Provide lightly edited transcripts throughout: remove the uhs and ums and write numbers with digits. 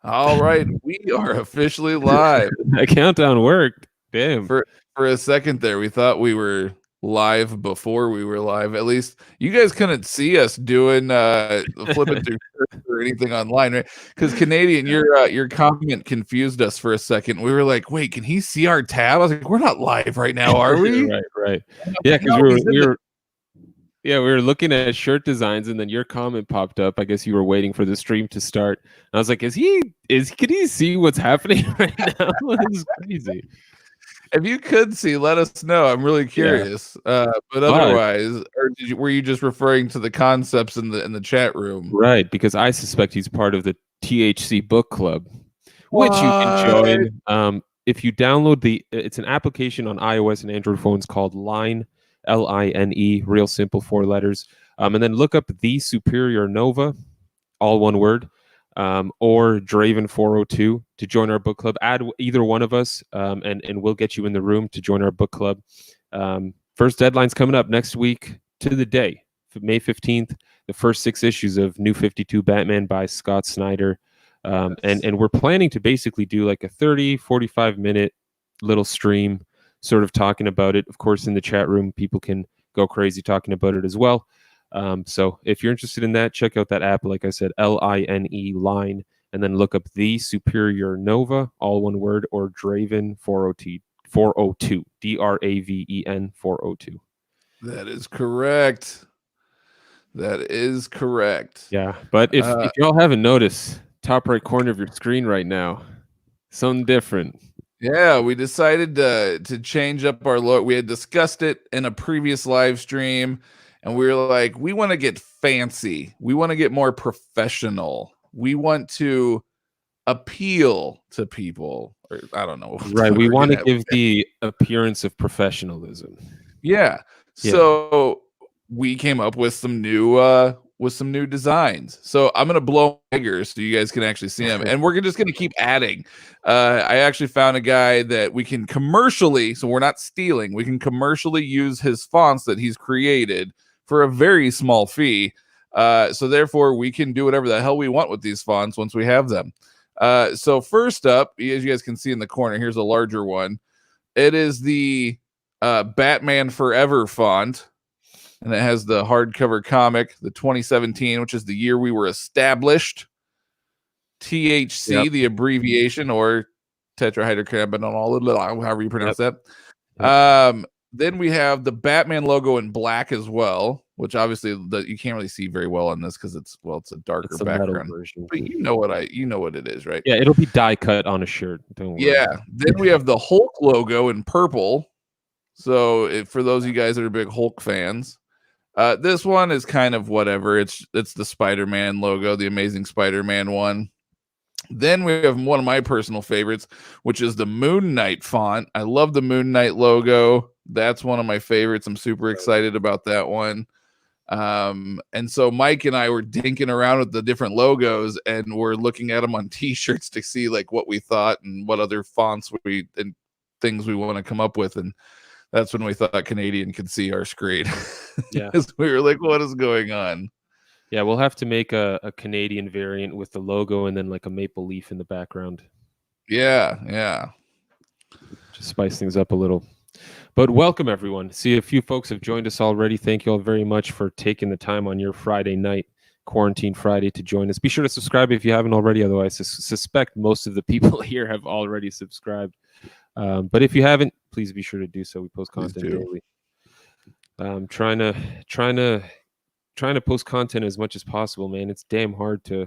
All right, we are officially live. That countdown worked. Damn. For a second there, we thought we were live before we were live. At least you guys couldn't see us doing flipping through or anything online, right? Because Canadian, your comment confused us for a second. We were like, wait, can he see our tab? I was like, we're not live right now, are we? Right. Yeah, because we were looking at shirt designs, and then your comment popped up. I guess you were waiting for the stream to start. And I was like, can he see what's happening right now? This is crazy. If you could see, let us know. I'm really curious. But otherwise, were you just referring to the concepts in the chat room? Right, because I suspect he's part of the THC book club, which you can join. If you download it's an application on iOS and Android phones called Line, Line, real simple 4 letters. And then look up The Superior Nova, all one word, or Draven 402 to join our book club. Add either one of us, and we'll get you in the room to join our book club. First deadline's coming up next week to the day, May 15th. The first 6 issues of New 52 Batman by Scott Snyder. And we're planning to basically do like a 30-45 minute little stream sort of talking about it. Of course, in the chat room, people can go crazy talking about it as well. So if you're interested in that, check out that app. Like I said, Line, and then look up The Superior Nova, all one word, or Draven 402, Draven 402. That is correct. That is correct. Yeah, but if y'all haven't noticed, top right corner of your screen right now, something different. Yeah, we decided to change up our look. We had discussed it in a previous live stream, and we were like, we want to get fancy. We want to get more professional. We want to appeal to people. Or, I don't know. Right. We want to give the appearance of professionalism. Yeah. So we came up with some new designs. So I'm gonna blow figures so you guys can actually see them, and we're just gonna keep adding. I actually found a guy that we can commercially, so we're not stealing, we can commercially use his fonts that he's created for a very small fee. So therefore we can do whatever the hell we want with these fonts once we have them. So first up, as you guys can see in the corner, here's a larger one. It is the Batman Forever font. And it has the hardcover comic, the 2017, which is the year we were established. THC, the abbreviation, or tetrahydrocannabinol, however you pronounce that. Then we have the Batman logo in black as well, which obviously you can't really see very well on this because it's a darker background. But you know what it is, right? Yeah, it'll be die cut on a shirt. Don't worry. Yeah. Then we have the Hulk logo in purple. So for those of you guys that are big Hulk fans. This one is kind of whatever. It's the Spider-Man logo, the Amazing Spider-Man one. Then we have one of my personal favorites, which is the Moon Knight font. I love the Moon Knight logo. That's one of my favorites. I'm super excited about that one. And so Mike and I were dinking around with the different logos, and we're looking at them on t-shirts to see like what we thought and what other fonts and things we want to come up with. And that's when we thought Canadian could see our screen. Yeah. We were like, what is going on? Yeah, we'll have to make a Canadian variant with the logo and then like a maple leaf in the background. Yeah. Just spice things up a little. But welcome, everyone. See, a few folks have joined us already. Thank you all very much for taking the time on your Friday night, Quarantine Friday, to join us. Be sure to subscribe if you haven't already. Otherwise, I suspect most of the people here have already subscribed. But if you haven't, please be sure to do so. We post content daily. Trying to post content as much as possible, man. It's damn hard to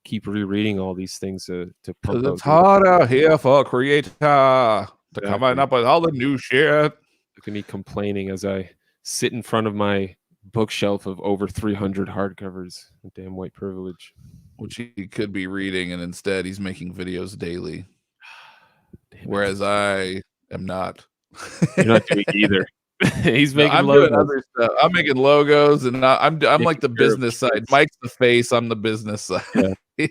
keep rereading all these things to pump out. It's hard out here for a creator to come up with all the new shit. Look at me complaining as I sit in front of my bookshelf of over 300 hardcovers. Damn white privilege. Which he could be reading, and instead he's making videos daily. Whereas I am not. You're not doing either. He's making I'm logos. doing other stuff. I'm making logos, and I'm like the business side. Mike's the face. I'm the business side. Yeah.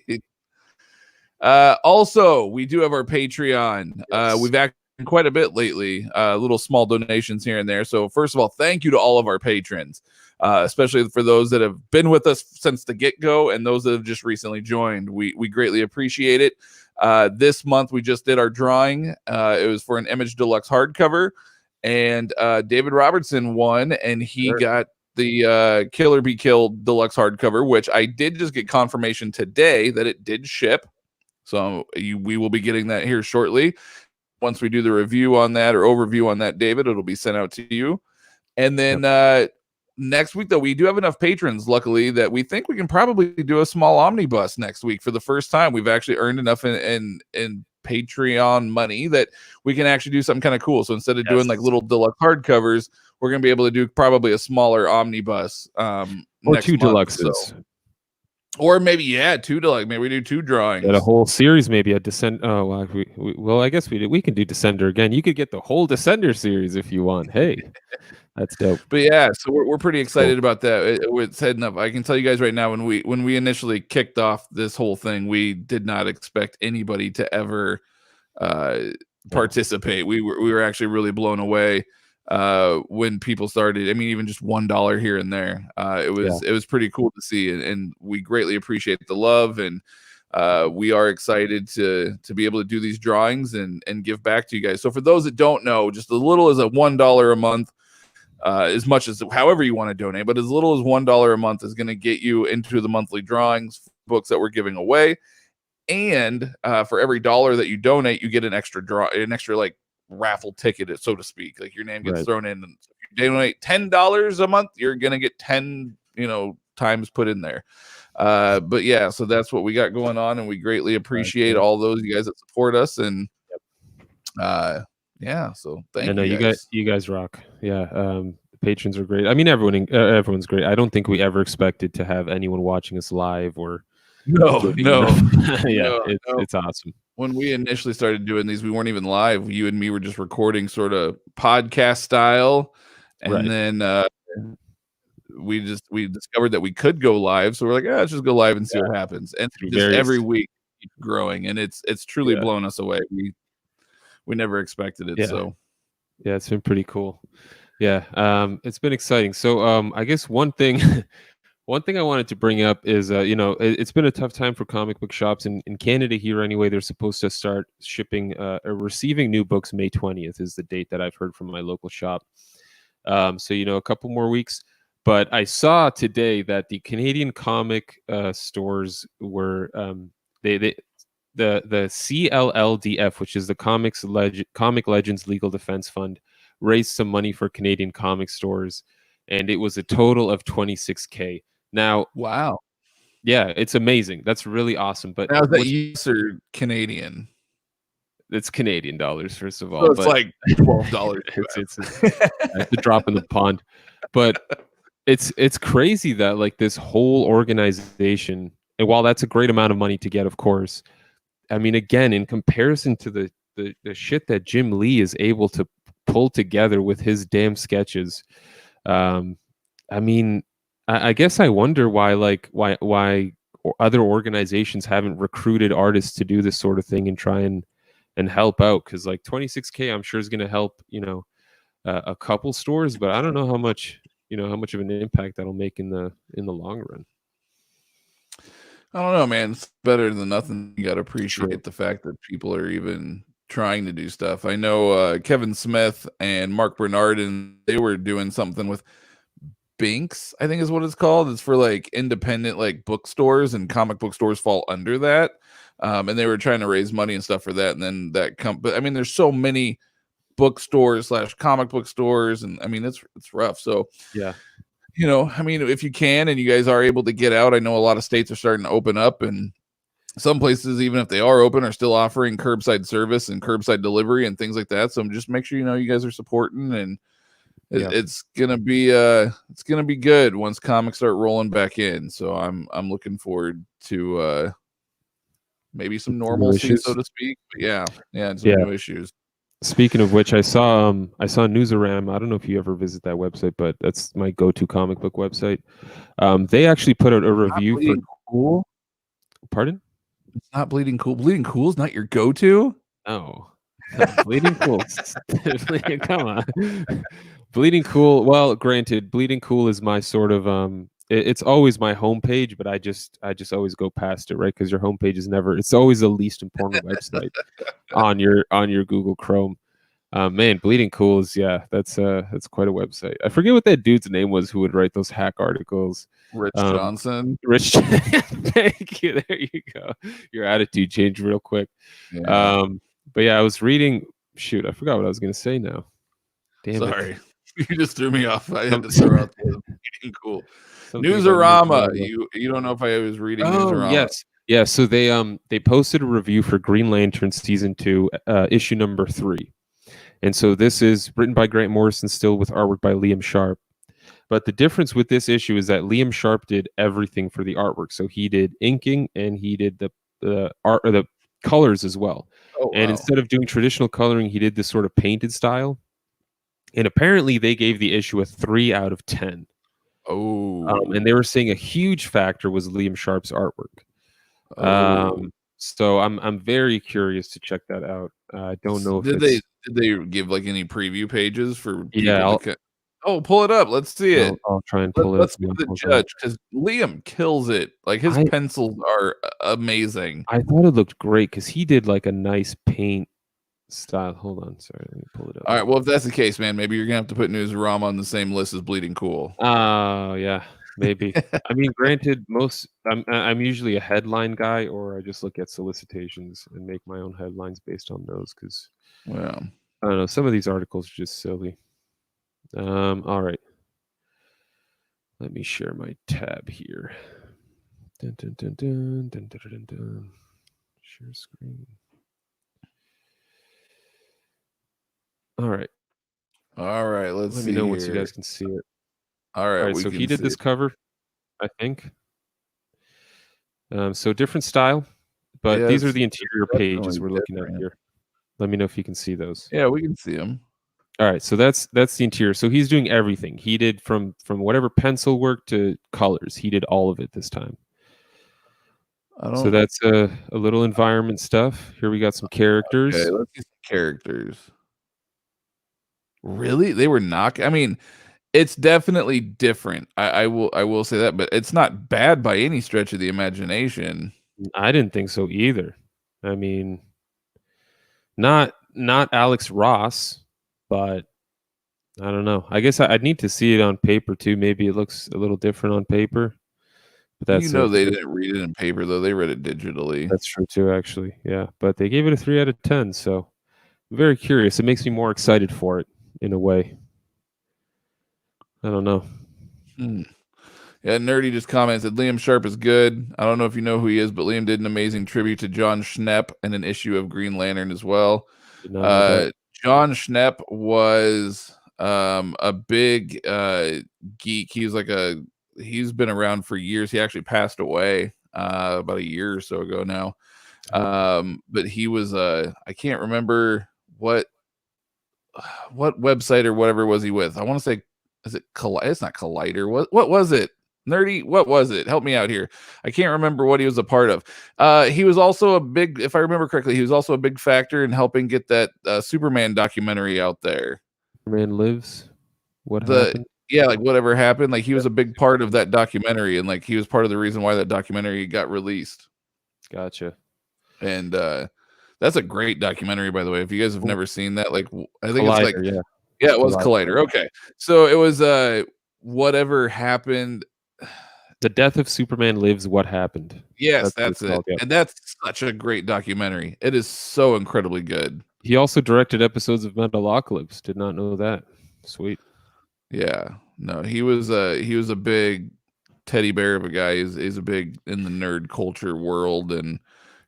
Also, we do have our Patreon. Yes. We've acted quite a bit lately. Little small donations here and there. So first of all, thank you to all of our patrons. especially for those that have been with us since the get-go and those that have just recently joined. We greatly appreciate it. This month we just did our drawing. It was for an Image Deluxe hardcover, and David Robertson won, and he got the Killer Be Killed Deluxe hardcover, which I did just get confirmation today that it did ship. So we will be getting that here shortly. Once we do the review on that or overview on that, David, it'll be sent out to you. And then next week, though, we do have enough patrons, luckily, that we think we can probably do a small omnibus next week for the first time. We've actually earned enough in Patreon money that we can actually do something kind of cool. So instead of doing like little deluxe hardcovers, we're going to be able to do probably a smaller omnibus. Or two deluxes. So. Or maybe, two deluxe. Maybe we do 2 drawings. Get a whole series, maybe a Descend. Oh, well, I guess we can do Descender again. You could get the whole Descender series if you want. Hey. That's dope. But yeah, so we're pretty excited about that. It's heading up. I can tell you guys right now, when we initially kicked off this whole thing, we did not expect anybody to ever participate. We were actually really blown away when people started. I mean, even just $1 here and there. It was pretty cool to see, and we greatly appreciate the love, and we are excited to be able to do these drawings and give back to you guys. So for those that don't know, just as little as $1 a month. As much as however you want to donate, but as little as $1 a month is going to get you into the monthly drawings, books that we're giving away. And for every $1 that you donate, you get an extra like raffle ticket, so to speak. Like your name gets thrown in. And if you donate $10 a month, you're going to get 10, times put in there. But yeah, so that's what we got going on, and we greatly appreciate all those you guys that support us. And so thank you. You guys rock. Yeah, patrons are great. I mean, everyone's great. I don't think we ever expected to have anyone watching us live or no. It's awesome. When we initially started doing these, we weren't even live. You and me were just recording sort of podcast style, and then we discovered that we could go live. So we're like, let's just go live and see what happens. And just every week keep growing, and it's truly blown us away. We never expected it. So it's been pretty cool. It's been exciting. So I guess one thing I wanted to bring up is it's been a tough time for comic book shops in Canada here anyway. They're supposed to start shipping or receiving new books May 20th is the date that I've heard from my local shop. So a couple more weeks. But I saw today that the Canadian comic stores were the CLLDF, which is the Comic Legends Legal Defense Fund, raised some money for Canadian comic stores, and it was a total of $26,000. Now, wow, it's amazing. That's really awesome. But now is that US or Canadian? It's Canadian dollars, first of all. So it's like $12. it's a drop in the pond, but it's crazy that like this whole organization, and while that's a great amount of money to get, of course. I mean, again, in comparison to the shit that Jim Lee is able to pull together with his damn sketches, I mean, I guess I wonder why other organizations haven't recruited artists to do this sort of thing and try and help out, because like $26,000, I'm sure is going to help a couple stores, but I don't know how much of an impact that'll make in the long run. I don't know, man. It's better than nothing. You got to appreciate the fact that people are even trying to do stuff. I know Kevin Smith and Mark Bernard, and they were doing something with Binks, I think is what it's called. It's for like independent like bookstores, and comic book stores fall under that. And they were trying to raise money and stuff for that. And then but I mean, there's so many bookstores / comic book stores, and I mean, it's rough. So I mean, if you can and you guys are able to get out, I know a lot of states are starting to open up, and some places, even if they are open, are still offering curbside service and curbside delivery and things like that. So just make sure you guys are supporting, and it's gonna be good once comics start rolling back in. So I'm looking forward to maybe some normalcy, so to speak. But some new issues. Speaking of which, I saw Newsaram. I don't know if you ever visit that website, but that's my go-to comic book website. They actually put out a review for Cool. Pardon? It's not Bleeding Cool. Bleeding Cool is not your go-to? No. Bleeding Cool. Come on. Bleeding Cool. Well, granted, Bleeding Cool is my sort of it's always my homepage, but I just always go past it, right? Because your homepage is never. It's always the least important website on your Google Chrome. Man, Bleeding Cool is that's quite a website. I forget what that dude's name was who would write those hack articles. Rich Johnson. Rich, thank you. There you go. Your attitude changed real quick. Yeah. But yeah, I was reading. Shoot, I forgot what I was going to say now. Damn Sorry. it. You just threw me off. I had to throw out the Bleeding Cool. Something Newsarama. You don't know if I was reading Newsarama. Yes. Yeah, so they posted a review for Green Lantern season 2, issue number 3. And so this is written by Grant Morrison, still with artwork by Liam Sharp. But the difference with this issue is that Liam Sharp did everything for the artwork. So he did inking and he did the art or the colors as well. Oh, and instead of doing traditional coloring, he did this sort of painted style. And apparently they gave the issue a 3 out of 10. Oh. And they were saying a huge factor was Liam Sharp's artwork. So I'm very curious to check that out. I don't know if did they give like any preview pages for people to pull it up. Let's see it. I'll try and pull it up. Let's be the judge because Liam kills it. Like his pencils are amazing. I thought it looked great because he did like a nice paint style. Hold on, sorry, let me pull it up. All right, well if that's the case, man, maybe you're gonna have to put Newsarama on the same list as Bleeding Cool. Oh yeah, maybe. I mean, granted, I'm usually a headline guy, or I just look at solicitations and make my own headlines based on those. Because I don't know, some of these articles are just silly. All right, let me share my tab here. Dun, dun, dun, dun, dun, dun, dun, dun. Share screen. All right. Let's see. Let me know once you guys can see it. All right. So he did this cover, I think. So different style, but these are the interior pages we're looking at here. Let me know if you can see those. Yeah, we can see them. All right, so that's the interior. So he's doing everything. He did from whatever pencil work to colors. He did all of it this time. So that's a little environment stuff. Here we got some characters. Okay, let's see some characters. Really? They were not. I mean, it's definitely different. I will say that, but it's not bad by any stretch of the imagination. I didn't think so either. I mean, not Alex Ross, but I don't know. I guess I'd need to see it on paper too. Maybe it looks a little different on paper. But that's they didn't read it in paper though. They read it digitally. That's true too, actually. Yeah, but they gave it a 3 out of 10. So I'm very curious. It makes me more excited for it in a way. I don't know. Yeah, Nerdy just commented, Liam Sharp is good. I don't know if you know who he is, but Liam did an amazing tribute to John Schnepp in an issue of Green Lantern as well. John Schnepp was a big geek. He's been around for years. He actually passed away about a year or so ago now. But he was I can't remember what website or whatever was he with. I want to say, is it it's not Collider. What was it? Nerdy, what was it? Help me out here. I can't remember what he was a part of. He was also if I remember correctly, he was also a big factor in helping get that Superman documentary out there. Superman Lives? What happened? Yeah, like whatever happened. Like he was a big part of that documentary, and like he was part of the reason why that documentary got released. Gotcha. And that's a great documentary, by the way. If you guys have never seen that, like I think Collider, it's like it was Collider. Okay, so it was whatever happened. The Death of Superman Lives. What happened? Yes, that's it. Yeah. And that's such a great documentary. It is so incredibly good. He also directed episodes of Metalocalypse. Did not know that. Sweet. Yeah. No, he was a big teddy bear of a guy. He's a big in the nerd culture world, and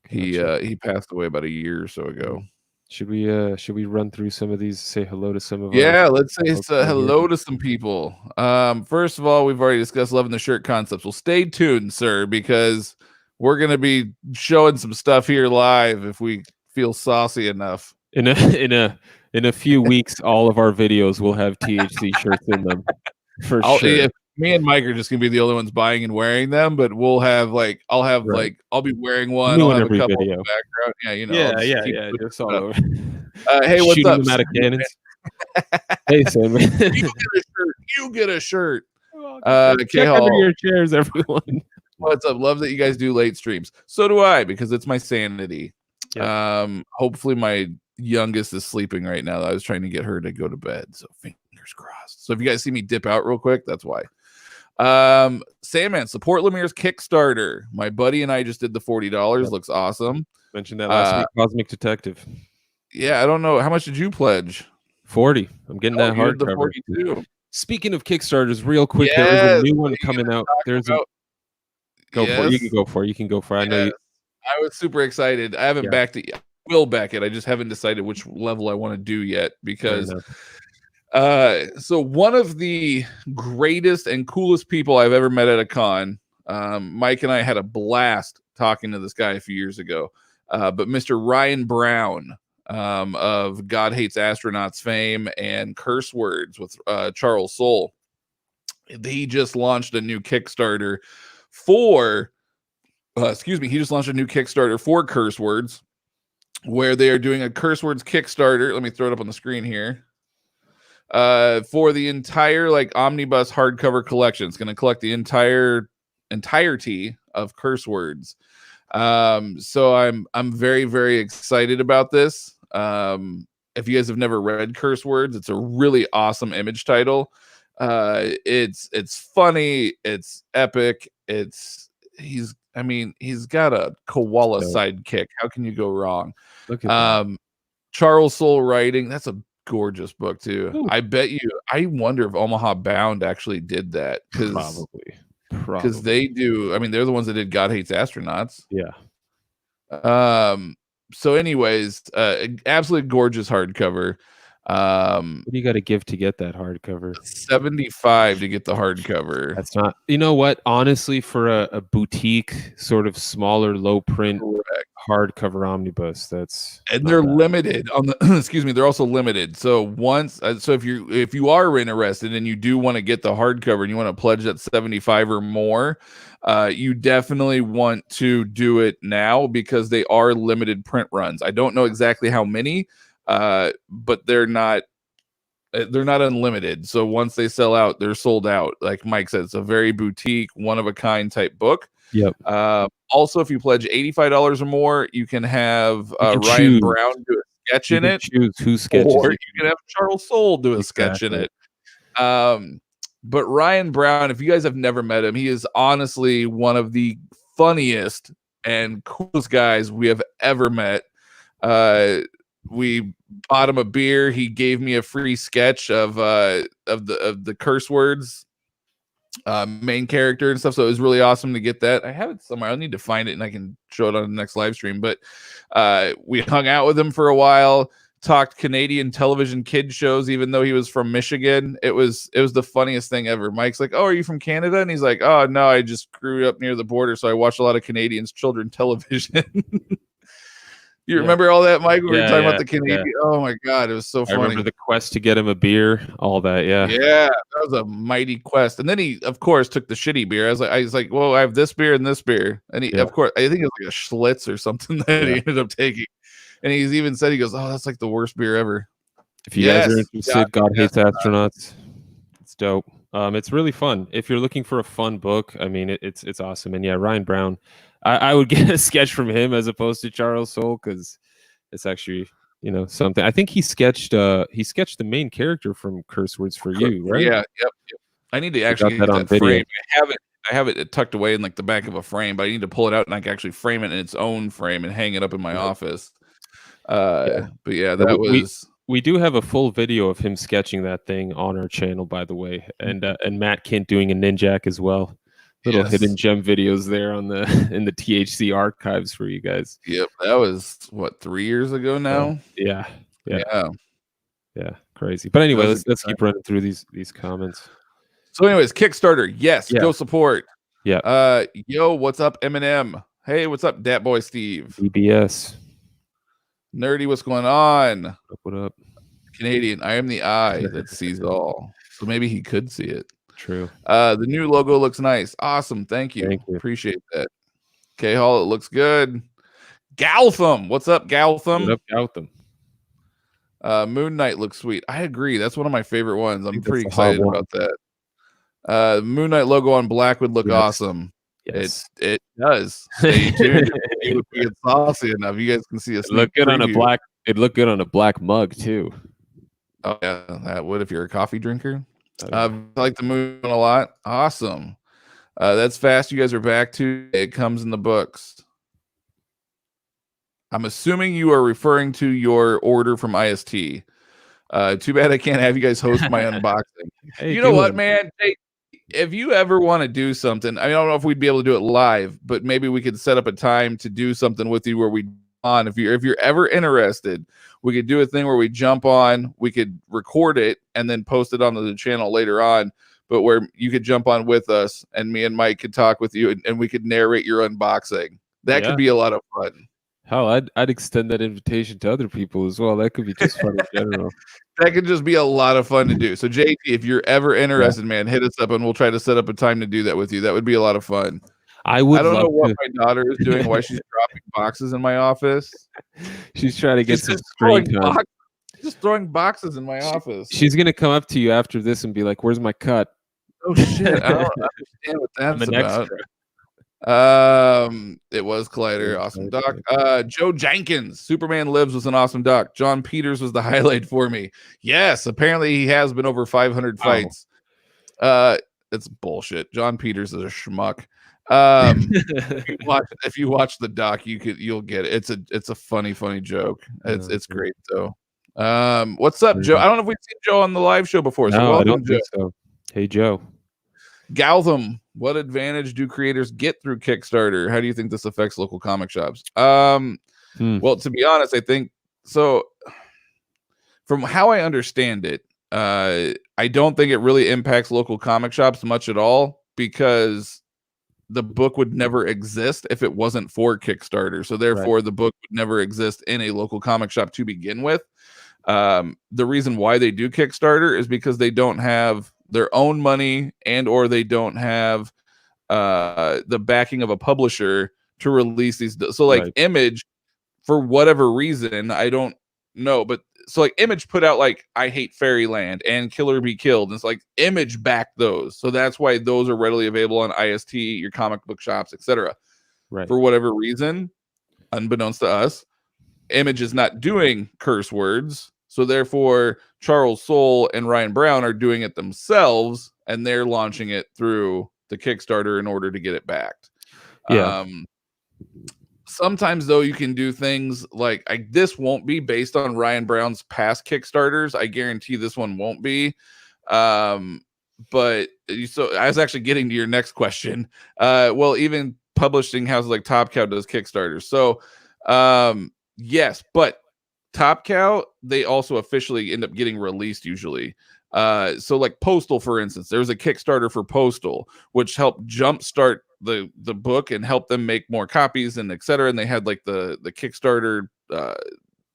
he passed away about a year or so ago. Should we run through some of these? Say hello to some of let's say hello to some people. First of all, we've already discussed loving the shirt concepts. Well, stay tuned, sir, because we're gonna be showing some stuff here live if we feel saucy enough. In a few weeks, all of our videos will have THC shirts in them. For sure. Me and Mike are just gonna be the only ones buying and wearing them, but we'll have like I'll be wearing one. New I'll in have a every couple in video. the background. Yeah, you know, I'll just keep pushing Just it all up. over. Hey, what's Shooting up? them out of Sandman? cannons. Hey, Sandman. You get a shirt. You get a shirt. Check K under Hall. your chairs, everyone. What's up? Love that you guys do late streams. So do I, because it's my sanity. Yep. Hopefully my youngest is sleeping right now. I was trying to get her to go to bed, so fingers crossed. So if you guys see me dip out real quick, that's why. Sandman, support Lemire's Kickstarter. My buddy and I just did the $40. Yep. Looks awesome. Mentioned that last week. Cosmic Detective. Yeah, I don't know. How much did you pledge? 40. I'm getting that hardcover. 42. Speaking of Kickstarters, real quick, Yes, there is a new one coming out. There's a go for it. You can go for it. You can go for it. I know you. I was super excited. I haven't backed it yet. I will back it. I just haven't decided which level I want to do yet because so one of the greatest and coolest people I've ever met at a con, Mike and I had a blast talking to this guy a few years ago. But Mr. Ryan Brown of God Hates Astronauts fame and Curse Words with Charles Soule, he just launched a new Kickstarter for he just launched a new Kickstarter for Curse Words, where they are doing a Curse Words Kickstarter. Let me throw it up on the screen here. For the entire like omnibus hardcover collection. It's going to collect the entirety of Curse Words. So I'm very, very excited about this. If you guys have never read Curse Words, it's a really awesome image title. It's funny, it's epic, he's got a koala sidekick. How can you go wrong? Look at that. Charles Soule writing, that's a gorgeous book too. Ooh. I wonder if Omaha Bound actually did that, because they do. I mean, they're the ones that did God Hates Astronauts. Yeah. So anyways, absolutely gorgeous hardcover. What do you got to give to get that hardcover? $75 to get the hardcover. That's not, you know what? Honestly, for a boutique sort of smaller, low print hardcover omnibus, they're limited on the. Excuse me, they're also limited. So once, so if you are interested and you do want to get the hardcover and you want to pledge that 75 or more, you definitely want to do it now because they are limited print runs. I don't know exactly how many. But they're not unlimited. So once they sell out, they're sold out. Like Mike said, it's a very boutique, one of a kind type book. Yep. Also, if you pledge $85 or more, you can have Ryan Brown do a sketch in it. Choose who sketches, or you can have Charles Soule do a sketch in it. But Ryan Brown, if you guys have never met him, he is honestly one of the funniest and coolest guys we have ever met. We bought him a beer. He gave me a free sketch of the Curse Words main character and stuff. So it was really awesome to get that. I have it somewhere. I'll need to find it and I can show it on the next live stream. But we hung out with him for a while, talked Canadian television kid shows, even though he was from Michigan. It was the funniest thing ever. Mike's like, "Oh, are you from Canada?" And he's like, "Oh no, I just grew up near the border, so I watched a lot of Canadians' children television." You remember all that, Mike? We were talking about the Canadian. Yeah. Oh my God, it was so funny. I remember the quest to get him a beer, all that. Yeah, that was a mighty quest. And then he, of course, took the shitty beer. I was like, well, I have this beer and this beer, and he, of course, I think it was like a Schlitz or something that he ended up taking. And he's even said, he goes, "Oh, that's like the worst beer ever." If you guys are interested, God Hates Astronauts. It's dope. It's really fun. If you're looking for a fun book, I mean, it's awesome. And yeah, Ryan Brown. I would get a sketch from him as opposed to Charles Soule because it's actually, something. I think he sketched the main character from Curse Words for You, right? Yeah, yep. I need to actually get that frame. I have it tucked away in like the back of a frame, but I need to pull it out and I can actually frame it in its own frame and hang it up in my office. But yeah, that was. We do have a full video of him sketching that thing on our channel, by the way, and Matt Kint doing a ninjak as well. Little hidden gem videos there in the THC archives for you guys. Yep, that was 3 years ago now. Yeah, crazy. But anyway, let's keep running through these comments. So, anyways, Kickstarter, go support. Yeah. Yo, what's up, Eminem? Hey, what's up, Dat Boy Steve? EBS. Nerdy, what's going on? What up? Canadian, I am the eye that sees all. So maybe he could see it. True. The new logo looks nice. Awesome. Thank you. Thank you. Appreciate that. K-Hall, it looks good. Galtham. What's up, Galtham? What up, Gotham? Moon Knight looks sweet. I agree. That's one of my favorite ones. I'm pretty that's a hot excited one. about that. Moon Knight logo on black would look Yes. awesome. Yes. It does. Stay tuned. If we get saucy enough, you guys can see a It look good on a black. It looked good on a black mug too. Oh yeah, that would if you're a coffee drinker. Oh, yeah. I like the moon a lot. Awesome. That's fast. You guys are back to it. Comes in the books. I'm assuming you are referring to your order from IST. Too bad I can't have you guys host my unboxing. Hey, you know do what, it. man? Hey, if you ever want to do something, I don't know if we'd be able to do it live, but maybe we could set up a time to do something with you where we on. If you're ever interested, we could do a thing where we jump on, we could record it and then post it onto the channel later on, but where you could jump on with us and me and Mike could talk with you and we could narrate your unboxing. That could be a lot of fun. Hell, I'd extend that invitation to other people as well. That could be just fun in general. That could just be a lot of fun to do. So JT, if you're ever interested, man, hit us up and we'll try to set up a time to do that with you. That would be a lot of fun. I don't know what my daughter is doing, why she's dropping boxes in my office. She's trying to get some screen time. Just throwing boxes in my office. She's gonna come up to you after this and be like, "Where's my cut?" Oh shit! I don't understand what that's about. It was Collider, awesome doc. Joe Jenkins, Superman Lives was an awesome doc. John Peters was the highlight for me. Yes, apparently he has been over 500 fights. It's bullshit. John Peters is a schmuck. If you watch the doc, you'll get it. It's a funny joke. It's great though. What's up, Joe? I don't know if we've seen Joe on the live show before. So welcome, I don't Joe. think so. Hey, Joe. Galtham, what advantage do creators get through Kickstarter? How do you think this affects local comic shops? Well, to be honest, I think so. From how I understand it, I don't think it really impacts local comic shops much at all because the book would never exist if it wasn't for Kickstarter. So therefore, the book would never exist in a local comic shop to begin with. The reason why they do Kickstarter is because they don't have their own money and or they don't have the backing of a publisher to release these. So like Image, for whatever reason, I don't know, but so like Image put out like I Hate Fairyland and Killer Be Killed. And it's like Image backed those. So that's why those are readily available on IST, your comic book shops, etc. For whatever reason, unbeknownst to us, Image is not doing curse words. So therefore, Charles Soule and Ryan Brown are doing it themselves, and they're launching it through the Kickstarter in order to get it backed. Sometimes, though, you can do things like this won't be based on Ryan Brown's past Kickstarters. I guarantee this one won't be. But so I was actually getting to your next question. Well, even publishing houses like Top Cow does Kickstarters. So yes, but Top Cow, they also officially end up getting released usually. So like Postal, for instance, there was a Kickstarter for Postal, which helped jumpstart the book and help them make more copies and etc. And they had like the Kickstarter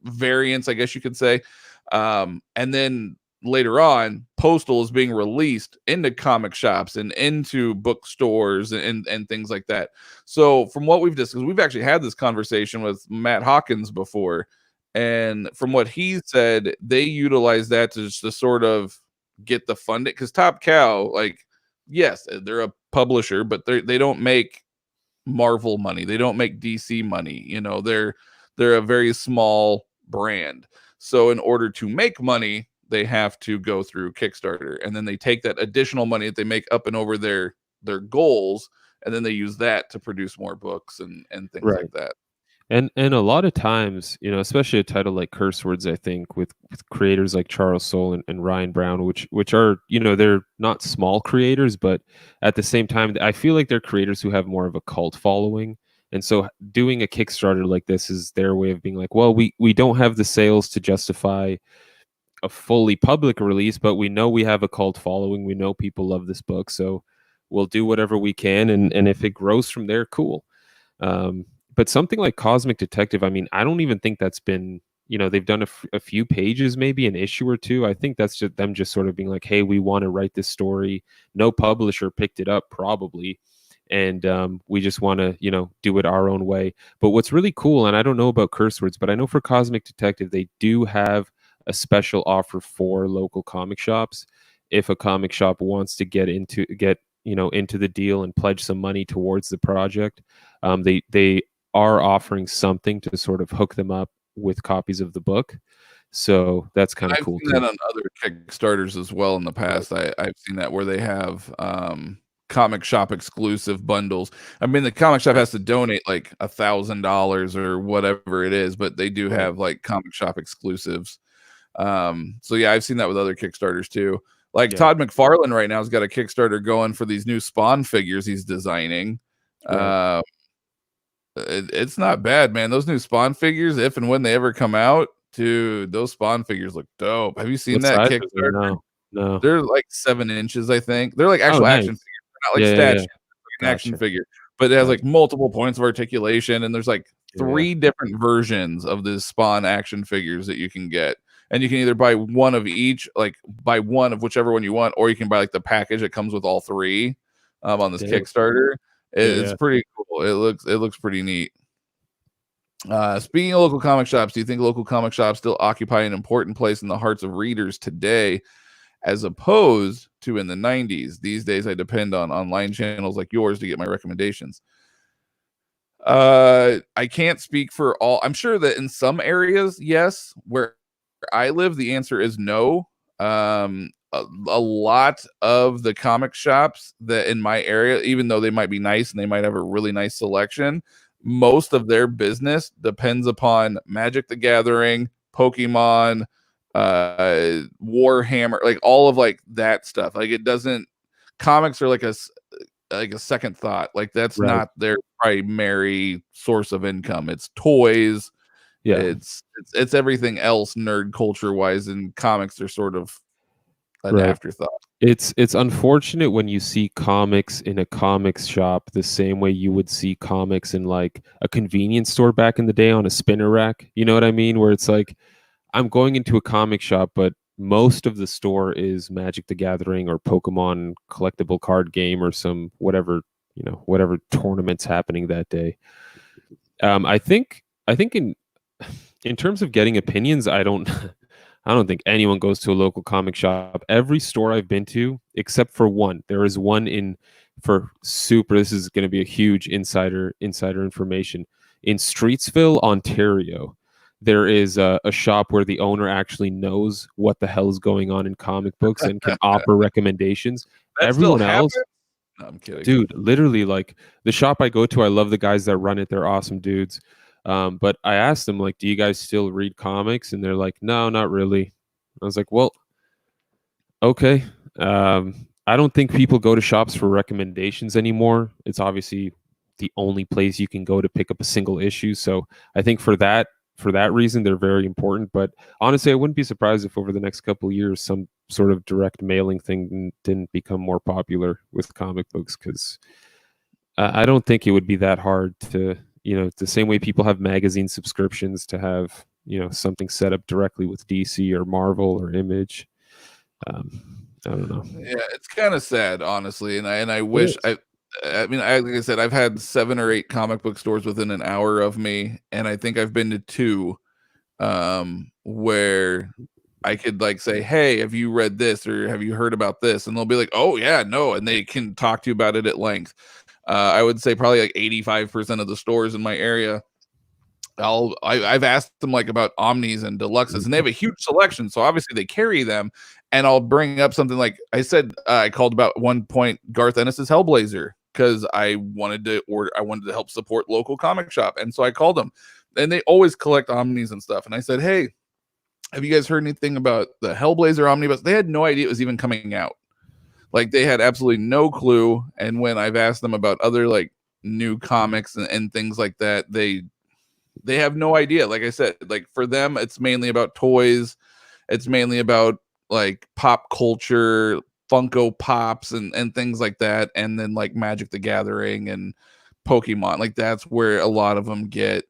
variants, I guess you could say. And then later on, Postal is being released into comic shops and into bookstores and things like that. So from what we've discussed, we've actually had this conversation with Matt Hawkins before. And from what he said, they utilize that to sort of get the funding, because Top Cow, like, yes, they're a publisher, but they don't make Marvel money. They don't make DC money. You know, they're a very small brand. So in order to make money, they have to go through Kickstarter, and then they take that additional money that they make up and over their goals, and then they use that to produce more books and things like that. And a lot of times, you know, especially a title like Curse Words, I think with creators like Charles Soule and Ryan Brown, which are, you know, they're not small creators, but at the same time, I feel like they're creators who have more of a cult following. And so doing a Kickstarter like this is their way of being like, well, we don't have the sales to justify a fully public release, but we know we have a cult following. We know people love this book, so we'll do whatever we can. And if it grows from there, cool. But something like Cosmic Detective, I mean, I don't even think that's been, they've done a few pages, maybe an issue or two. I think that's just them just sort of being like, hey, we want to write this story. No publisher picked it up probably, and we just want to do it our own way. But what's really cool, and I don't know about curse words, but I know for Cosmic Detective they do have a special offer for local comic shops. If a comic shop wants to get into the deal and pledge some money towards the project, they are offering something to sort of hook them up with copies of the book. So that's kind of cool I've seen that on other Kickstarters as well in the past. I've seen that where they have comic shop exclusive bundles. I mean, the comic shop has to donate like $1,000 or whatever it is, but they do have like comic shop exclusives. So yeah, I've seen that with other Kickstarters too. Like Todd McFarlane right now has got a Kickstarter going for these new Spawn figures he's designing. It's not bad, man. Those new Spawn figures, if and when they ever come out, dude, those Spawn figures look dope. Have you seen that Kickstarter? No. They're like 7 inches, I think. They're like actual action figures. They're not like statues. Like an action figure. But it has like multiple points of articulation, and there's like 3 different versions of the Spawn action figures that you can get. And you can either buy one of each, like buy one of whichever one you want, or you can buy like the package that comes with all 3 on this Kickstarter. It's pretty cool. It looks pretty neat. Speaking of local comic shops, do you think local comic shops still occupy an important place in the hearts of readers today, as opposed to in the 90s? These days, I depend on online channels like yours to get my recommendations. I can't speak for all. I'm sure that in some areas, yes. Where I live, the answer is no. A lot of the comic shops that in my area, even though they might be nice and they might have a really nice selection, most of their business depends upon Magic the Gathering, Pokemon, Warhammer, like all of like that stuff. Like it doesn't, comics are like a second thought. Like that's not their primary source of income. It's toys. It's everything else nerd culture wise, and comics are sort of an afterthought. It's unfortunate when you see comics in a comics shop the same way you would see comics in like a convenience store back in the day on a spinner rack. You know what I mean? Where it's like, I'm going into a comic shop, but most of the store is Magic the Gathering or Pokemon collectible card game or some whatever tournament's happening that day. I think in terms of getting opinions, I don't think anyone goes to a local comic shop. Every store I've been to, except for one, there is one this is going to be a huge insider information. In Streetsville, Ontario, there is a shop where the owner actually knows what the hell is going on in comic books and can offer recommendations. Everyone else, no, I'm kidding, dude. Literally, like the shop I go to, I love the guys that run it. They're awesome dudes. But I asked them, like, do you guys still read comics? And they're like, no, not really. I was like, well, okay. I don't think people go to shops for recommendations anymore. It's obviously the only place you can go to pick up a single issue. So I think for that reason, they're very important. But honestly, I wouldn't be surprised if over the next couple of years, some sort of direct mailing thing didn't become more popular with comic books, because I don't think it would be that hard to, the same way people have magazine subscriptions, to have, something set up directly with DC or Marvel or Image. I don't know. Yeah, it's kind of sad, honestly, and I wish I mean, like I said, I've had 7 or 8 comic book stores within an hour of me, and I think I've been to 2 where I could like say, hey, have you read this or have you heard about this? And they'll be like, oh yeah, no, and they can talk to you about it at length. I would say probably like 85% of the stores in my area, I've asked them like about omnis and deluxes, and they have a huge selection, so obviously they carry them. And I'll bring up something like I said, I called about one point Garth Ennis's Hellblazer because I wanted to help support local comic shop, and so I called them, and they always collect omnis and stuff. And I said, hey, have you guys heard anything about the Hellblazer omnibus? They had no idea it was even coming out. Like they had absolutely no clue. And when I've asked them about other like new comics and things like that, they have no idea. Like I said, like for them, it's mainly about toys. It's mainly about like pop culture, Funko Pops and things like that. And then like Magic the Gathering and Pokemon. Like that's where a lot of them get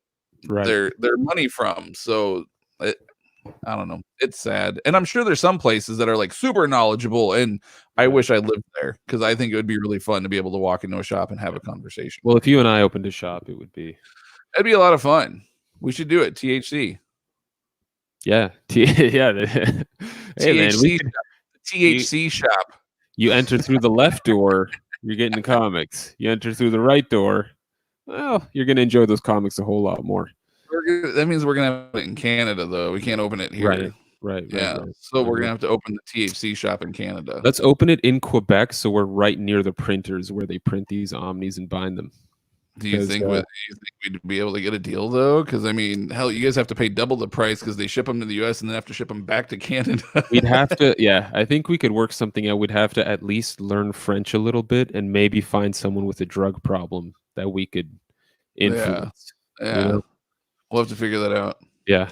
their money from. So I don't know. It's sad. And I'm sure there's some places that are like super knowledgeable, and I wish I lived there because I think it would be really fun to be able to walk into a shop and have a conversation. Well, if you and I opened a shop, it would be. It'd be a lot of fun. We should do it. THC. Yeah. Yeah. Hey, man. THC shop. You enter through the left door, you're getting the comics. You enter through the right door, well, you're going to enjoy those comics a whole lot more. That means we're going to have it in Canada, though. We can't open it here. Right. So we're going to have to open the THC shop in Canada. Let's open it in Quebec so we're right near the printers where they print these omnis and bind them. Do you think we'd be able to get a deal, though? Because, I mean, hell, you guys have to pay double the price because they ship them to the U.S. and then have to ship them back to Canada. We'd have to, yeah, I think we could work something out. We'd have to at least learn French a little bit and maybe find someone with a drug problem that we could influence. Yeah. You know? We'll have to figure that out. Yeah.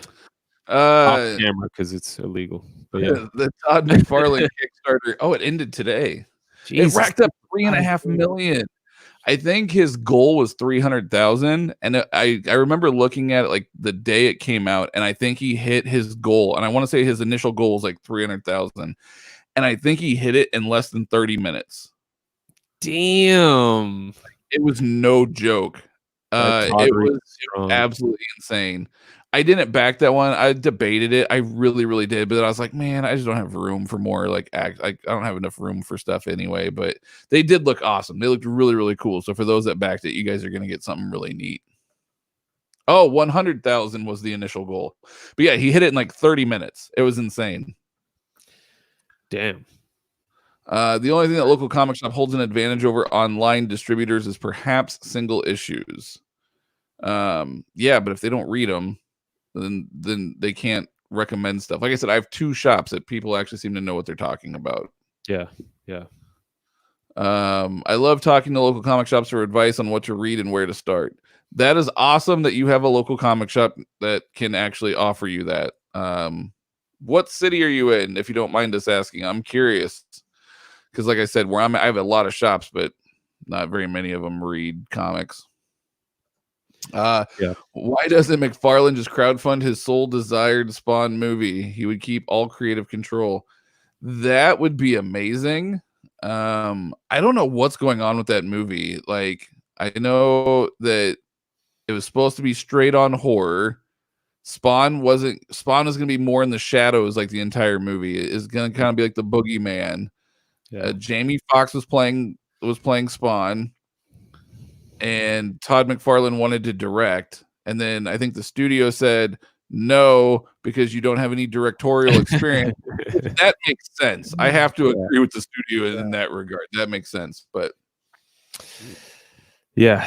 Off camera because it's illegal. But yeah. The Todd McFarlane Kickstarter. Oh, it ended today. Jesus. It racked up $3.5 million. I think his goal was 300,000, and I remember looking at it like the day it came out, and I think he hit his goal. And I want to say his initial goal was like 300,000, and I think he hit it in less than 30 minutes. Damn, it was no joke. It was absolutely insane. I didn't back that one. I debated it. I really, really did. But I was like, man, I just don't have room for more I don't have enough room for stuff anyway. But they did look awesome. They looked really, really cool. So for those that backed it, you guys are going to get something really neat. Oh, 100,000 was the initial goal. But yeah, he hit it in like 30 minutes. It was insane. Damn. The only thing that local comic shop holds an advantage over online distributors is perhaps single issues. Yeah, but if they don't read them, then they can't recommend stuff. Like I said, I have 2 shops that people actually seem to know what they're talking about. Yeah. I love talking to local comic shops for advice on what to read and where to start. That is awesome that you have a local comic shop that can actually offer you that. What city are you in, if you don't mind us asking? I'm curious. Because like I said, where I have a lot of shops, but not very many of them read comics. Why doesn't McFarlane just crowdfund his sole desired Spawn movie? He would keep all creative control. That would be amazing. I don't know what's going on with that movie. Like, I know that it was supposed to be straight on horror. Spawn was going to be more in the shadows, like the entire movie. It is going to kind of be like the boogeyman. Jamie Foxx was playing Spawn. And Todd McFarlane wanted to direct, and then I think the studio said no because you don't have any directorial experience. That makes sense. I have to agree with the studio in that regard. That makes sense. But yeah.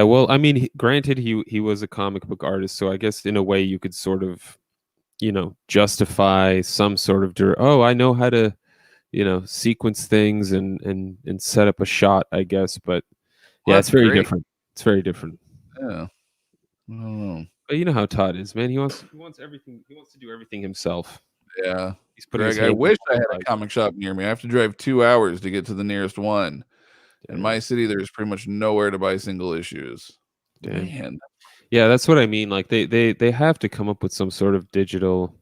Well, I mean, granted, he was a comic book artist, so I guess in a way you could sort of, justify some sort of I know how to, sequence things and set up a shot, I guess, but. Yeah, it's very different. It's very different. Yeah. I don't know. But you know how Todd is, man. He wants everything. He wants to do everything himself. Yeah. I wish I had a comic shop near me. I have to drive 2 hours to get to the nearest one. In my city, there's pretty much nowhere to buy single issues. Damn. Man. Yeah, that's what I mean. Like they have to come up with some sort of digital.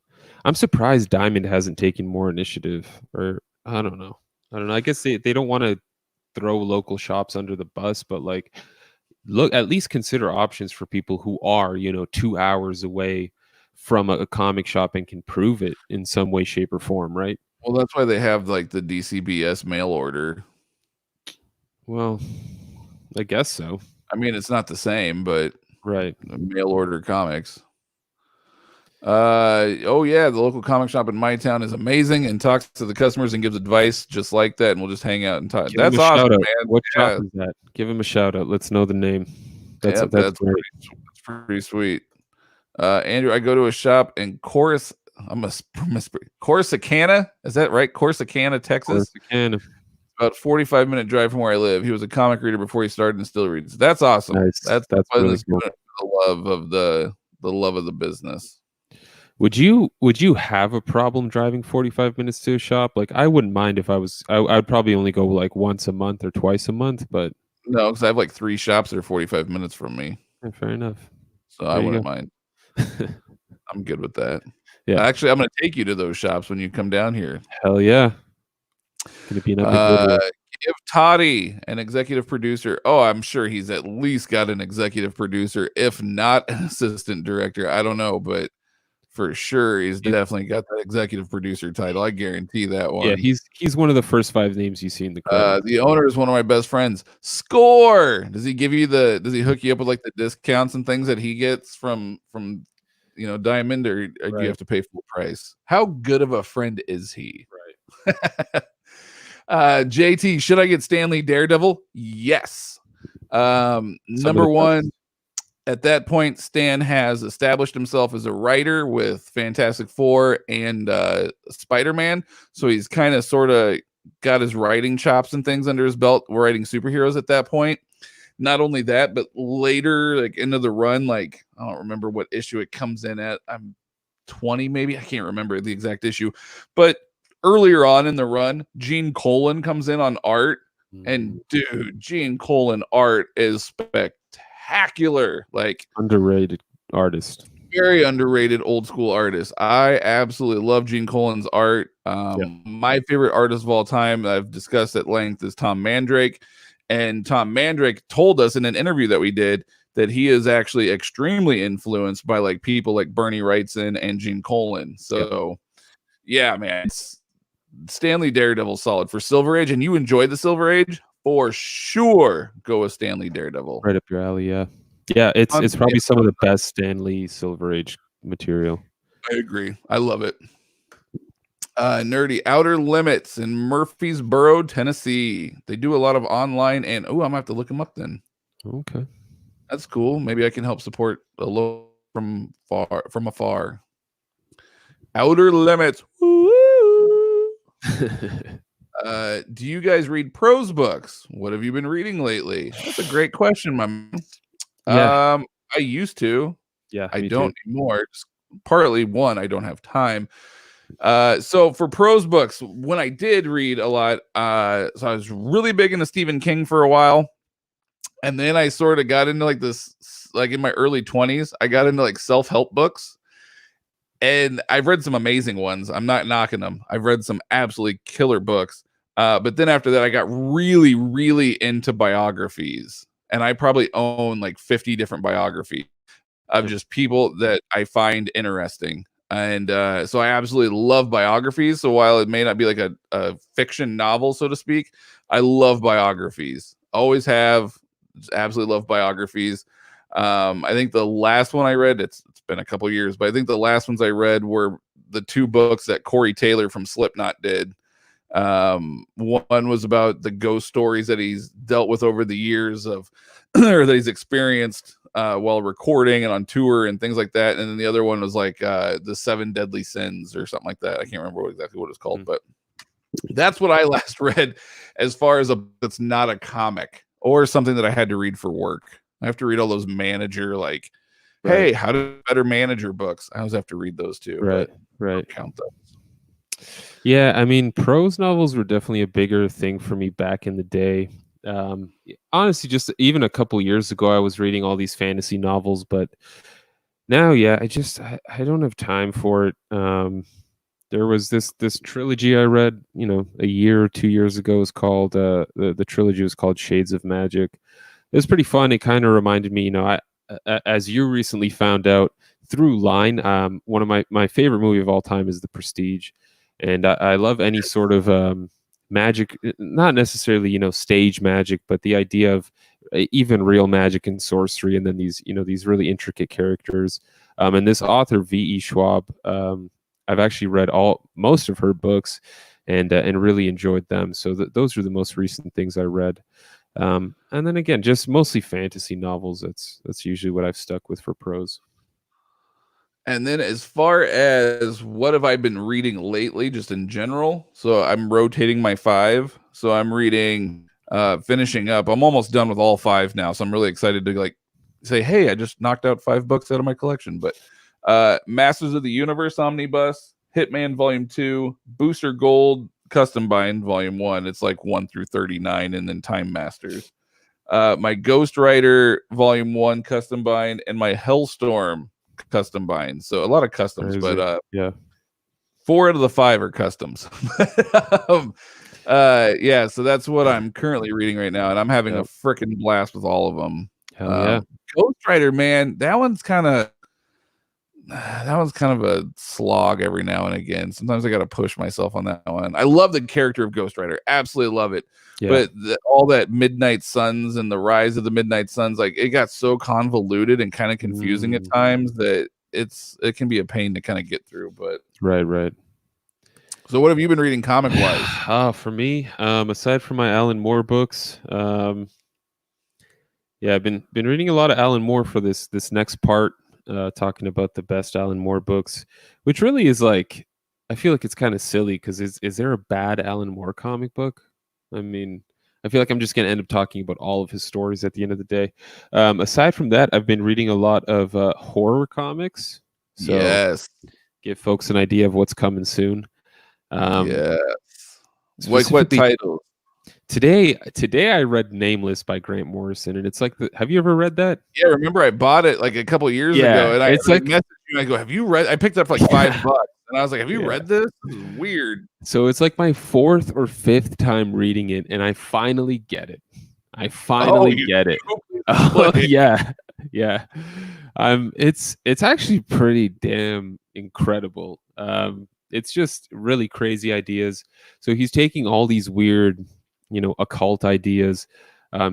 I'm surprised Diamond hasn't taken more initiative, or I don't know. I guess they don't want to throw local shops under the bus, but like at least consider options for people who are 2 hours away from a comic shop and can prove it in some way, shape, or form, right? Well, that's why they have like the DCBS mail order. Well, I guess so. I mean, it's not the same, but right, mail order comics. The local comic shop in my town is amazing and talks to the customers and gives advice just like that, and we'll just hang out and talk. That's awesome, man. What shop is that? Give him a shout out. Let's know the name. That's pretty sweet. Andrew, I go to a shop in Corsicana. Is that right? Corsicana, Texas. Corsicana. About 45-minute drive from where I live. He was a comic reader before he started and still reads. That's awesome. Nice. That's really cool. The love of the business. Would you have a problem driving 45 minutes to a shop? Like, I wouldn't mind if I'd probably only go like once a month or twice a month, but no, because I have like 3 shops that are 45 minutes from me. Fair enough. So I wouldn't mind. I'm I'm good with that. Yeah. Actually, I'm gonna take you to those shops when you come down here. Hell yeah. Gonna be an epic video. Give Toddy an executive producer. Oh, I'm sure he's at least got an executive producer, if not an assistant director. I don't know, but for sure he's definitely got that executive producer title. I guarantee that one. Yeah, he's one of the first 5 names you see in the credits. The owner is one of my best friends. Score. Does he hook you up with like the discounts and things that he gets from Diamond, or do you have to pay full price? How good of a friend is he? Right. JT, should I get Stanley Daredevil? Yes. Number one, at that point, Stan has established himself as a writer with Fantastic Four and Spider-Man. So he's kind of sort of got his writing chops and things under his belt, writing superheroes at that point. Not only that, but later, like into the run, like I don't remember what issue it comes in at. I'm 20, maybe. I can't remember the exact issue. But earlier on in the run, Gene Colan comes in on art. And dude, Gene Colan art is spectacular. Like underrated artist. Very underrated old school artist. I absolutely love Gene Colan's art. My favorite artist of all time, I've discussed at length, is Tom Mandrake. And Tom Mandrake told us in an interview that we did that he is actually extremely influenced by like people like Bernie Wrightson and Gene Colan. So yeah, man, Stanley Daredevil solid for Silver Age. And you enjoyed the Silver Age? For sure, go with Stanley Daredevil. Right up your alley, yeah. Yeah, it's probably some of the best Stanley Silver Age material. I agree. I love it. Nerdy Outer Limits in Murfreesboro, Tennessee. They do a lot of online and I'm gonna have to look them up then. Okay. That's cool. Maybe I can help support a little from afar. Outer Limits. Do you guys read prose books? What have you been reading lately? That's a great question, my man. Yeah. I used to. Yeah, I don't anymore. Just partly one, I don't have time. So for prose books, when I did read a lot, so I was really big into Stephen King for a while. And then I sort of got into like this, like in my early 20s, I got into like self-help books. And I've read some amazing ones. I'm not knocking them. I've read some absolutely killer books. But then after that, I got really, really into biographies. And I probably own like 50 different biographies of just people that I find interesting. And so I absolutely love biographies. So while it may not be like a fiction novel, so to speak, I love biographies. Always have. Just absolutely love biographies. I think the last one I read, it's been a couple years, but I think the last ones I read were the 2 books that Corey Taylor from Slipknot did. One was about the ghost stories that he's dealt with over the years of, or that he's experienced while recording and on tour and things like that. And then the other one was like the 7 Deadly Sins or something like that. I can't remember exactly what it's called, but that's what I last read as far as that's not a comic or something that I had to read for work. I have to read all those manager, like, hey, how to better manager books. I always have to read those too. Right. Count those. Yeah, I mean, prose novels were definitely a bigger thing for me back in the day. Honestly, just even a couple years ago, I was reading all these fantasy novels, but now, yeah, I don't have time for it. There was this trilogy I read, a year or 2 years ago. Is called the trilogy was called Shades of Magic. It was pretty fun. It kind of reminded me, as you recently found out through Line, one of my favorite movie of all time is The Prestige, and I love any sort of magic, not necessarily stage magic, but the idea of even real magic and sorcery, and then these really intricate characters. And this author V.E. Schwab, I've actually read most of her books, and really enjoyed them. So those are the most recent things I read. And then again, just mostly fantasy novels. That's usually what I've stuck with for prose. And then as far as what have I been reading lately, just in general, so I'm rotating my 5. So I'm reading, finishing up. I'm almost done with all 5 now. So I'm really excited to say, hey, I just knocked out 5 books out of my collection. But Masters of the Universe Omnibus, Hitman Volume 2, Booster Gold Custom Bind Volume 1. It's like 1 through 39, and then Time Masters. My Ghost Rider Volume 1 Custom Bind, and my Hellstorm custom binds, so a lot of customs. Crazy. But Yeah. 4 out of the 5 are customs. Yeah, so that's what I'm currently reading right now, and I'm having a Yep. freaking blast with all of them. Hell yeah. Ghostwriter, man, that one's kind of a slog every now and again. Sometimes I got to push myself on that one. I love the character of Ghostwriter, absolutely love it. Yeah. But all that Midnight Suns and the rise of the Midnight Suns, like it got so convoluted and kind of confusing at times that it can be a pain to kind of get through. But Right. so what have you been reading comic wise? For me, aside from my Alan Moore books, yeah, I've been reading a lot of Alan Moore for this next part, talking about the best Alan Moore books, which really is like, I feel like it's kind of silly because is there a bad Alan Moore comic book? I mean, I feel like I'm just going to end up talking about all of his stories at the end of the day. Aside from that, I've been reading a lot of horror comics. So Yes. give folks an idea of what's coming soon. Yes. Like what titles? Today I read Nameless by Grant Morrison, and it's like, have you ever read that? Yeah, remember I bought it like a couple years ago, and I messaged you and I go, "Have you read?" I picked it up for like $5, and I was like, "Have you read this? This is weird." So it's like my 4th or 5th time reading it, and I finally get it. I finally get it. Oh, yeah. It's actually pretty damn incredible. It's just really crazy ideas. So he's taking all these weird, occult ideas.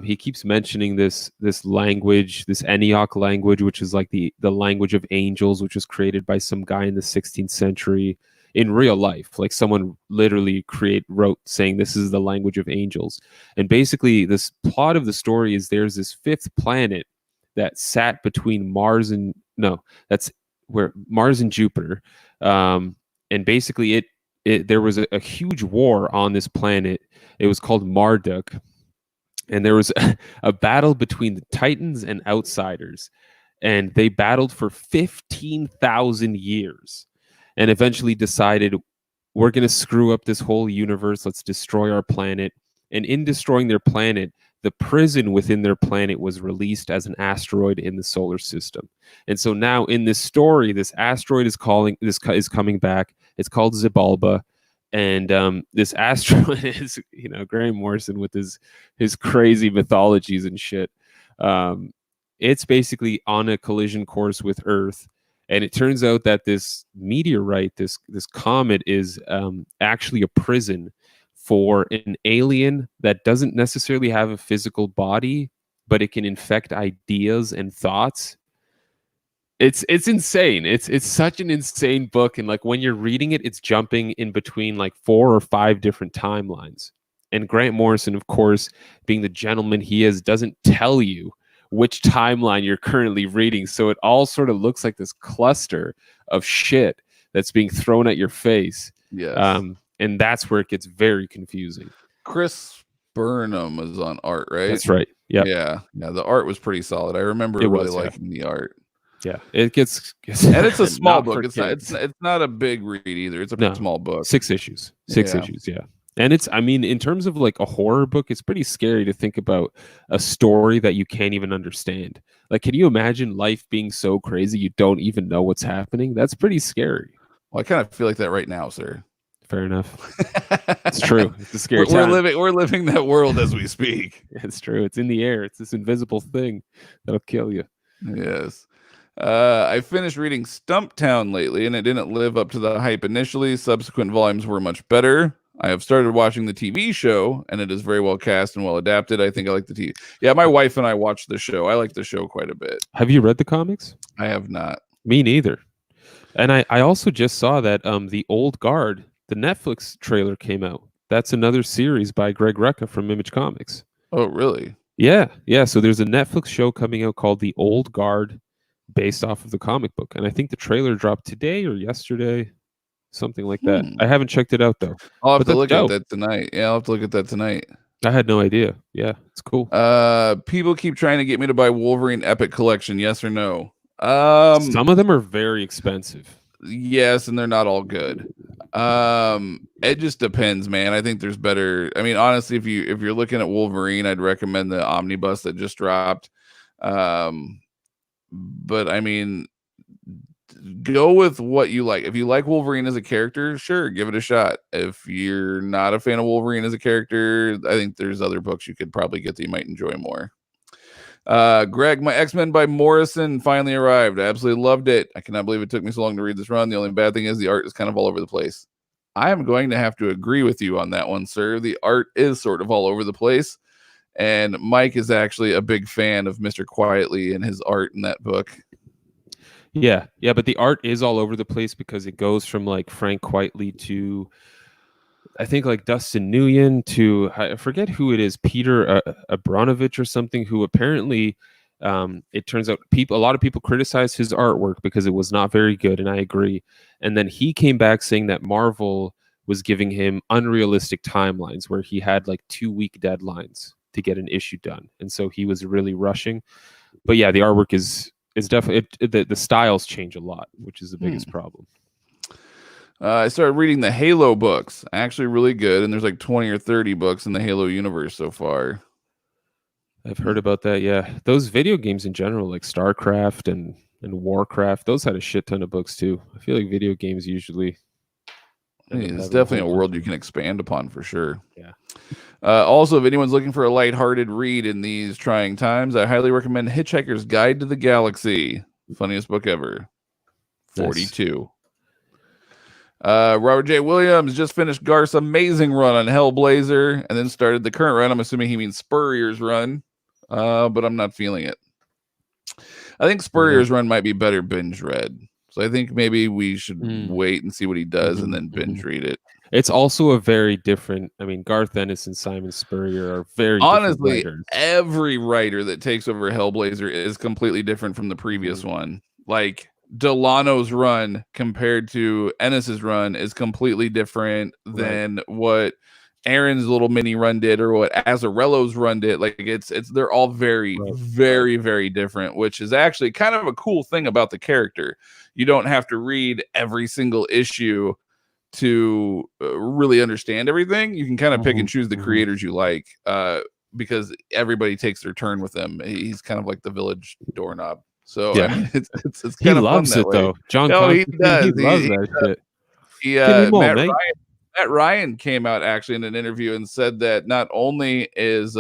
He keeps mentioning this language, this Enoch language, which is like the language of angels, which was created by some guy in the 16th century in real life. Like someone literally wrote saying this is the language of angels. And basically this plot of the story is there's this 5th planet that sat between Mars and Jupiter. And basically there was a huge war on this planet. It was called Marduk. And there was a battle between the Titans and Outsiders. And they battled for 15,000 years and eventually decided, we're going to screw up this whole universe. Let's destroy our planet. And in destroying their planet, the prison within their planet was released as an asteroid in the solar system. And so now in this story, this asteroid is coming back. It's called Xibalba. And this asteroid is, Graham Morrison with his crazy mythologies and shit. It's basically on a collision course with Earth. And it turns out that this meteorite, this comet, is actually a prison for an alien that doesn't necessarily have a physical body, but it can infect ideas and thoughts. It's insane. It's such an insane book, and like when you're reading it, it's jumping in between like 4 or 5 different timelines. And Grant Morrison, of course, being the gentleman he is, doesn't tell you which timeline you're currently reading, so it all sort of looks like this cluster of shit that's being thrown at your face. Yes. And that's where it gets very confusing. Chris Burnham is on art, right? That's right. Yeah. The art was pretty solid. I remember really liking the art. Yeah, it gets and it's a small book. It's not a big read either. It's a small book. 6 issues. 6 issues. Yeah. And in terms of like a horror book, it's pretty scary to think about a story that you can't even understand. Like, can you imagine life being so crazy you don't even know what's happening? That's pretty scary. Well, I kind of feel like that right now, sir. Fair enough. It's true. It's a scary time. We're living that world as we speak. It's true. It's in the air. It's this invisible thing that'll kill you. Yes. I finished reading Stumptown lately, and it didn't live up to the hype initially. Subsequent volumes were much better. I have started watching the TV show, and it is very well cast and well adapted. I think I like the TV. Yeah, my wife and I watched the show. I like the show quite a bit. Have you read the comics? I have not. Me neither. And I also just saw that The Old Guard, the Netflix trailer came out. That's another series by Greg Rucka from Image Comics. Oh, really? Yeah. So there's a Netflix show coming out called The Old Guard, based off of the comic book. And I think the trailer dropped today or yesterday, something like that. I haven't checked it out, though. I'll have to look at that tonight. Yeah, I'll have to look at that tonight. I had no idea. Yeah, it's cool. People keep trying to get me to buy Wolverine Epic Collection. Yes or no? Some of them are very expensive. Yes, and they're not all good. It just depends, man. I think there's better. I mean, honestly, if you're looking at Wolverine, I'd recommend the omnibus that just dropped. But I mean, go with what you like. If you like Wolverine as a character, sure, give it a shot. If you're not a fan of Wolverine as a character, I think there's other books you could probably get that you might enjoy more. Greg, my X-Men by Morrison finally arrived. I absolutely loved it. I cannot believe it took me so long to read this run. The only bad thing is the art is kind of all over the place. I am going to have to agree with you on that one, sir. The art is sort of all over the place. And Mike is actually a big fan of Mr. Quietly and his art in that book. Yeah, but the art is all over the place because it goes from like Frank Quitely to, I think, like Dustin Nguyen to, I forget who it is, Peter Abramovich or something, who apparently, it turns out a lot of people criticized his artwork because it was not very good, and I agree. And then he came back saying that Marvel was giving him unrealistic timelines where he had like 2-week deadlines to get an issue done, and so he was really rushing. But yeah, the artwork is definitely the styles change a lot, which is the biggest problem. I started reading the Halo books. Actually really good, and there's like 20 or 30 books in the Halo universe so far. I've heard about that. Yeah, those video games in general, like StarCraft and Warcraft, those had a shit ton of books too. I feel like video games usually. It's definitely a world you can expand upon for sure. Yeah. Also, if anyone's looking for a lighthearted read in these trying times, I highly recommend Hitchhiker's Guide to the Galaxy. Funniest book ever. 42. Nice. Robert J. Williams just finished Garth's amazing run on Hellblazer and then started the current run. I'm assuming he means Spurrier's run, but I'm not feeling it. I think Spurrier's run might be better binge read. So I think maybe we should wait and see what he does and then binge read it. It's also a very different. I mean, Garth Ennis and Simon Spurrier are very honestly different writers. Every writer that takes over Hellblazer is completely different from the previous one. Like Delano's run compared to Ennis's run is completely different than what Aaron's little mini run did or what Azzarello's run did. Like they're all very, very, very different, which is actually kind of a cool thing about the character. You don't have to read every single issue to really understand everything. You can kind of pick and choose the creators you like, because everybody takes their turn with him. He's kind of like the village doorknob. So yeah, I mean, it's kind of loves fun it though. John, he does. He loves that shit. Matt Ryan came out actually in an interview and said that not only is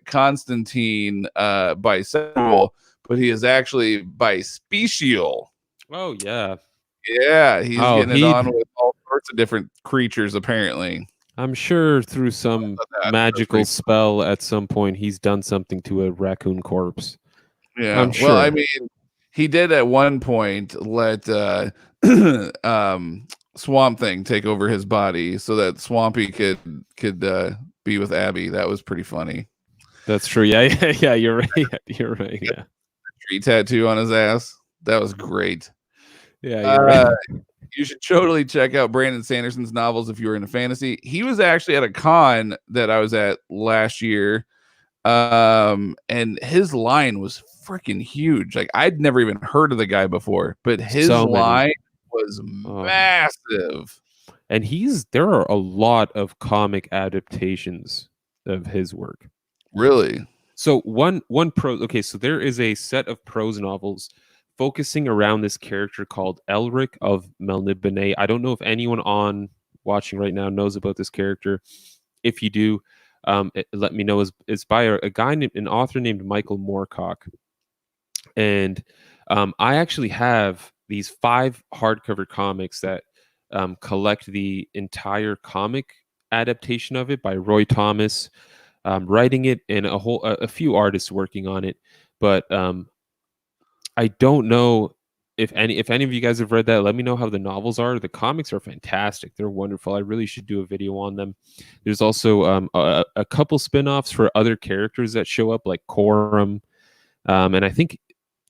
Constantine bisexual, but he is actually bispecial. Oh yeah. Yeah, he's getting it on with all sorts of different creatures, apparently. I'm sure through some magical spell at some point he's done something to a raccoon corpse. Yeah, I'm sure. Well, I mean, he did at one point let Swamp Thing take over his body so that Swampy could be with Abby. That was pretty funny. That's true. Yeah, you're right. You're right. Yeah. Tree tattoo on his ass. That was great. Yeah, you're right. You should totally check out Brandon Sanderson's novels if you're into fantasy. He was actually at a con that I was at last year, and his line was freaking huge. Like I'd never even heard of the guy before, but his line was massive. And there are a lot of comic adaptations of his work. Really? So one prose. Okay, so there is a set of prose novels focusing around this character called Elric of Melniboné. I don't know if anyone watching right now knows about this character. If you do, let me know. It's by an author named Michael Moorcock. And I actually have these 5 hardcover comics that collect the entire comic adaptation of it by Roy Thomas, writing it, and a few artists working on it. But I don't know if any of you guys have read that. Let me know how the novels are. The comics are fantastic. They're wonderful. I really should do a video on them. There's also a couple spin-offs for other characters that show up, like Corum. And I think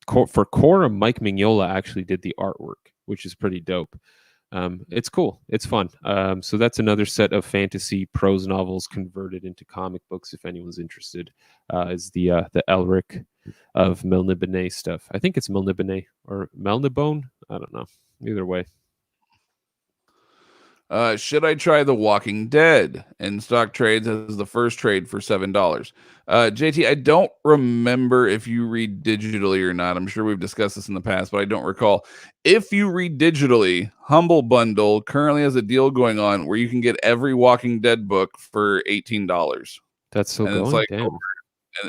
for Corum, Mike Mignola actually did the artwork, which is pretty dope. It's cool. It's fun. So that's another set of fantasy prose novels converted into comic books. If anyone's interested, is the Elric of Melniboné stuff. I think it's Melniboné or Melnibone. I don't know. Either way. Should I try The Walking Dead? In stock trades as the first trade for $7. JT, I don't remember if you read digitally or not. I'm sure we've discussed this in the past, but I don't recall. If you read digitally, Humble Bundle currently has a deal going on where you can get every Walking Dead book for $18. That's still And going. it's like, Damn.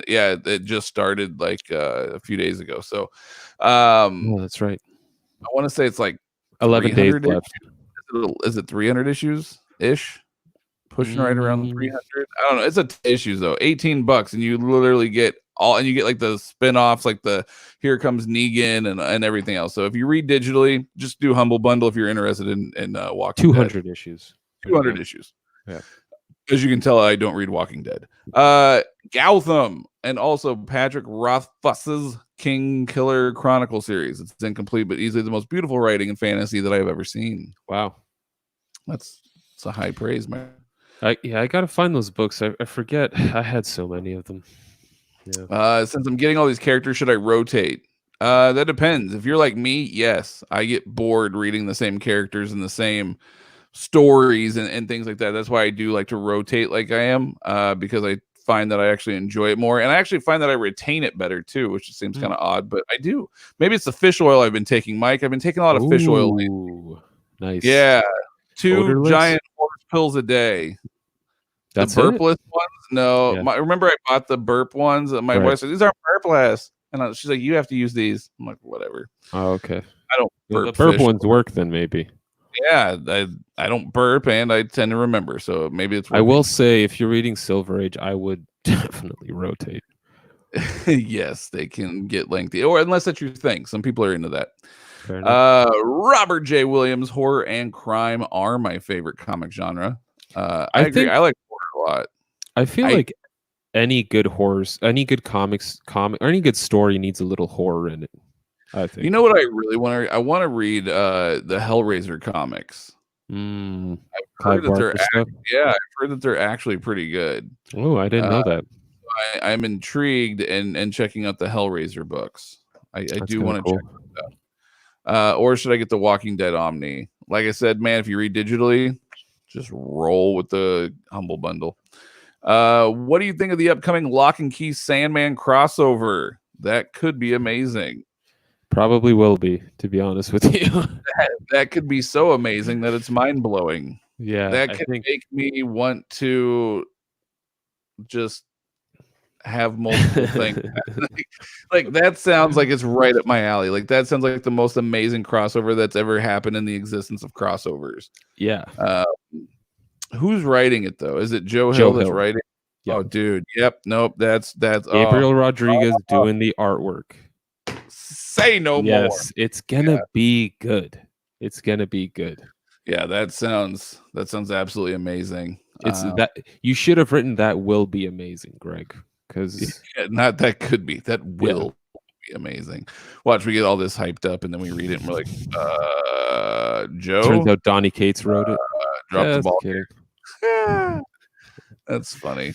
yeah, it just started like a few days ago. So, Oh, that's right. I want to say it's like 11 days 300 left. Is it 300 issues ish? Pushing right around 300. I don't know. It's issues though. $18, and you literally get all, and you get like the spin-offs, like the Here Comes Negan and everything else. So if you read digitally, just do Humble Bundle if you're interested in Walking 200 Dead. issues. 200 issues. Yeah. As you can tell, I don't read Walking Dead. Gautham, and also Patrick Rothfuss's King Killer Chronicle series. It's incomplete, but easily the most beautiful writing in fantasy that I've ever seen. Wow. That's a high praise, man. I gotta find those books. I forget. I had so many of them. Yeah. Since I'm getting all these characters, should I rotate? That depends. If you're like me, yes. I get bored reading the same characters and the same stories and things like that. That's why I do like to rotate like I am, because I find that I actually enjoy it more, and I actually find that I retain it better too, which seems kind of odd, but I do. Maybe it's the fish oil I've been taking, Mike. I've been taking a lot of fish oil lately. Nice. Yeah, 2 Odorless? giant horse pills a day. That's the it? burpless ones? No. Yeah. Remember I bought the burp ones? My wife said, these aren't burpless. And she's like, you have to use these. I'm like, whatever. Oh, okay. I don't burp. The burp ones work then, maybe. Yeah, I don't burp, and I tend to remember, so maybe it's working. I will say, if you're reading Silver Age, I would definitely rotate. Yes, they can get lengthy, or unless that's your thing. Some people are into that. Fair enough. Robert J. Williams, horror and crime are my favorite comic genre. I agree. I like horror a lot. I feel like any good comics, or any good story needs a little horror in it. I think. You know what I really want to? I want to read the Hellraiser comics. I've heard that I've heard that they're actually pretty good. Oh, I didn't know that. I'm intrigued and checking out the Hellraiser books. I do want to check them out. Or should I get the Walking Dead Omni? Like I said, man, if you read digitally, just roll with the Humble Bundle. What do you think of the upcoming Lock and Key Sandman crossover? That could be amazing. Probably will be, to be honest with you. that could be so amazing that it's mind-blowing. Yeah. That could make me want to just have multiple things. Like that sounds like it's right up my alley. Like that sounds like the most amazing crossover that's ever happened in the existence of crossovers. Yeah. Who's writing it though? Is it Joe Hill that's writing? Yep. Oh, dude. Yep. Nope. That's Gabriel Rodriguez doing the artwork. Say no more. Yes, it's gonna be good. It's gonna be good. Yeah, that sounds absolutely amazing. It's that you should have written that will be amazing, Greg. Because not that could be. That will be amazing. Watch, we get all this hyped up and then we read it and we're like, Joe. Turns out Donnie Cates wrote it. Drop the ball. That's funny.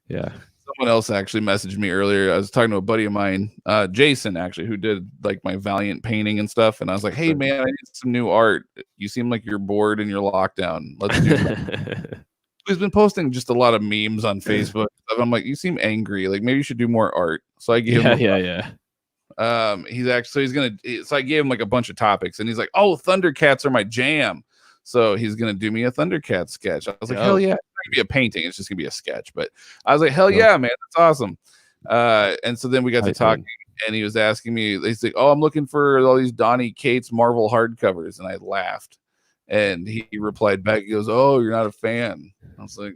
Yeah. Someone else actually messaged me earlier. I was talking to a buddy of mine, Jason, actually, who did like my Valiant painting and stuff. And I was like, hey, man, I need some new art. You seem like you're bored in your lockdown. Let's do that. He's been posting just a lot of memes on Facebook. I'm like, you seem angry. Like maybe you should do more art. So I gave him so I gave him like a bunch of topics and he's like, oh, Thundercats are my jam. So he's gonna do me a Thundercat sketch. I was like, hell yeah. It's not gonna be a painting, it's just gonna be a sketch. But I was like, hell yeah, man, that's awesome. And so then we got to talking and he was asking me, he's like, oh, I'm looking for all these Donnie Cates Marvel hardcovers. And I laughed. And he replied back, he goes, oh, you're not a fan. I was like,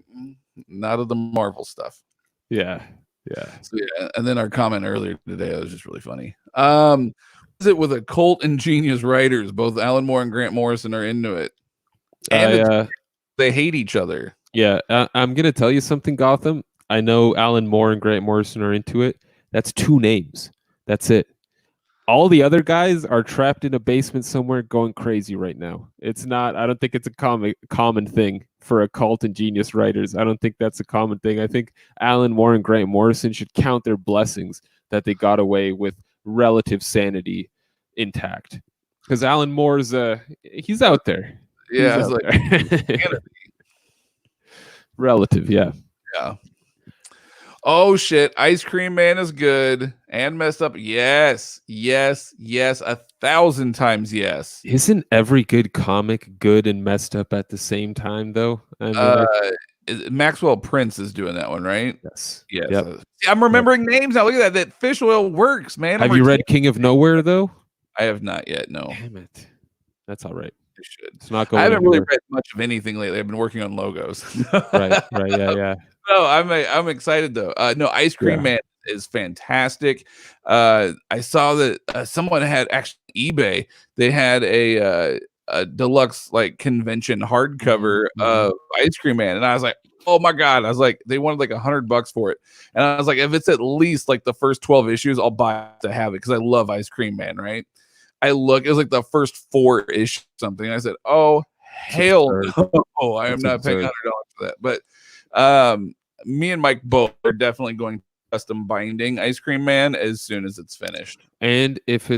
not of the Marvel stuff. Yeah. Yeah. So, yeah. And then our comment earlier today was just really funny. Is it with a cult and genius writers? Both Alan Moore and Grant Morrison are into it. And they hate each other. Yeah. I'm going to tell you something, Gotham. I know Alan Moore and Grant Morrison are into it. That's 2 names. That's it. All the other guys are trapped in a basement somewhere going crazy right now. It's not, I don't think it's a common thing for a cult and genius writers. I don't think that's a common thing. I think Alan Moore and Grant Morrison should count their blessings that they got away with relative sanity intact. Because Alan Moore's, he's out there. Yeah, I was like, relative, yeah. yeah. Oh shit, Ice Cream Man is good and messed up. Yes, 1,000 times yes. Isn't every good comic good and messed up at the same time, though? I mean, Maxwell Prince is doing that one, right? yes. Yes. Yep. I'm remembering names now. Look at that. That fish oil works, man. Have you read King of Nowhere, though? I have not yet. No. Damn it. That's all right. I should. It's not going I haven't really anywhere. read much of anything lately. I've been working on logos. Right. Yeah. No, I'm excited though. No, Ice Cream Man is fantastic. I saw that someone had actually eBay. They had a deluxe like convention hardcover of Ice Cream Man, and I was like, oh my god! I was like, they wanted like $100 for it, and I was like, if it's at least like the first 12 issues, I'll buy it to have it because I love Ice Cream Man, right? It was like the first 4 issues something. I said, oh hell no, I am not paying $100 for that. But me and Mike both are definitely going to custom binding Ice Cream Man as soon as it's finished. And if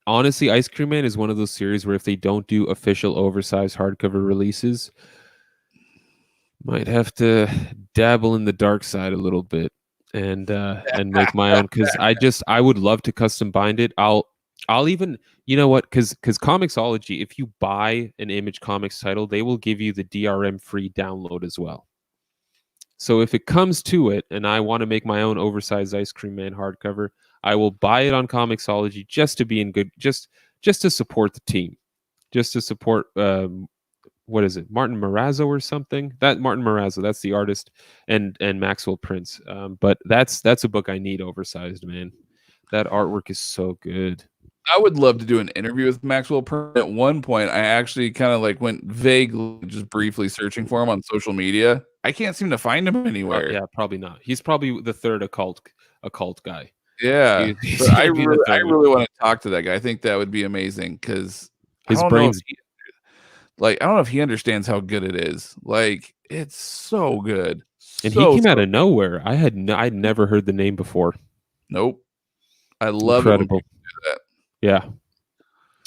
honestly, Ice Cream Man is one of those series where if they don't do official oversized hardcover releases, might have to dabble in the dark side a little bit and make my own, because I would love to custom bind it. I'll even, you know what, because Comixology, if you buy an Image Comics title, they will give you the DRM free download as well. So if it comes to it and I want to make my own oversized Ice Cream Man hardcover, I will buy it on Comixology just to be in good, just to support the team, just to support what is it, Martin Morazzo or something? That Martin Morazzo, that's the artist, and Maxwell Prince. But that's a book I need oversized, man. That artwork is so good. I would love to do an interview with Maxwell Prince. At one point, I actually kind of like went vaguely, just briefly searching for him on social media. I can't seem to find him anywhere. Yeah, probably not. He's probably the third occult guy. Yeah, but I really want to talk to that guy. I think that would be amazing because his brains. I don't know if he understands how good it is. Like, it's so good. And he came out of nowhere. I'd never heard the name before. Nope. I love Incredible. it when you do that.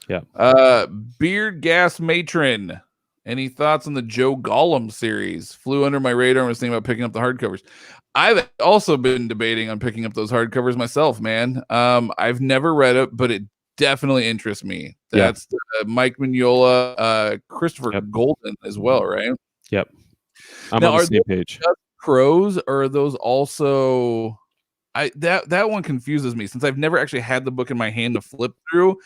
Yeah. Beard Gas Matron. Any thoughts on the Joe Gollum series? Flew under my radar and was thinking about picking up the hardcovers. I've also been debating on picking up those hardcovers myself, man. I've never read it, but it definitely interests me. That's Mike Mignola, Christopher Golden as well, right? Yep. I'm on the same page. Prose, or are those also... that one confuses me since I've never actually had the book in my hand to flip through.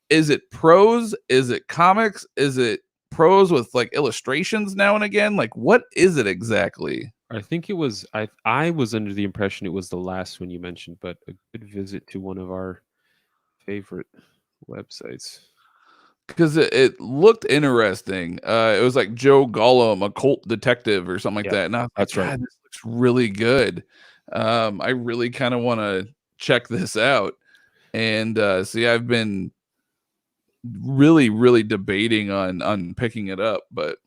Is it prose? Is it comics? Is it prose with like illustrations now and again? Like, what is it exactly? I think it was. I was under the impression it was the last one you mentioned, but a good visit to one of our favorite websites, because it looked interesting. It was like Joe Gollum, a cult detective or something like that. And I was like, that's right. This looks really good. I really kind of want to check this out. And see, I've been really, really debating on picking it up, but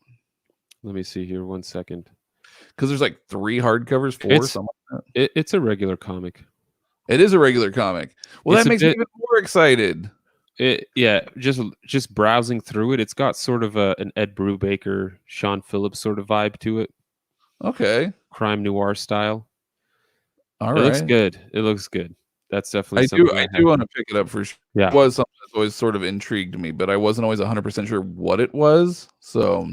let me see here 1 second. Because there's like 3 hardcovers, 4, something like that. It's a regular comic. It is a regular comic. Well, that makes me even more excited. Just browsing through it, it's got sort of an Ed Brubaker, Sean Phillips sort of vibe to it. Okay. Crime noir style. All right. It looks good. That's definitely something I do want to pick it up for sure. Yeah. It was something that's always sort of intrigued me, but I wasn't always 100% sure what it was. So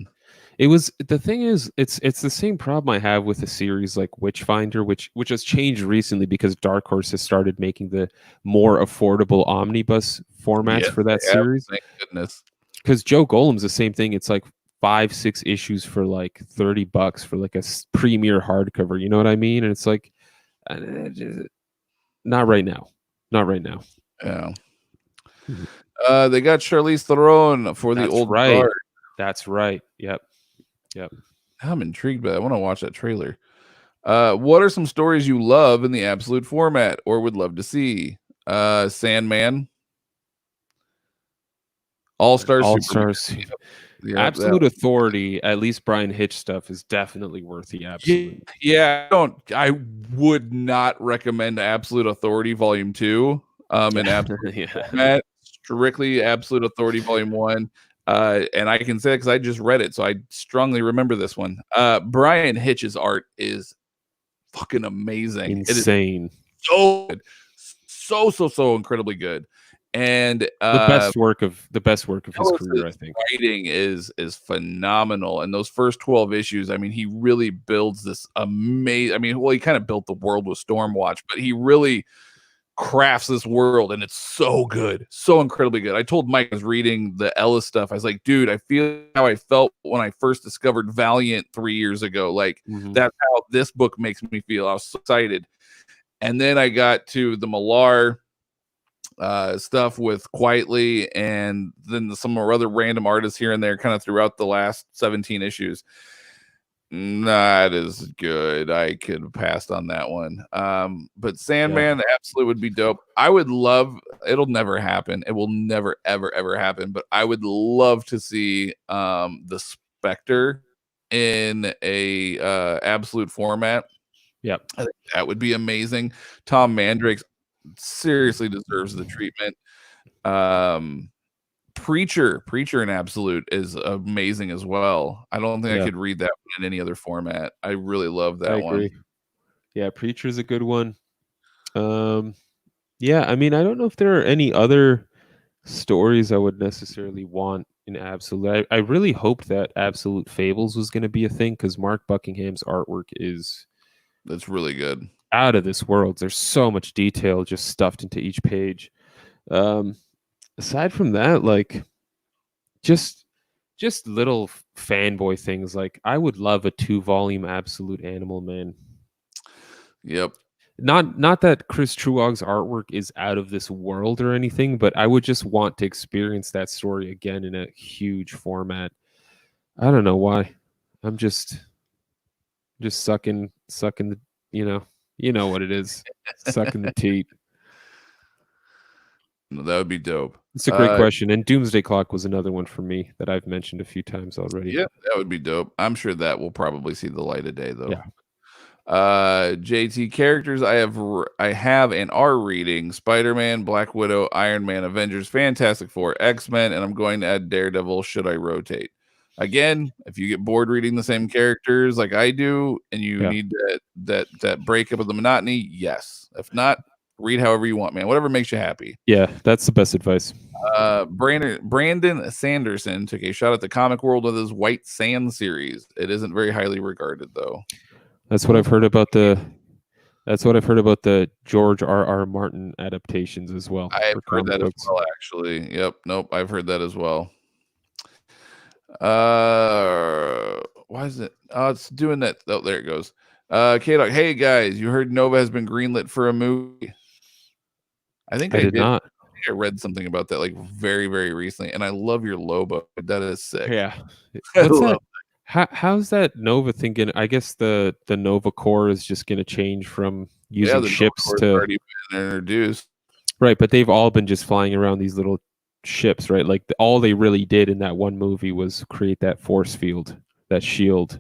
it was, the thing is, it's the same problem I have with a series like Witchfinder, which has changed recently because Dark Horse has started making the more affordable omnibus formats for that series. Thank goodness. Because Joe Golem's the same thing. It's like 5-6 issues for like $30 for like a premier hardcover. You know what I mean? And it's like, not right now. Yeah. They got Charlize Theron for the old guard. That's right. Yep. I'm intrigued by that. I want to watch that trailer. What are some stories you love in the absolute format or would love to see? Sandman, All-Stars. Absolute Authority, at least Brian Hitch stuff, is definitely worth the absolute. Yeah, I would not recommend Absolute Authority Volume 2 in absolute format. Strictly Absolute Authority Volume 1. And I can say it because I just read it, so I strongly remember this one. Brian Hitch's art is fucking amazing. It is Insane. so good. So incredibly good. And The best work of his career, I think. writing is phenomenal. And those first 12 issues, I mean, he really builds this amazing. I mean, well, he kind of built the world with Stormwatch, but he really crafts this world, and it's so good, so incredibly good. I told Mike I was reading the Ellis stuff. I was like, dude, I feel how I felt when I first discovered Valiant 3 years ago. Like that's how this book makes me feel. I was so excited. And then I got to the Millar stuff with Quietly, and then some other random artists here and there kind of throughout the last 17 issues. Not as good. I could have passed on that one. But Sandman absolutely would be dope. I would love, it'll never happen. It will never, ever happen. But I would love to see the Spectre in a absolute format. Yep. I think that would be amazing. Tom Mandrake seriously deserves the treatment. Preacher in absolute is amazing as well. I don't think I could read that in any other format. I really love that one. Yeah, Preacher's a good one. Yeah, I mean, I don't know if there are any other stories I would necessarily want in absolute. I really hoped that Absolute Fables was going to be a thing, because Mark Buckingham's artwork that's really good, out of this world. There's so much detail just stuffed into each page. Aside from that, like just little fanboy things, like I would love a 2-volume Absolute Animal Man. Yep. Not that Chris Truog's artwork is out of this world or anything, but I would just want to experience that story again in a huge format. I don't know why. I'm just sucking the, you know what it is. Sucking the teat. That would be dope. It's a great question. And Doomsday Clock was another one for me that I've mentioned a few times already. Yeah, that would be dope. I'm sure that will probably see the light of day, though. Yeah. JT characters I have and are reading: Spider-Man, Black Widow, Iron Man, Avengers, Fantastic Four, X-Men, and I'm going to add Daredevil should I rotate. Again, if you get bored reading the same characters like I do, and you need that breakup of the monotony, yes. If not, read however you want, man. Whatever makes you happy. Yeah, that's the best advice. Brandon Sanderson took a shot at the comic world with his White Sand series. It isn't very highly regarded, though. That's what I've heard about the George R.R. Martin adaptations as well. I've heard that as well, actually. Yep. Nope. I've heard that as well. Why is it? Oh, it's doing that. Oh, there it goes. K-Dog, hey guys, you heard Nova has been greenlit for a movie? I think I did not. I read something about that like very, very recently, and I love your logo. That is sick. Yeah. What's that? How's that Nova thinking? I guess the Nova Corps is just going to change from using ships to already been introduced. Right, but they've all been just flying around these little ships, right? Like all they really did in that one movie was create that force field, that shield.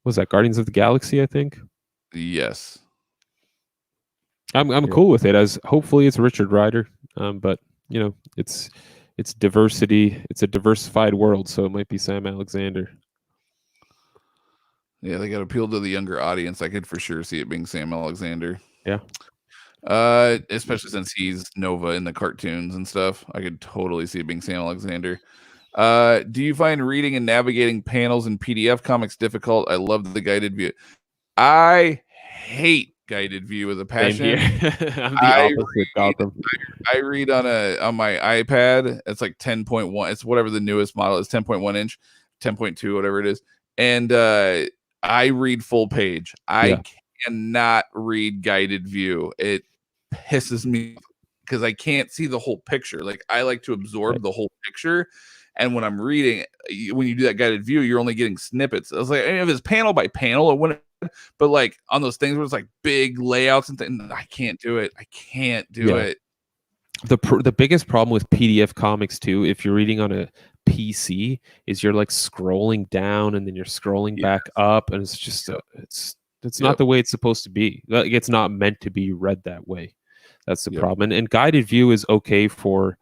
What was that Guardians of the Galaxy, I think? Yes. I'm cool with it, as hopefully it's Richard Rider. But you know, it's diversity. It's a diversified world, so it might be Sam Alexander. Yeah, they got to appeal to the younger audience. I could for sure see it being Sam Alexander. Yeah. Especially since he's Nova in the cartoons and stuff. I could totally see it being Sam Alexander. Do you find reading and navigating panels in PDF comics difficult? I love the guided view. I hate guided view with a passion. I'm the opposite. I read on my iPad. It's like 10.1. It's whatever the newest model is, 10.1 inch, 10.2, whatever it is. And I read full page. I cannot read guided view. It pisses me because I can't see the whole picture. Like I like to absorb the whole picture. And when I'm reading, when you do that guided view, you're only getting snippets. I was like, if it's panel by panel, it wouldn't. But like on those things where it's like big layouts and things, I can't do it. I can't do it. The biggest problem with PDF comics too, if you're reading on a PC, is you're like scrolling down and then you're scrolling back up, and it's just it's not the way it's supposed to be. Like it's not meant to be read that way. That's the problem. And guided view is okay for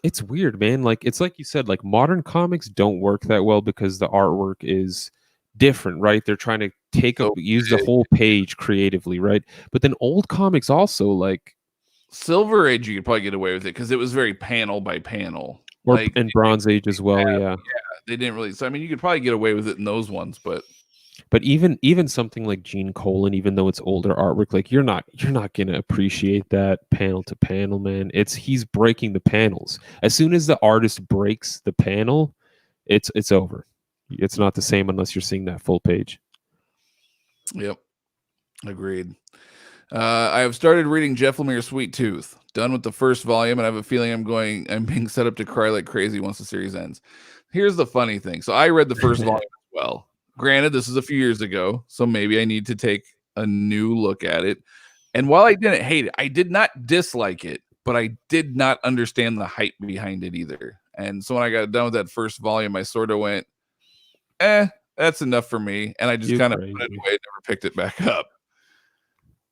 it's weird, man. Like it's like you said, like modern comics don't work that well because the artwork is different, right? They're trying to So use the big. whole page creatively, right? But then old comics also like Silver Age, you could probably get away with it because it was very panel by panel. or Like in Bronze Age as well, yeah. they didn't really. So I mean, you could probably get away with it in those ones, but But even something like Gene Colan, even though it's older artwork, like you're not gonna appreciate that panel to panel, man. He's breaking the panels. As soon as the artist breaks the panel, it's over. It's not the same unless you're seeing that full page. yep, agreed. I have started reading Jeff Lemire's Sweet Tooth. Done with the first volume, and I have a feeling I'm being set up to cry like crazy once the series ends. Here's the funny thing. So I read the first volume as well. Granted, this is a few years ago, so maybe I need to take a new look at it. And while I didn't hate it, I did not dislike it, but I did not understand the hype behind it either. And so when I got done with that first volume, I sort of went, that's enough for me. And I just kind of put it away, never picked it back up.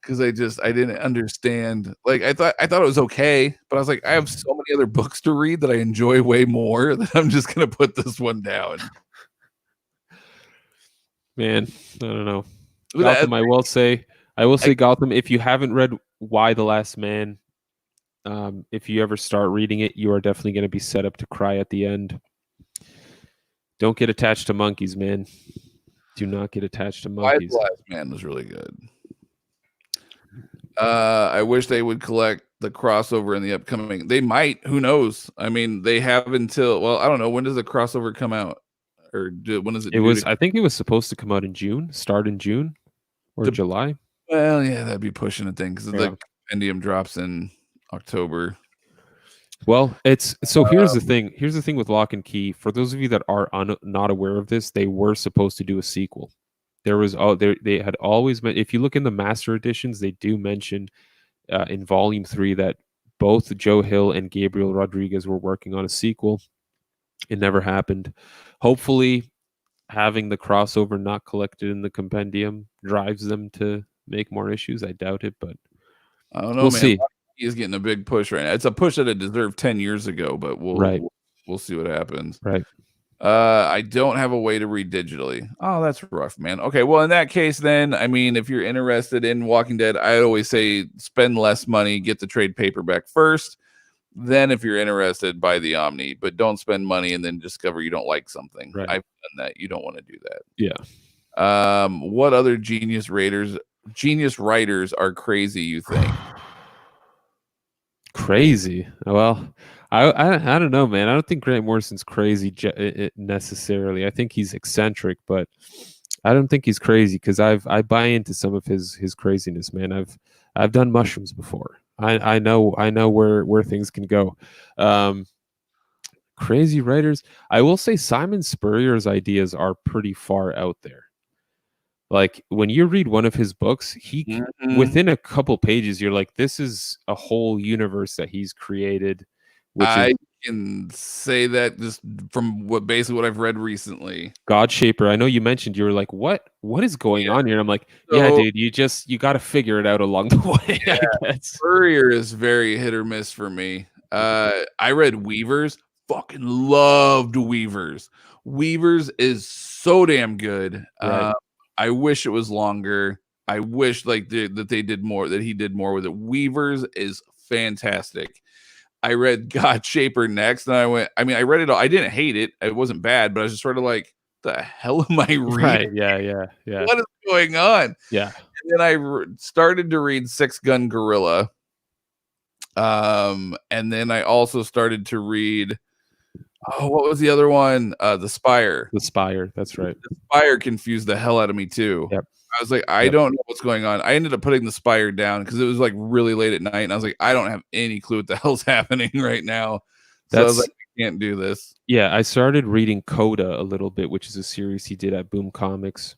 Because I didn't understand. Like I thought it was okay, but I was like, I have so many other books to read that I enjoy way more that I'm just gonna put this one down. Man, I don't know. Gotham, I will say Gotham. If you haven't read Why the Last Man, if you ever start reading it, you are definitely going to be set up to cry at the end. Don't get attached to monkeys, man. Do not get attached to monkeys. Why the Last Man was really good. I wish they would collect the crossover in the upcoming. They might. Who knows? I mean, they have until. Well, I don't know. When does the crossover come out? Or when is it? I think it was supposed to come out in June. Start in June or July. Well, yeah, that'd be pushing a thing because the compendium drops in October. Well, here's the thing. Here's the thing with Lock and Key. For those of you that are not aware of this, they were supposed to do a sequel. They had always been. If you look in the master editions, they do mention in volume 3 that both Joe Hill and Gabriel Rodriguez were working on a sequel. It never happened. Hopefully, having the crossover not collected in the compendium drives them to make more issues. I doubt it, but I don't know. We'll see. He's getting a big push right now. It's a push that it deserved 10 years ago, but we'll see what happens. Right. I don't have a way to read digitally. Oh, that's rough, man. Okay, well, in that case, then, I mean, if you're interested in Walking Dead, I'd always say spend less money, get the trade paperback first. Then, if you're interested, buy the Omni, but don't spend money and then discover you don't like something. Right. I've done that. You don't want to do that. Yeah. What other genius writers are crazy, you think? Crazy? Well, I don't know, man. I don't think Grant Morrison's crazy necessarily. I think he's eccentric, but I don't think he's crazy because I buy into some of his craziness, man. I've done mushrooms before. I know where things can go. Crazy writers. I will say Simon Spurrier's ideas are pretty far out there. Like when you read one of his books, within a couple pages, you're like, this is a whole universe that he's created. I can say that just from what I've read recently. Godshaper. I know you mentioned you were like, what is going on here? And I'm like, yeah, dude, you got to figure it out along the way. Yeah, I guess. Spurrier is very hit or miss for me. I read Weavers. Fucking loved Weavers. Weavers is so damn good. Right. I wish it was longer. I wish that he did more with it. Weavers is fantastic. I read Godshaper next, and I read it all. I didn't hate it. It wasn't bad, but I was just sort of like, the hell am I reading? Right. Yeah. What is going on? Yeah. And then I started to read Six Gun Gorilla. And then I also started to read, what was the other one? The Spire. The Spire, that's right. The Spire confused the hell out of me too. Yep. I was like, I don't know what's going on. I ended up putting the Spire down because it was like really late at night, and I was like, I don't have any clue what the hell's happening right now. So I was like, I can't do this. Yeah, I started reading Coda a little bit, which is a series he did at Boom Comics.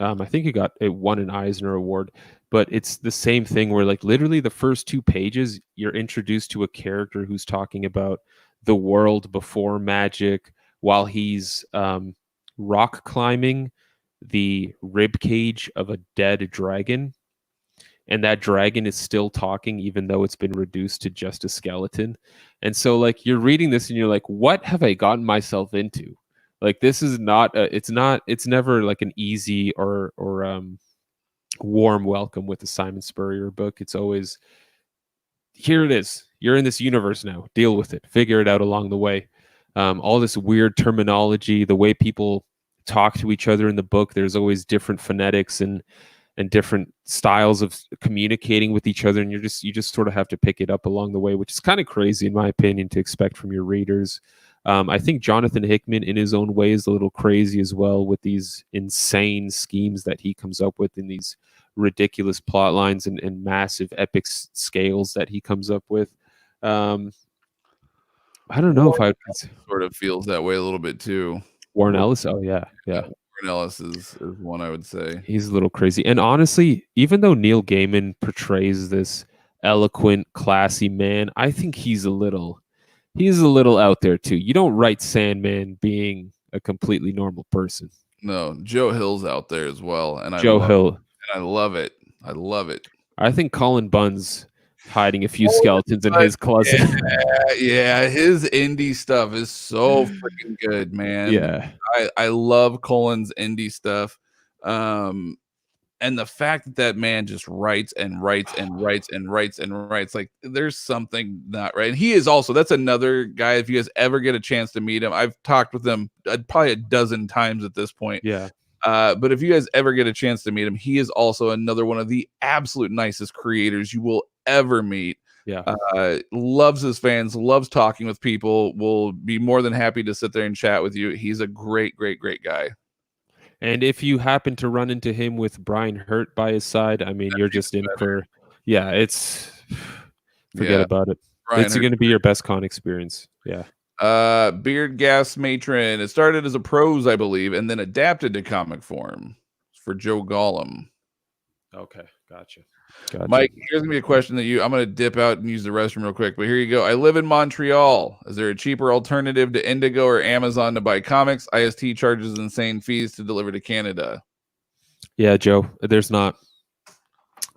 I think it won an Eisner Award, but it's the same thing where like literally the first 2 pages, you're introduced to a character who's talking about the world before magic while he's rock climbing the rib cage of a dead dragon. and that dragon is still talking even though it's been reduced to just a skeleton. And so like you're reading this and you're like, what have I gotten myself into? Like this is not it's never like an easy or warm welcome with a Simon Spurrier book. It's always, here it is, you're in this universe now, deal with it, figure it out along the way. All this weird terminology, the way people talk to each other in the book, there's always different phonetics and different styles of communicating with each other, and you just sort of have to pick it up along the way, which is kind of crazy in my opinion to expect from your readers. I think Jonathan Hickman in his own way is a little crazy as well, with these insane schemes that he comes up with in these ridiculous plot lines and massive epic scales that he comes up with. I don't know if I sort of feels that way a little bit too. Warren Ellis. Oh yeah. Warren Ellis is one I would say. He's a little crazy. And honestly, even though Neil Gaiman portrays this eloquent, classy man, I think he's a little out there too. You don't write Sandman being a completely normal person. No, Joe Hill's out there as well, and Joe Hill. And I love it. I love it. I think Colin Bunn's hiding a few skeletons in his closet. Yeah, his indie stuff is so freaking good, man. Yeah. I love Colin's indie stuff. And the fact that man just writes and writes and writes and writes and writes, like there's something not right. And he is also, that's another guy, if you guys ever get a chance to meet him, I've talked with him probably a dozen times at this point. Yeah. But if you guys ever get a chance to meet him, he is also another one of the absolute nicest creators you will ever meet. Yeah. Loves his fans, loves talking with people, will be more than happy to sit there and chat with you. He's a great, great, great guy. And if you happen to run into him with Brian Hurt by his side, I mean, you're just in for, forget about it. Brian it's going to be your best con experience. Yeah. Beard Gas Matron. It started as a prose, I believe, and then adapted to comic form for Joe Gollum. Okay, gotcha. Mike, here's gonna be a question that I'm gonna dip out and use the restroom real quick, but here you go. I live in Montreal. Is there a cheaper alternative to Indigo or Amazon to buy comics? IST charges insane fees to deliver to Canada. Yeah, Joe, there's not.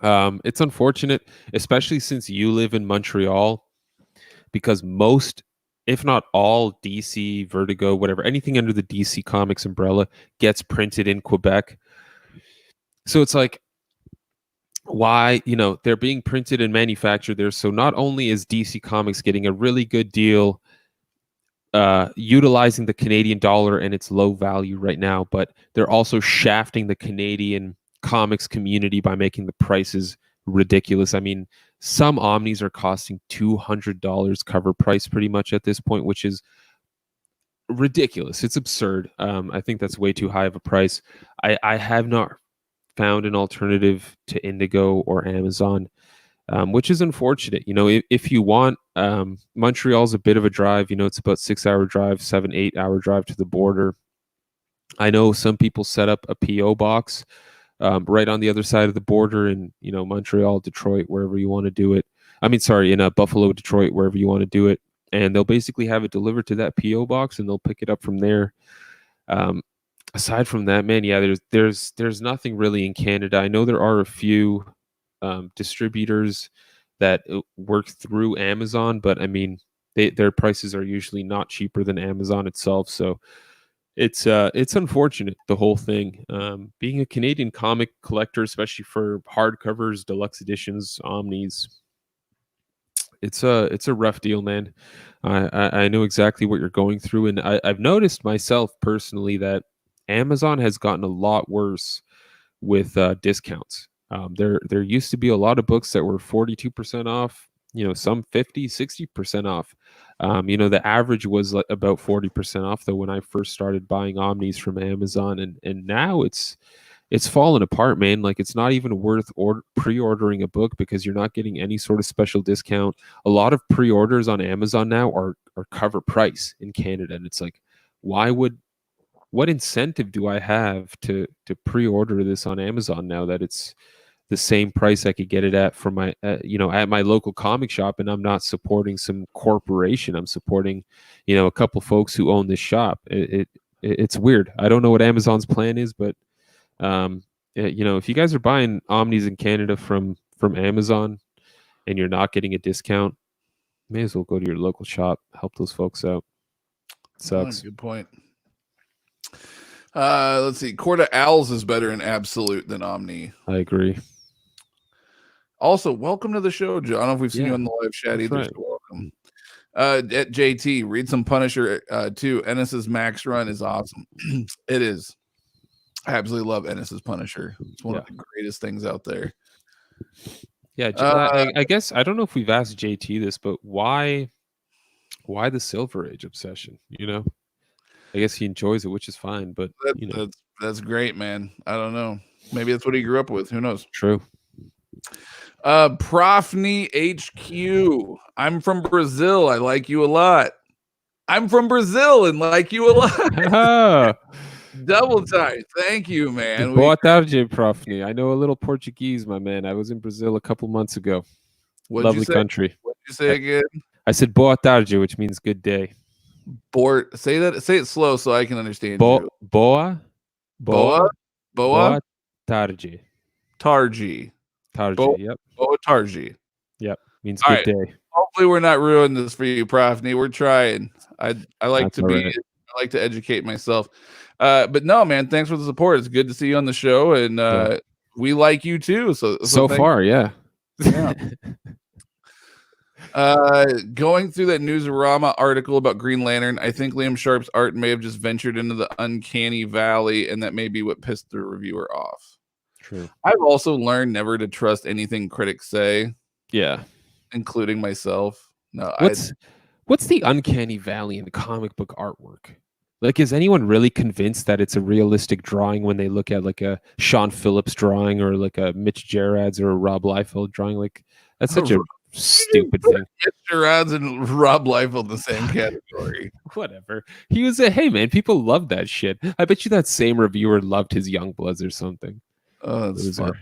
It's unfortunate, especially since you live in Montreal, because most, if not all, DC, Vertigo, whatever, anything under the DC Comics umbrella gets printed in Quebec. So it's like, why, they're being printed and manufactured there. So not only is DC Comics getting a really good deal utilizing the Canadian dollar and its low value right now, but they're also shafting the Canadian comics community by making the prices ridiculous. I mean, some omnis are costing $200 cover price pretty much at this point, which is ridiculous. It's absurd. I think that's way too high of a price. I have not found an alternative to Indigo or Amazon, which is unfortunate. If you want, Montreal's a bit of a drive. It's about 6-hour drive, 7-8 hour drive to the border. I know some people set up a PO box right on the other side of the border in Montreal, Detroit, wherever you want to do it. In Buffalo, Detroit, wherever you want to do it, and they'll basically have it delivered to that PO box, and they'll pick it up from there. Aside from that, man, yeah, there's nothing really in Canada. I know there are a few distributors that work through Amazon, but I mean, their prices are usually not cheaper than Amazon itself. So it's unfortunate, the whole thing. Being a Canadian comic collector, especially for hardcovers, deluxe editions, omnis, it's a rough deal, man. I know exactly what you're going through, and I've noticed myself personally that Amazon has gotten a lot worse with discounts. There used to be a lot of books that were 42% off, some 50, 60% off. The average was about 40% off though when I first started buying omnis from Amazon, and now it's fallen apart, man. Like, it's not even worth pre-ordering a book because you're not getting any sort of special discount. A lot of pre-orders on Amazon now are cover price in Canada, and it's like, what incentive do I have to pre-order this on Amazon now that it's the same price I could get it at from my at my local comic shop, and I'm not supporting some corporation. I'm supporting a couple folks who own this shop. It's weird. I don't know what Amazon's plan is, but if you guys are buying omnis in Canada from from Amazon and you're not getting a discount, may as well go to your local shop, help those folks out. Sucks. Good point. Let's see. Court of Owls is better in absolute than Omni. I agree. Also, welcome to the show, Joe. I don't know if we've seen you on the live chat either. Right. So welcome. At JT, read some Punisher too. Ennis's Max run is awesome. It is. I absolutely love Ennis's Punisher. It's one of the greatest things out there. Yeah, I guess I don't know if we've asked JT this, but why the Silver Age obsession? You know, I guess he enjoys it, which is fine. But that's great, man. I don't know. Maybe that's what he grew up with. Who knows? True. Profney HQ. I'm from Brazil. I like you a lot. I'm from Brazil and like you a lot. Double time. Thank you, man. Boa tarde, Profney. I know a little Portuguese, my man. I was in Brazil a couple months ago. Lovely country. What did you say again? I said boa tarde, which means good day. Say it slow so I can understand you. Boa tarde. Targi. Yep. Boa targi. Yep. Means good day. Hopefully we're not ruining this for you, Profney. We're trying. I like I like to educate myself. But no, man, thanks for the support. It's good to see you on the show, and we like you too. So far, yeah. Going through that Newsarama article about Green Lantern, I think Liam Sharp's art may have just ventured into the uncanny valley, and that may be what pissed the reviewer off. True. I've also learned never to trust anything critics say. Yeah. Including myself. No, what's the uncanny valley in the comic book artwork? Like, is anyone really convinced that it's a realistic drawing when they look at like a Sean Phillips drawing or like a Mitch Gerads or a Rob Liefeld drawing? Like, that's such a stupid thing. Mitch Gerads and Rob Liefeld in the same category. Whatever. He was hey man, people love that shit. I bet you that same reviewer loved his Youngbloods or something. Oh, that's funny.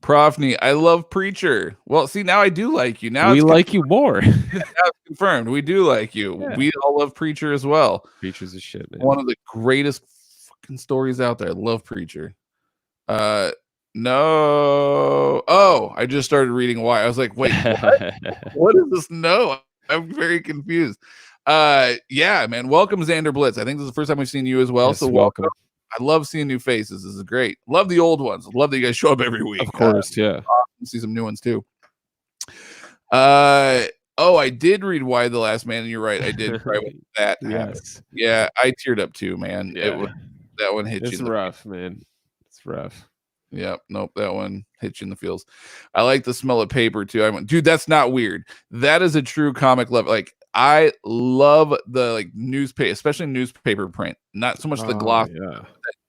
Profney, I love Preacher. Well, see, now I do like you. Now we like you more. Now it's confirmed. We do like you. Yeah. We all love Preacher as well. Preacher's a shit, man. One of the greatest fucking stories out there. I love Preacher. No. Oh, I just started reading why. I was like, wait, what? What is this? No, I'm very confused. Yeah, man. Welcome, Xander Blitz. I think this is the first time we've seen you as well. Yes, so welcome. I love seeing new faces. This is great. Love the old ones. Love that you guys show up every week. Of course, yeah. See some new ones too. I did read Why the Last Man, and you're right. I did cry when that happened. Yeah, I teared up too, man. Yeah. That one hit you. It's rough, man. It's rough. Yeah, nope, that one hit you in the feels. I like the smell of paper too. I went, dude, that's not weird. That is a true comic love. Like, I love the newspaper, especially newspaper print. Not so much the gloss, that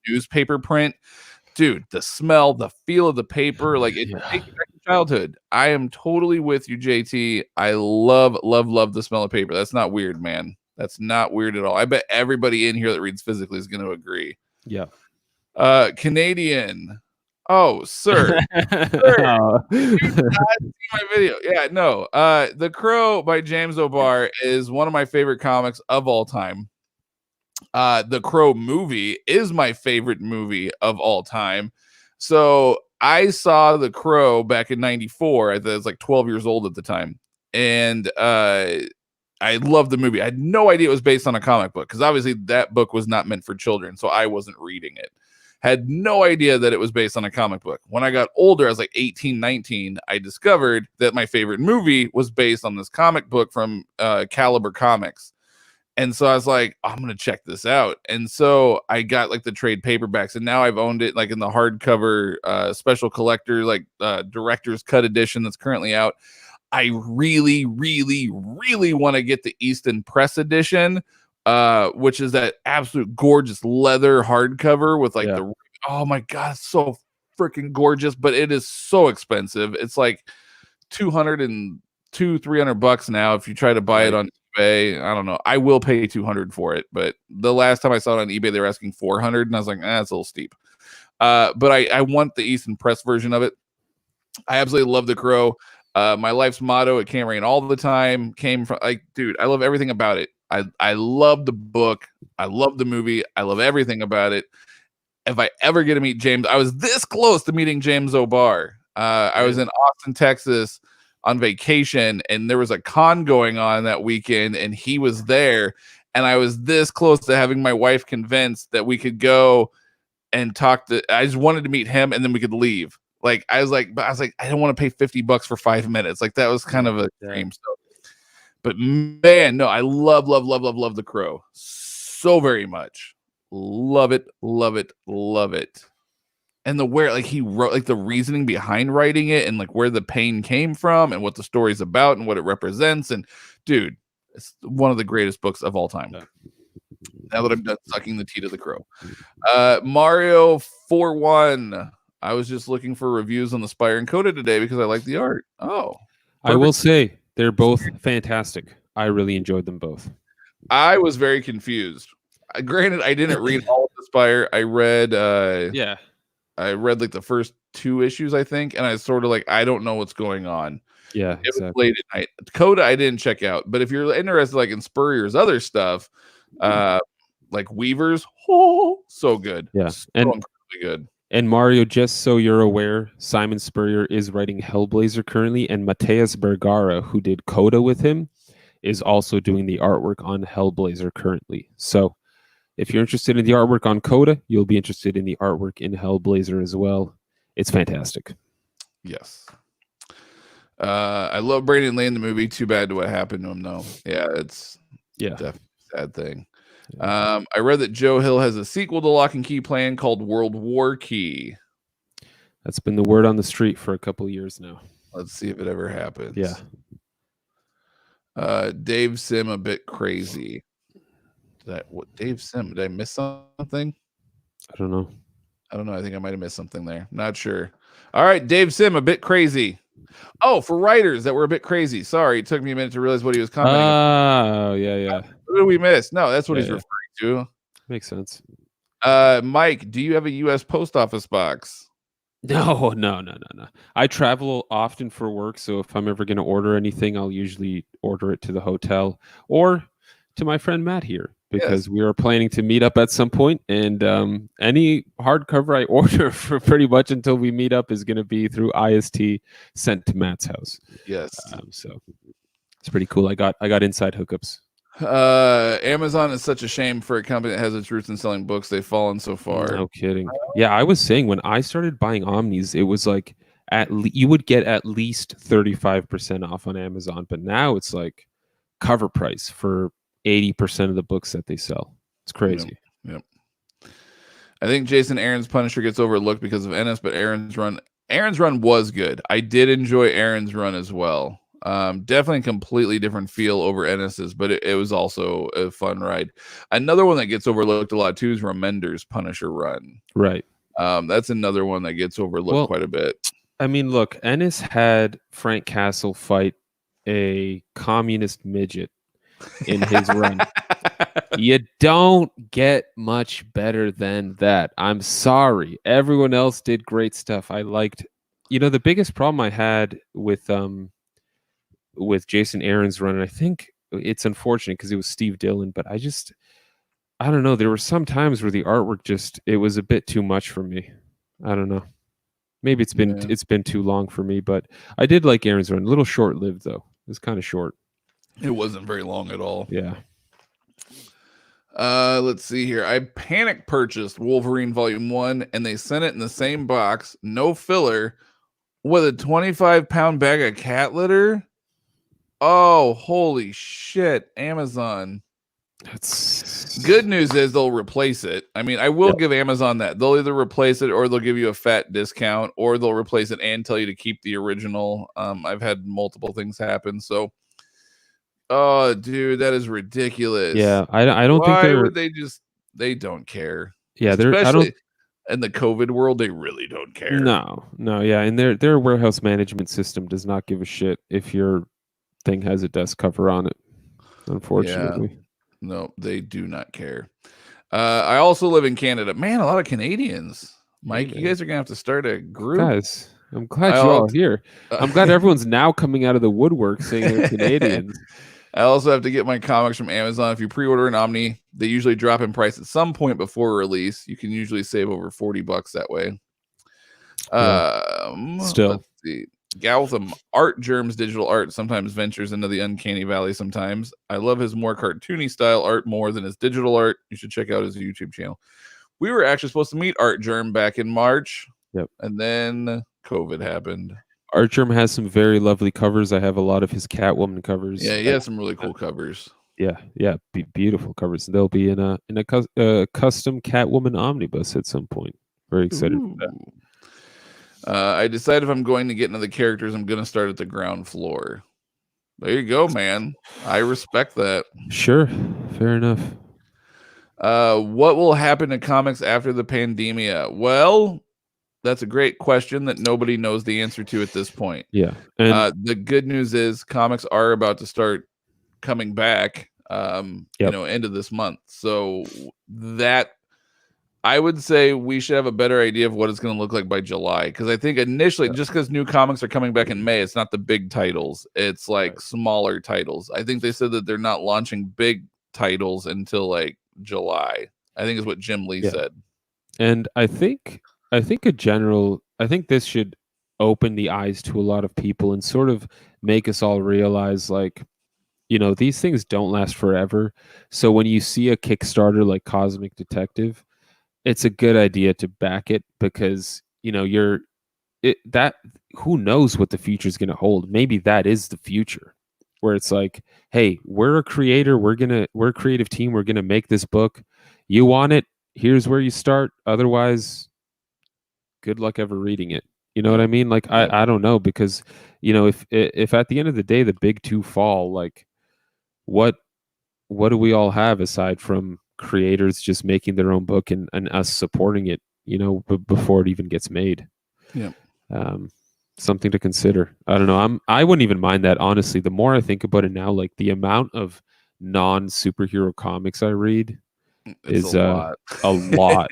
newspaper print. Dude, the smell, the feel of the paper, it takes you back to childhood. I am totally with you, JT. I love the smell of paper. That's not weird, man. That's not weird at all. I bet everybody in here that reads physically is going to agree. Yeah. Canadian. Oh, sir. Sir. You did not see my video. Yeah, no. The Crow by James O'Barr is one of my favorite comics of all time. The Crow movie is my favorite movie of all time. So I saw The Crow back in 94. I was like 12 years old at the time. And I loved the movie. I had no idea it was based on a comic book because obviously that book was not meant for children. So I wasn't reading it. Had no idea that it was based on a comic book. When I got older, I was like 18, 19, I discovered that my favorite movie was based on this comic book from Caliber Comics. And so I was like, I'm going to check this out. And so I got the trade paperbacks, and now I've owned it in the hardcover special collector, director's cut edition that's currently out. I really, really, really want to get the Easton Press edition, which is that absolute gorgeous leather hardcover with the, oh my God, it's so freaking gorgeous, but it is so expensive. It's like $200-$300 now if you try to buy it on eBay. I don't know. I will pay $200 for it, but the last time I saw it on eBay, they were asking $400, and I was like, that's a little steep. But I want the Easton Press version of it. I absolutely love The Crow. My life's motto, it can't rain all the time, came from dude, I love everything about it. I love the book. I love the movie. I love everything about it. If I ever get to meet James, I was this close to meeting James O'Barr. I was in Austin, Texas on vacation, and there was a con going on that weekend, and he was there, and I was this close to having my wife convinced that we could go and talk to. I just wanted to meet him, and then we could leave. Like I was like, I don't want to pay $50 for 5 minutes. Like that was kind of a dream. So, but man, no, I love The Crow so very much. Love it. And like he wrote, like the reasoning behind writing it, and like where the pain came from, and what the story's about, and what it represents. And dude, it's one of the greatest books of all time. Now that I'm done sucking the teat of The Crow, Mario 4-1. I was just looking for reviews on the Spire and Coda today because I like the art. Oh, perfect. I will say they're both fantastic. I really enjoyed them both. I was very confused. Granted, I didn't read all of the Spire. I read I read like the first 2 issues, I think, and I was sort of like, I don't know what's going on. Yeah, it was late at night. Coda I didn't check out, but if you're interested like in Spurrier's other stuff, like Weavers, so good. Yeah, so incredibly good. And Mario, just so you're aware, Simon Spurrier is writing Hellblazer currently, and Mateus Bergara, who did Coda with him, is also doing the artwork on Hellblazer currently. So if you're interested in the artwork on Coda, you'll be interested in the artwork in Hellblazer as well. It's fantastic. Yes. I love Brandon Lee in the movie. Too bad to what happened to him, though. Yeah, it's definitely a sad thing. Yeah. I read that Joe Hill has a sequel to Lock and Key plan called World War Key. That's been the word on the street for a couple of years now. Let's see if it ever happens. Yeah. Dave Sim a bit crazy. Dave Sim? Did I miss something? I don't know. I think I might have missed something there. Not sure. All right, Dave Sim a bit crazy. Oh, for writers that were a bit crazy. Sorry, it took me a minute to realize what he was commenting. Oh, yeah. What did we miss? No, that's what he's referring to. Makes sense. Mike, do you have a U.S. post office box? No. I travel often for work, so if I'm ever going to order anything, I'll usually order it to the hotel or to my friend Matt here, because we are planning to meet up at some point, and any hardcover I order for pretty much until we meet up is going to be through IST sent to Matt's house. Yes. So it's pretty cool. I got inside hookups. Amazon is such a shame for a company that has its roots in selling books. They've fallen so far. No kidding. Yeah, I was saying when I started buying Omnis, it was like you would get at least 35% off on Amazon, but now it's like cover price for 80% of the books that they sell. It's crazy. Yep. I think Jason Aaron's Punisher gets overlooked because of Ennis, but Aaron's run was good. I did enjoy Aaron's run as well. Definitely completely different feel over Ennis's, but it was also a fun ride. Another one that gets overlooked a lot too is Remender's Punisher run. Right. That's another one that gets overlooked quite a bit. I mean, look, Ennis had Frank Castle fight a communist midget in his run. You don't get much better than that. I'm sorry. Everyone else did great stuff. I liked, the biggest problem I had with Jason Aaron's run, and I think it's unfortunate because it was Steve Dillon, but I don't know. There were some times where the artwork it was a bit too much for me. I don't know. Maybe it's been too long for me, but I did like Aaron's run. A little short-lived though. It was kind of short. It wasn't very long at all. Yeah. Let's see here. I panic purchased Wolverine Volume 1, and they sent it in the same box, no filler, with a 25-pound bag of cat litter. Oh, holy shit, Amazon. That's good news is they'll replace it. I mean, I will give Amazon that. They'll either replace it or they'll give you a fat discount, or they'll replace it and tell you to keep the original. I've had multiple things happen. So, oh, dude, that is ridiculous. Yeah, I don't think Why would they don't care. Yeah, especially in the COVID world, they really don't care. No, yeah, and their warehouse management system does not give a shit if your thing has a desk cover on it, unfortunately. Yeah. No, they do not care. I also live in Canada. Man, a lot of Canadians. Mike, you guys are gonna have to start a group. Guys, I'm glad you're all here. I'm glad everyone's now coming out of the woodwork saying they're Canadians. I also have to get my comics from Amazon. If you pre-order an Omni, they usually drop in price at some point before release. You can usually save over $40 that way. Still, see. Gotham Art Germs Digital Art sometimes ventures into the uncanny valley sometimes. I love his more cartoony style art more than his digital art. You should check out his YouTube channel. We were actually supposed to meet Art Germ back in March. Yep. And then COVID happened. Art Germ has some very lovely covers. I have a lot of his Catwoman covers. Yeah, he has some really cool covers. Yeah, beautiful covers. They'll be in a custom Catwoman omnibus at some point. Very excited for that. I decided if I'm going to get into the characters, I'm going to start at the ground floor. There you go, man. I respect that. Sure, fair enough. What will happen to comics after the pandemia? Well, that's a great question that nobody knows the answer to at this point. Yeah, and the good news is comics are about to start coming back. End of this month. So that I would say we should have a better idea of what it's going to look like by July. Because I think initially, just because new comics are coming back in May, it's not the big titles. It's like smaller titles. I think they said that they're not launching big titles until like July. I think is what Jim Lee said. And I think this should open the eyes to a lot of people and sort of make us all realize, like, these things don't last forever. So when you see a Kickstarter like Cosmic Detective, it's a good idea to back it because, who knows what the future is going to hold. Maybe that is the future where it's like, hey, we're a creator. We're a creative team. We're going to make this book. You want it? Here's where you start. Otherwise, good luck ever reading it. You know what I mean? Like, I don't know, because, if at the end of the day, the big two fall, like, what do we all have aside from creators just making their own book and us supporting it, before it even gets made? Yeah. Something to consider. I don't know. I wouldn't even mind that, honestly. The more I think about it now, like the amount of non-superhero comics I read is a lot.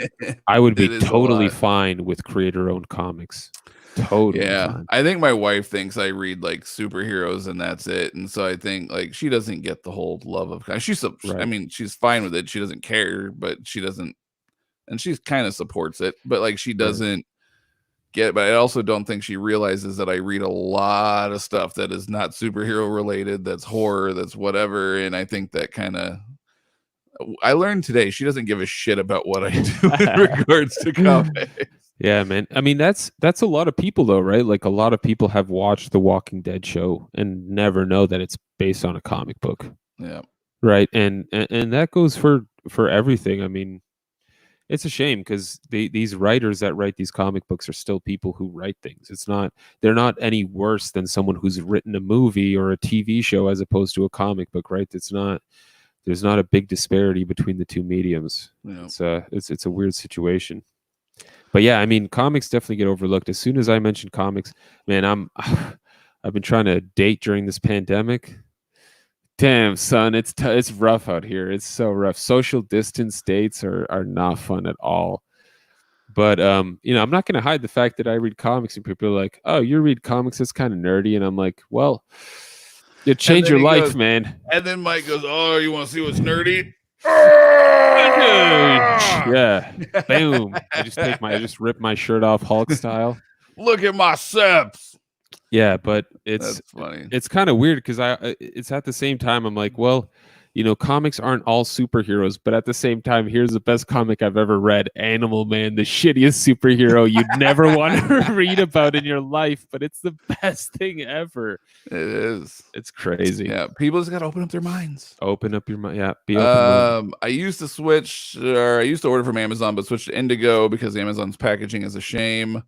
I would be totally fine with creator-owned comics. Totally. Yeah. Fine. I think my wife thinks I read like superheroes and that's it. And so I think like she doesn't get the whole love of she's fine with it. She doesn't care, but she doesn't, and she kind of supports it, but like she doesn't get it. But I also don't think she realizes that I read a lot of stuff that is not superhero related, that's horror, that's whatever. And I think that I learned today she doesn't give a shit about what I do in regards to comics. Yeah, man. I mean, that's a lot of people though, right? Like a lot of people have watched the Walking Dead show and never know that it's based on a comic book. Yeah. Right. And that goes for everything. I mean, it's a shame because these writers that write these comic books are still people who write things. They're not any worse than someone who's written a movie or a TV show as opposed to a comic book, right? There's not a big disparity between the two mediums. Yeah. It's a weird situation. But yeah, I mean, comics definitely get overlooked. As soon as I mention comics, man, I've been trying to date during this pandemic. Damn, son, it's rough out here. It's so rough. Social distance dates are not fun at all. But I'm not going to hide the fact that I read comics, and people are like, "Oh, you read comics? It's kind of nerdy." And I'm like, "Well, it changed your life, man." And then Mike goes, "Oh, you want to see what's nerdy?" Yeah, boom. I just rip my shirt off Hulk style. Look at my seps. Yeah, but that's funny. It's kind of weird because it's at the same time I'm like, well, comics aren't all superheroes, but at the same time, here's the best comic I've ever read: Animal Man, the shittiest superhero you'd never want to read about in your life, but it's the best thing ever. It is. It's crazy. Yeah, people just got to open up their minds. Open up your mind. Yeah, be open. I used to order from Amazon, but switched to Indigo because Amazon's packaging is a shame.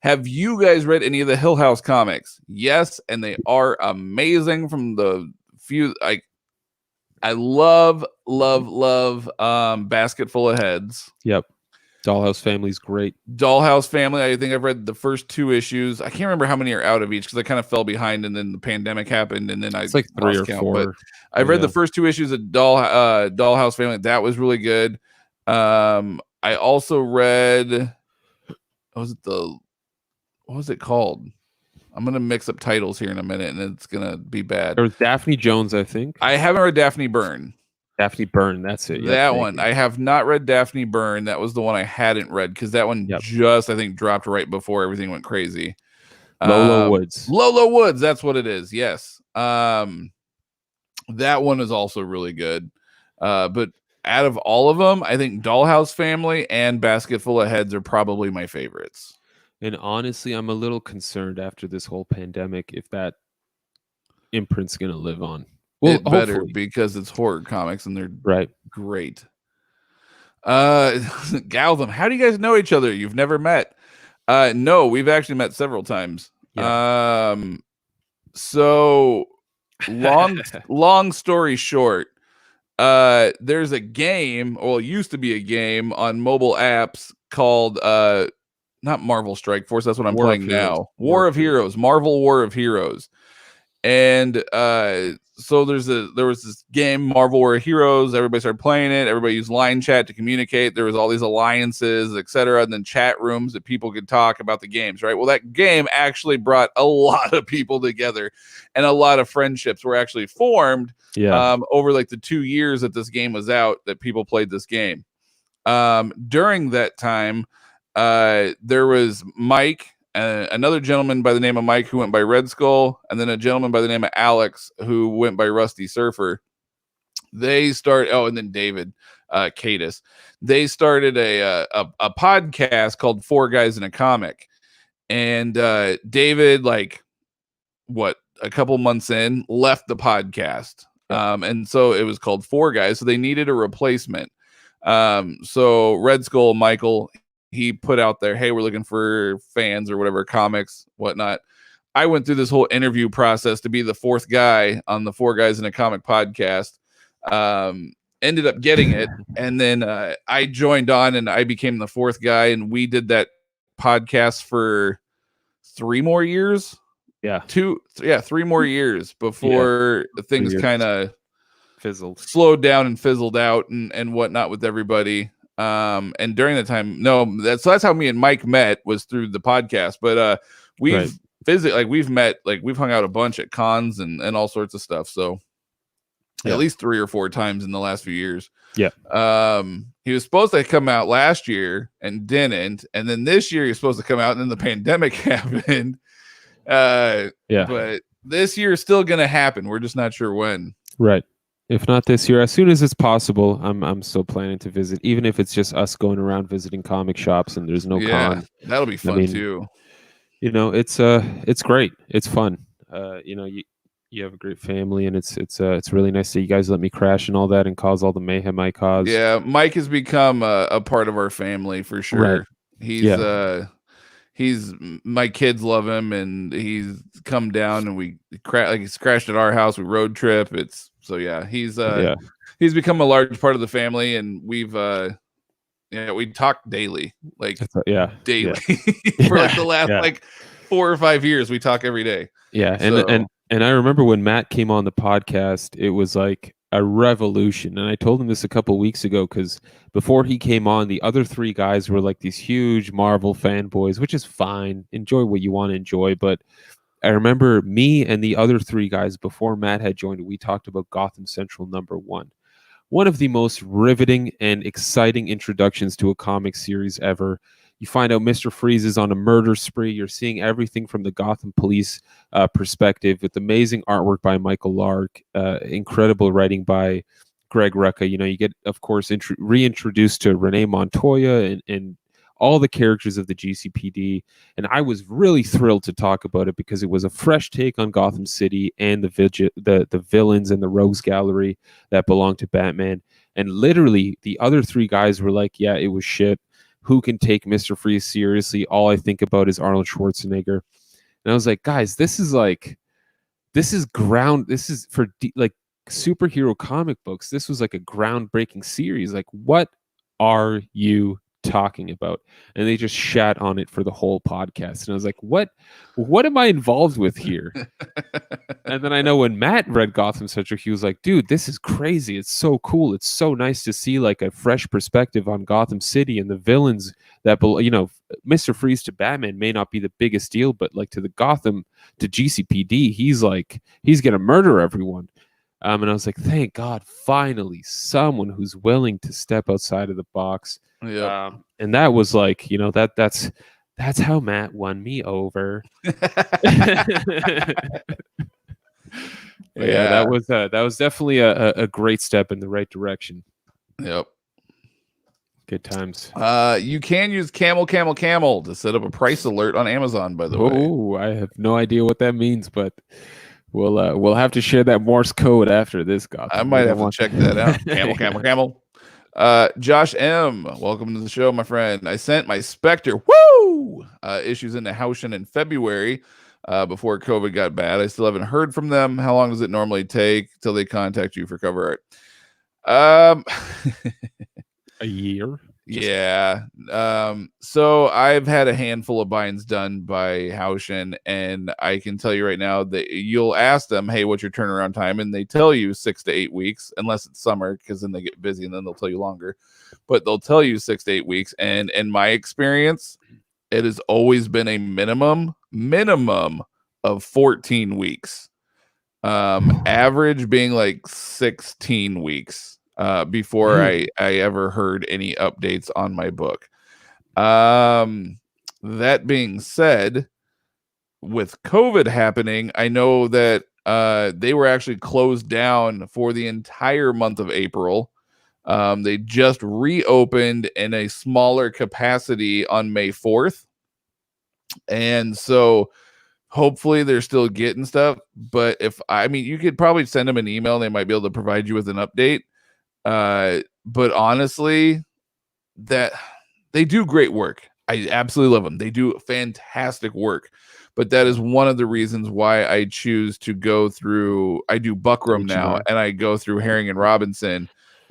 Have you guys read any of the Hill House comics? Yes, and they are amazing. From the few, I love Basket Full of Heads. Yep. Dollhouse Family's great. Dollhouse Family, I think I've read the first 2 issues. I can't remember how many are out of each because I kind of fell behind and then the pandemic happened and then it's like 3 or 4. But I've read the first 2 issues of Dollhouse Family. That was really good. I also read, what was it called? I'm going to mix up titles here in a minute and it's going to be bad. There was Daphne Jones, I think. I haven't read Daphne Byrne. Daphne Byrne, that's it. That one. I have not read Daphne Byrne. That was the one I hadn't read because that one just, I think, dropped right before everything went crazy. Lolo Woods. Lolo Woods, that's what it is. Yes. That one is also really good. But out of all of them, I think Dollhouse Family and Basket Full of Heads are probably my favorites. And honestly, I'm a little concerned after this whole pandemic if that imprint's going to live on. Well, it better, hopefully, because it's horror comics and they're right. great. Galtham, how do you guys know each other? You've never met? No, we've actually met several times. Yeah. So long story short, there's a game, or it used to be a game on mobile apps called not Marvel Strike Force, that's what I'm playing now. War of Heroes, Marvel War of Heroes. And so there was this game, Marvel War of Heroes. Everybody started playing it. Everybody used line chat to communicate. There was all these alliances, etc., and then chat rooms that people could talk about the games, right? Well, that game actually brought a lot of people together, and a lot of friendships were actually formed over like the 2 years that this game was out, that people played this game. During that time, there was Mike, another gentleman by the name of Mike who went by Red Skull, and then a gentleman by the name of Alex who went by Rusty Surfer. They start, and then David Cadis. They started a podcast called Four Guys in a Comic, and David, like, a couple months in, left the podcast, and so it was called Four Guys. So they needed a replacement. So Red Skull Michael, he put out there, hey, we're looking for fans or whatever, comics, whatnot. I went through this whole interview process to be the fourth guy on the Four Guys in a Comic podcast. Ended up getting it. And then I joined on and I became the fourth guy. And we did that podcast for 3 more years. Yeah. 3 more years before things kind of slowed down and fizzled out and whatnot with everybody. And during the time, that's how me and Mike met, was through the podcast. But we've met, like, we've hung out a bunch at cons and all sorts of stuff. So at least 3 or 4 times in the last few years. Yeah. He was supposed to come out last year and didn't, and then this year he's supposed to come out, and then the pandemic happened. But this year is still gonna happen. We're just not sure when. Right. If not this year, as soon as it's possible, I'm still planning to visit, even if it's just us going around visiting comic shops and there's no con. That'll be fun too. You know, it's great. It's fun. You have a great family, and it's really nice that you guys let me crash and all that and cause all the mayhem I caused. Yeah, Mike has become a part of our family for sure. Right. He's my kids love him, and he's come down and he's crashed at our house. We road trip. He's become a large part of the family, and we talk daily, daily for like the last like 4 or 5 years. We talk every day. Yeah, and I remember when Matt came on the podcast, it was like a revolution. And I told him this a couple weeks ago, because before he came on, the other 3 guys were like these huge Marvel fanboys, which is fine. Enjoy what you want to enjoy. But I remember me and the other 3 guys before Matt had joined, we talked about Gotham Central #1. One of the most riveting and exciting introductions to a comic series ever. You find out Mr. Freeze is on a murder spree. You're seeing everything from the Gotham police perspective, with amazing artwork by Michael Lark, incredible writing by Greg Rucka. You know, you get, of course, reintroduced to Renee Montoya and all the characters of the GCPD. And I was really thrilled to talk about it, because it was a fresh take on Gotham City and the villains and the rogues gallery that belonged to Batman. And literally, the other 3 guys were like, yeah, it was shit. Who can take Mr. Freeze seriously? All I think about is Arnold Schwarzenegger. And I was like, guys, this is for like superhero comic books. This was like a groundbreaking series. Like, what are you talking about? And they just shat on it for the whole podcast. And I was like, what am I involved with here? And then I know when Matt read Gotham Central, he was like, dude, this is crazy. It's so cool. It's so nice to see like a fresh perspective on Gotham City and the villains that, Mr. Freeze to Batman may not be the biggest deal, but like to GCPD, he's gonna murder everyone. And I was like, thank God, finally someone who's willing to step outside of the box. Yeah. And that was like, that's That's how Matt won me over. Yeah, that was definitely a great step in the right direction. Yep. Good times. You can use camel to set up a price alert on Amazon, by the way. Oh, I have no idea what that means, but we'll have to share that Morse code after this, Gotham. I might have to check that out. Camel. Josh M, welcome to the show, my friend. I sent my Spectre issues into Haushin in February before COVID got bad. I still haven't heard from them. How long does it normally take till they contact you for cover art? A year. Yeah. So I've had a handful of binds done by Haushin, and I can tell you right now that you'll ask them, hey, what's your turnaround time? And they tell you 6 to 8 weeks, unless it's summer, because then they get busy and then they'll tell you longer. But they'll tell you 6 to 8 weeks. And in my experience, it has always been a minimum of 14 weeks. Average being like 16 weeks. Before I ever heard any updates on my book. That being said, with COVID happening, I know that they were actually closed down for the entire month of April. They just reopened in a smaller capacity on May 4th. And so hopefully they're still getting stuff. But you could probably send them an email and they might be able to provide you with an update. But honestly, that they do great work. I absolutely love them. They do fantastic work. But that is one of the reasons why I choose to go through. I do Buckram now, and I go through Herring and Robinson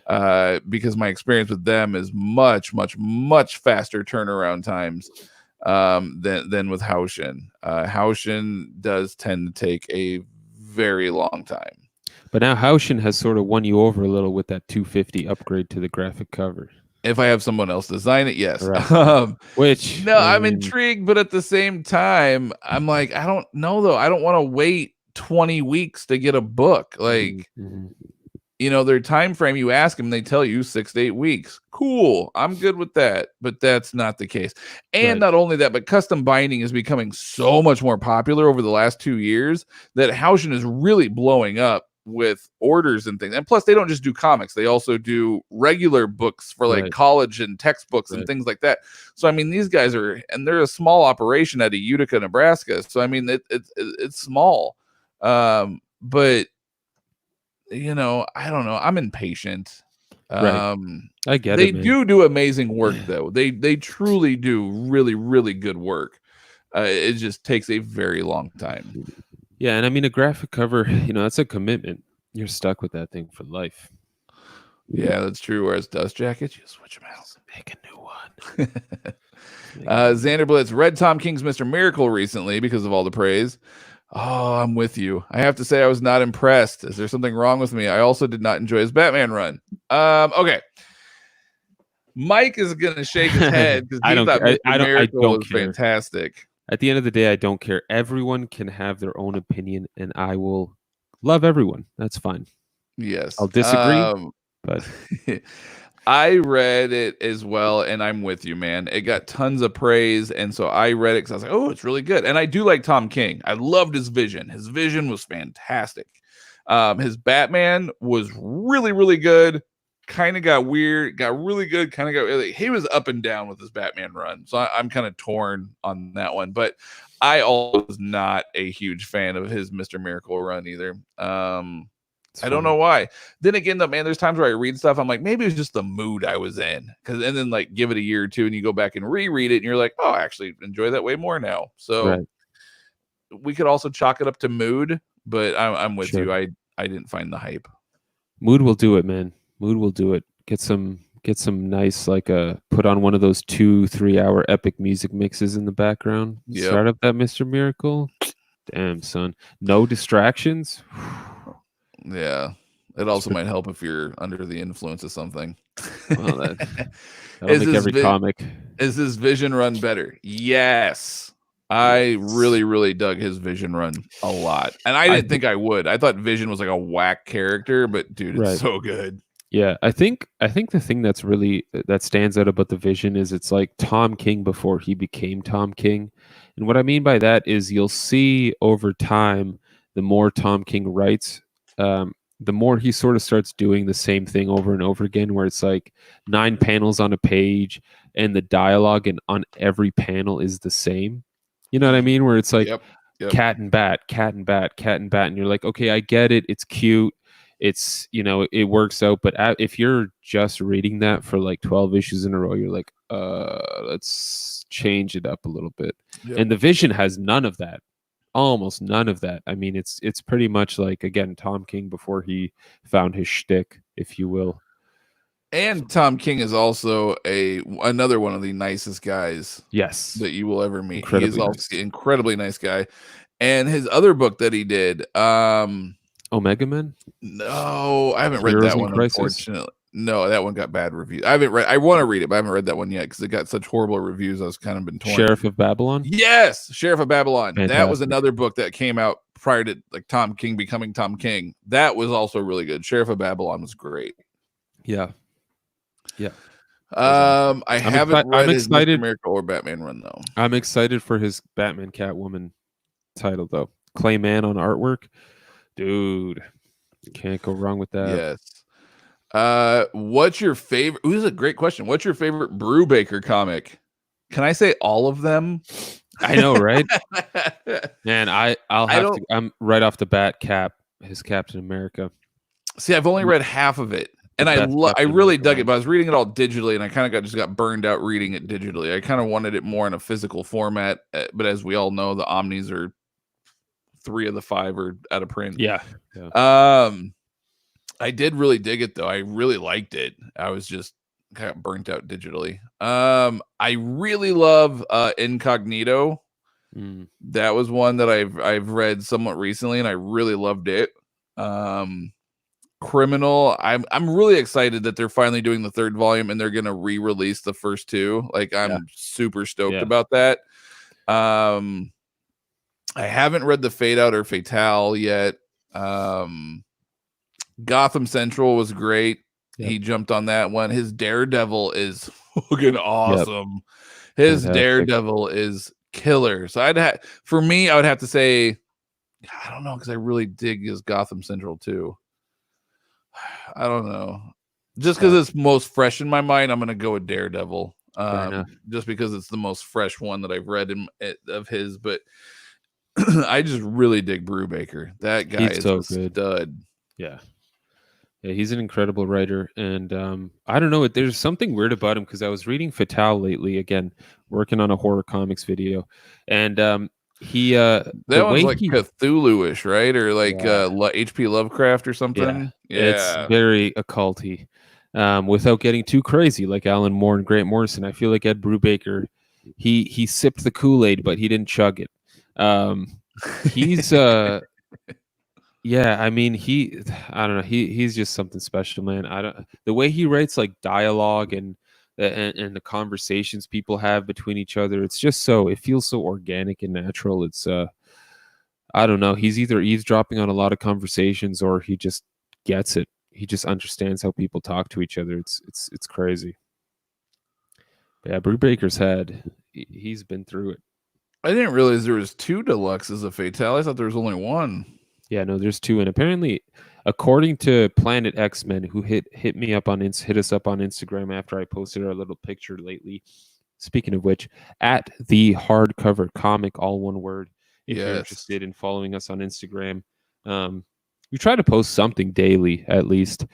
because my experience with them is much faster turnaround times than with Haushin. Haushin does tend to take a very long time. But now Haushin has sort of won you over a little with that 250 upgrade to the graphic cover. If I have someone else design it, yes. Right. I'm intrigued, but at the same time, I'm like, I don't know though. I don't want to wait 20 weeks to get a book. Like, their time frame. You ask them, they tell you 6 to 8 weeks. Cool, I'm good with that. But that's not the case. And not only that, but custom binding is becoming so much more popular over the last 2 years that Haushin is really blowing up with orders and things. And plus they don't just do comics, they also do regular books for like college and textbooks and things like that. So these guys they're a small operation out of Utica, Nebraska. So it's small. But I don't know, I'm impatient. I get it. They man. do amazing work though. They truly do really good work. It just takes a very long time. Yeah, and a graphic cover, that's a commitment. You're stuck with that thing for life. Yeah, that's true. Whereas Dust Jackets, you switch them out. Make a new one. Xander Blitz read Tom King's Mr. Miracle recently because of all the praise. Oh, I'm with you. I have to say I was not impressed. Is there something wrong with me? I also did not enjoy his Batman run. Okay. Mike is going to shake his head because he thought Mr. Miracle was fantastic. At the end of the day, I don't care. Everyone can have their own opinion, and I will love everyone. That's fine. Yes. I'll disagree, but I read it as well, and I'm with you, man. It got tons of praise, and so I read it because I was like, oh, it's really good. And I do like Tom King. I loved his vision. His vision was fantastic. His Batman was really good. Kind of got weird, got really good, kind of got he was up and down with his Batman run. So I'm kind of torn on that one. But I also was not a huge fan of his Mr. Miracle run either. I don't know why. Then again, though, man, there's times where I read stuff, I'm like, maybe it was just the mood I was in. And then like give it a year or two and you go back and reread it and you're like, oh, I actually enjoy that way more now. So we could also chalk it up to mood, but I'm with you. I didn't find the hype. Mood will do it, man. Mood will do it. Get some nice, like put on one of those 2-3 hour epic music mixes in the background. Yep. Start up that Mr. Miracle. Damn, son. No distractions. Yeah. It also might help if you're under the influence of something. Well, that'll make every comic. Is his vision run better? Yes. I really dug his Vision run a lot. And I didn't think I would. I thought Vision was like a whack character, but dude, it's so good. Yeah, I think the thing that's really that stands out about the Vision is it's like Tom King before he became Tom King. And what I mean by that is you'll see over time the more Tom King writes, the more he sort of starts doing the same thing over and over again, where it's like 9 panels on a page and the dialogue and on every panel is the same. You know what I mean? Where it's like Yep. cat and bat, cat and bat, cat and bat, and you're like, okay, I get it. It's cute. It's, it works out. But if you're just reading that for like 12 issues in a row, you're like, let's change it up a little bit. Yep. And the Vision has none of that, almost none of that. I mean, it's pretty much like, again, Tom King before he found his shtick, if you will. And Tom King is also another one of the nicest guys, yes, that you will ever meet. Incredibly he is also nice. incredibly nice guy. And his other book that he did, Omega Man. No, I haven't read Heroes that in one. Crisis? Unfortunately, no, that one got bad reviews. I haven't read. I want to read it, but I haven't read that one yet because it got such horrible reviews. I was kind of been torn. Sheriff of Babylon. Yes, Sheriff of Babylon. Fantastic. That was another book that came out prior to like Tom King becoming Tom King. That was also really good. Sheriff of Babylon was great. Yeah. Yeah. I haven't read his Mr. Miracle or Batman run though. I'm excited for his Batman Catwoman title though. Clayman on artwork, dude. Can't go wrong with that. Yes. What's your favorite? This is a great question. What's your favorite Brubaker comic? Can I say all of them? I know, right? Man, I'm right off the bat. His Captain America. See, I've only read half of it. And I really dug it, but I was reading it all digitally, and I kind of just got burned out reading it digitally. I kind of wanted it more in a physical format, but as we all know, the Omnis are 3 of the 5 are out of print. Yeah. I did really dig it though. I really liked it. I was just kind of burnt out digitally. I really love Incognito. That was one that I've read somewhat recently, and I really loved it. Criminal. I'm really excited that they're finally doing the 3rd volume and they're gonna re-release the first 2. Like I'm super stoked about that. I haven't read the Fade Out or Fatale yet. Gotham Central was great. Yep. He jumped on that one. His Daredevil is fucking awesome. Yep. His Daredevil is killer. So I would have to say, I don't know, because I really dig his Gotham Central too. I don't know. Just because it's most fresh in my mind, I'm gonna go with Daredevil. Just because it's the most fresh one that I've read of his. But I just really dig Brubaker. That guy is so good. Stud. Yeah, he's an incredible writer, and I don't know. There's something weird about him because I was reading Fatale lately. Again, working on a horror comics video, and he that one's like Cthulhu-ish, right? Or like H.P. Lovecraft or something. Yeah, it's very occulty. Without getting too crazy, like Alan Moore and Grant Morrison, I feel like Ed Brubaker, he sipped the Kool-Aid, but he didn't chug it. He's I mean, I don't know, he's just something special, man. The way he writes like dialogue and the conversations people have between each other, it's just it feels so organic and natural. It's I don't know, he's either eavesdropping on a lot of conversations or he just gets it. He just understands how people talk to each other. It's crazy. But yeah, Brubaker's he's been through it. I didn't realize there was 2 deluxes of Fatale. I thought there was only 1. Yeah, no, there's 2, and apparently, according to Planet X-Men, who hit us up on Instagram after I posted our little picture lately. Speaking of which, at the hardcover comic, all one word. If you're interested in following us on Instagram, we try to post something daily, at least,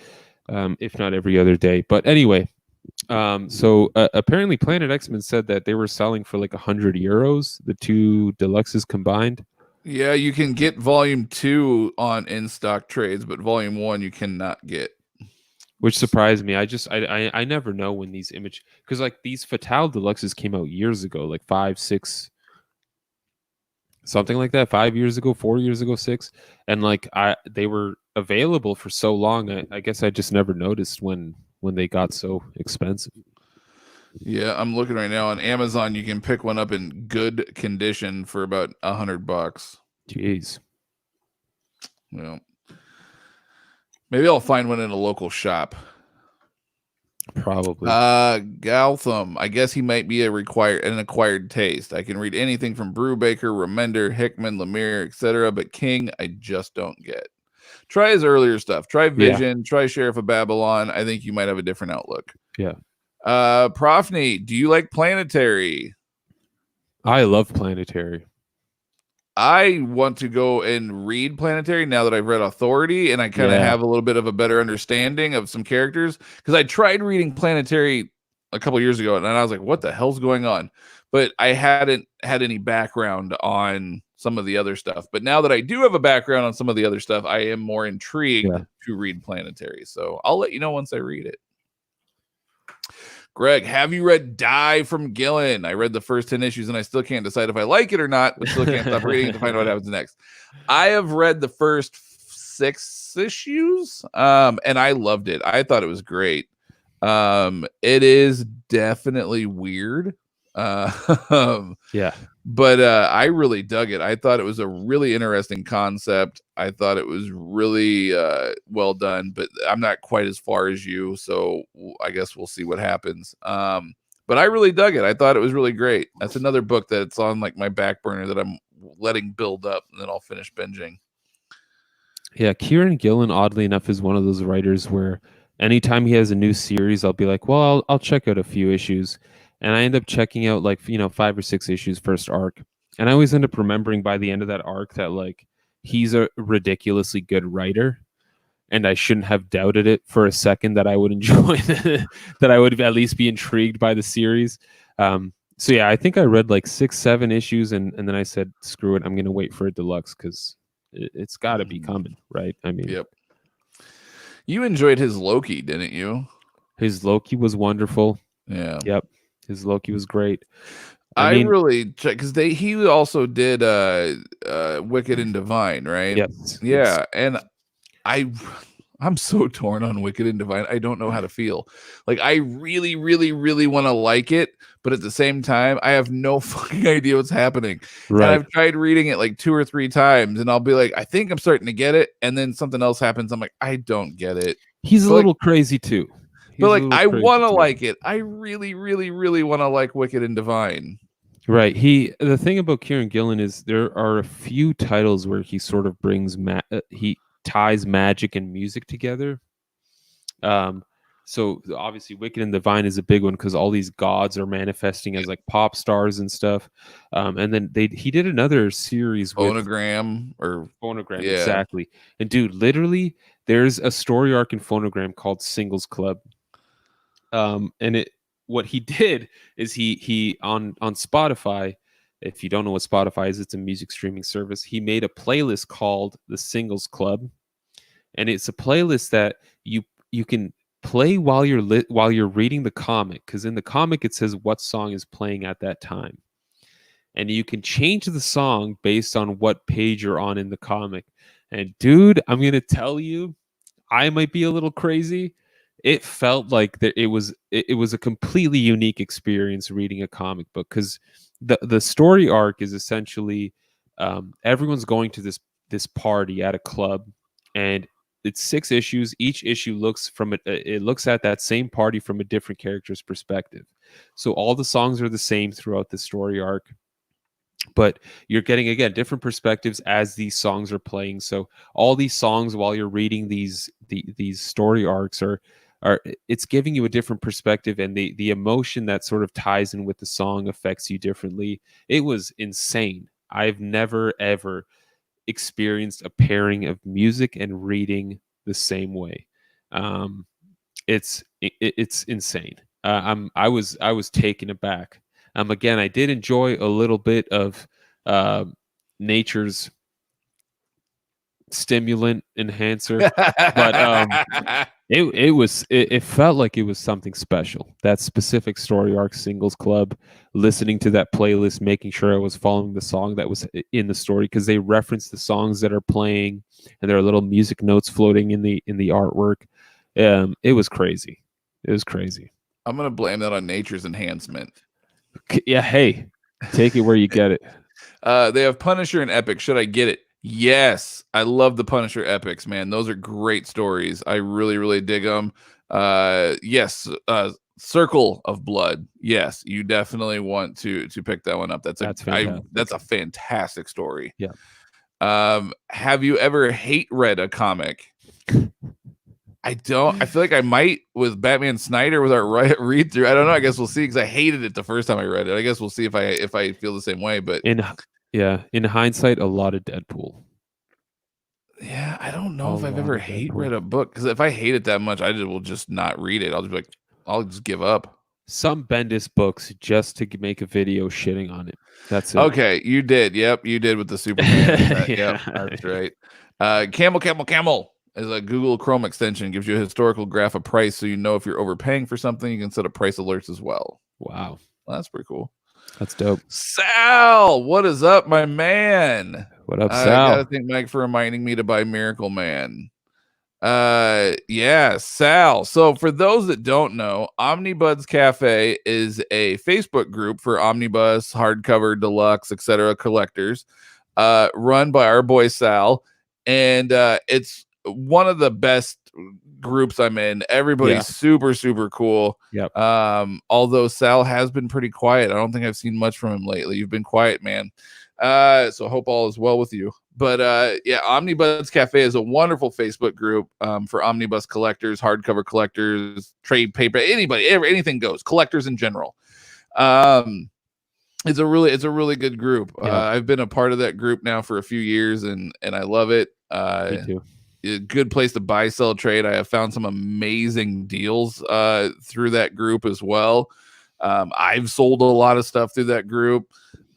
if not every other day. But anyway, so apparently, Planet X-Men said that they were selling for like €100, the 2 deluxes combined. Yeah, you can get volume 2 on in-stock trades, but volume 1 you cannot get. Which surprised me. I never know when these because like these Fatale deluxes came out years ago, like 5, 6, something like that, 5 years ago, 4 years ago, 6, and like they were available for so long. I guess I just never noticed when they got so expensive. Yeah, I'm looking right now on Amazon. You can pick one up in good condition for about $100. Jeez. Well, maybe I'll find one in a local shop. Probably. Galtham. I guess he might be an acquired taste. I can read anything from Brubaker, Remender, Hickman, Lemire, etc. But King, I just don't get. Try his earlier stuff. Try Vision. Try Sheriff of Babylon. I think you might have a different outlook. Yeah. Profney, do you like Planetary? I love Planetary. I want to go and read Planetary now that I've read Authority, and I kind of have a little bit of a better understanding of some characters, because I tried reading Planetary a couple years ago and I was like, what the hell's going on? But I hadn't had any background on some of the other stuff. But now that I do have a background on some of the other stuff, I am more intrigued to read Planetary. So I'll let you know once I read it. Greg, have you read Die from Gillen? I read the first 10 issues and I still can't decide if I like it or not, but still can't stop reading to find out what happens next. I have read the first 6 issues and I loved it. I thought it was great. It is definitely weird. But I really dug it. I thought it was a really interesting concept. I thought it was really well done, but I'm not quite as far as you, so I guess we'll see what happens. But I really dug it. I thought it was really great. That's another book that's on like my back burner that I'm letting build up, and then I'll finish binging. Yeah, Kieran Gillen, oddly enough, is one of those writers where anytime he has a new series, I'll be like, well, I'll check out a few issues. And I end up checking out like, 5 or 6 issues first arc. And I always end up remembering by the end of that arc that like he's a ridiculously good writer. And I shouldn't have doubted it for a second that I would enjoy that I would at least be intrigued by the series. So yeah, I think I read like 6, 7 issues and then I said, screw it, I'm going to wait for a deluxe because it's got to be coming, right? I mean, yep. You enjoyed his Loki, didn't you? His Loki was wonderful. Yeah. Yep. His Loki was great. I mean, really because he also did Wicked and Divine, right? Yes. Yeah, and I'm so torn on Wicked and Divine. I don't know how to feel. Like I really, really, really want to like it, but at the same time, I have no fucking idea what's happening. Right. And I've tried reading it like 2 or 3 times, and I'll be like, I think I'm starting to get it, and then something else happens. I'm like, I don't get it. He's a little crazy too. But like, I want to like it. I really, really, really want to like Wicked and Divine. Right. The thing about Kieran Gillen is there are a few titles where he sort of brings he ties magic and music together. So obviously Wicked and Divine is a big one because all these gods are manifesting as like pop stars and stuff. And then he did another series Phonogram exactly. And dude, literally there's a story arc in Phonogram called Singles Club. And what he did is he on Spotify, if you don't know what Spotify is, it's a music streaming service. He made a playlist called the Singles Club, and it's a playlist that you can play while you're reading the comic, because in the comic it says what song is playing at that time, and you can change the song based on what page you're on in the comic. And dude, I'm gonna tell you, I might be a little crazy. It felt like that it was a completely unique experience reading a comic book, because the story arc is essentially everyone's going to this party at a club, and it's 6 issues. Each issue looks at that same party from a different character's perspective. So all the songs are the same throughout the story arc, but you're getting again different perspectives as these songs are playing. So all these songs while you're reading these story arcs are it's giving you a different perspective, and the emotion that sort of ties in with the song affects you differently. It was insane. I've never ever experienced a pairing of music and reading the same way. It's insane. I was taken aback. Again, I did enjoy a little bit of nature's stimulant enhancer, but it felt like it was something special. That specific story arc, Singles Club, listening to that playlist, making sure I was following the song that was in the story, because they reference the songs that are playing, and there are little music notes floating in the artwork. It was crazy. It was crazy. I'm gonna blame that on nature's enhancement. Yeah, hey, take it where you get it. They have Punisher and Epic. Should I get it? Yes, I love the Punisher epics, man. Those are great stories. I really, really dig them. Yes, Circle of Blood. Yes, you definitely want to pick that one up. That's fantastic. That's a fantastic story. Yeah. Have you ever hate read a comic? I don't. I feel like I might with Batman Snyder with our read through. I don't know. I guess we'll see because I hated it the first time I read it. I guess we'll see if I feel the same way. But in hindsight, a lot of Deadpool. Yeah, I don't know if I've ever hate read a book, because if I hate it that much, I will just not read it. I'll just be like, I'll just give up. Some Bendis books just to make a video shitting on it. That's it. Okay, you did. Yep, you did with the Superman. Yep, that's right. Camel is a Google Chrome extension. Gives you a historical graph of price, so you know if you're overpaying for something. You can set up price alerts as well. Wow, that's pretty cool. That's dope. Sal, what is up, my man? What up, Sal? I gotta thank Mike for reminding me to buy Miracle Man. Yeah, Sal. So for those that don't know, Omnibuds Cafe is a Facebook group for omnibus, hardcover, deluxe, etc. collectors, run by our boy Sal, and it's one of the best groups I'm in. Everybody's super cool. Yep. Although Sal has been pretty quiet. I don't think I've seen much from him lately. You've been quiet, man. So I hope all is well with you. But yeah, Omnibuds Cafe is a wonderful Facebook group for omnibus collectors, hardcover collectors, trade paper, anybody, anything goes, collectors in general. It's a really good group. I've been a part of that group now for a few years, and I love it. Me too. A good place to buy, sell, trade. I have found some amazing deals through that group as well. I've sold a lot of stuff through that group.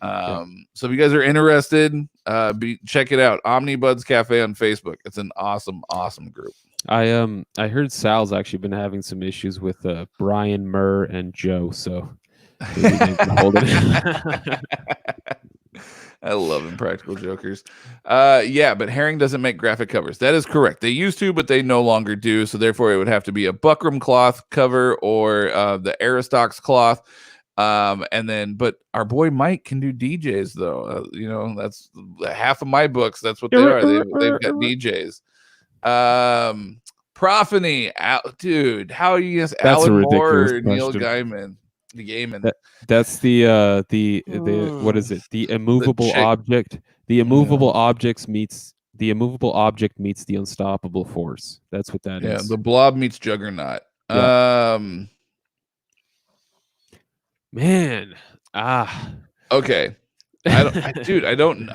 So if you guys are interested, check it out. Omnibuds Cafe on Facebook. It's an awesome group. I heard Sal's actually been having some issues with Brian, Murr, and Joe. So maybe they can hold it. I love Impractical Jokers. Yeah, but Herring doesn't make graphic covers. That is correct. They used to, but they no longer do. So therefore, it would have to be a Buckram cloth cover or the Aristox cloth. But our boy Mike can do DJs though. That's half of my books. That's what they are. They've got DJs. Prophany, dude. How are you guys? Alan Moore or Neil Gaiman? The Gaiman. That's the what is it? The immovable object. The immovable object meets the unstoppable force. That's what that is. Yeah, the Blob meets Juggernaut. Yeah. Okay. I don't